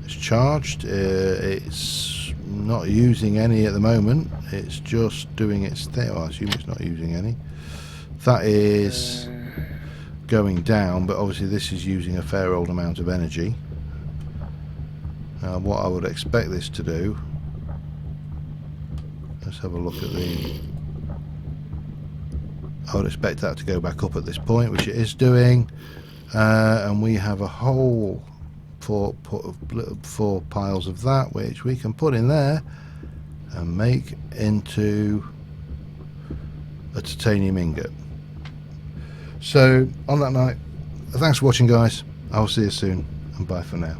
It's charged. It's not using any at the moment. It's just doing its thing. Well, I assume it's not using any. That is going down, but obviously this is using a fair old amount of energy. Now what I would expect this to do, let's have a look at the, I would expect that to go back up at this point, which it is doing, and we have a whole 4 piles of that, which we can put in there, and make into a titanium ingot. So on that note, thanks for watching, guys. I'll see you soon, and bye for now.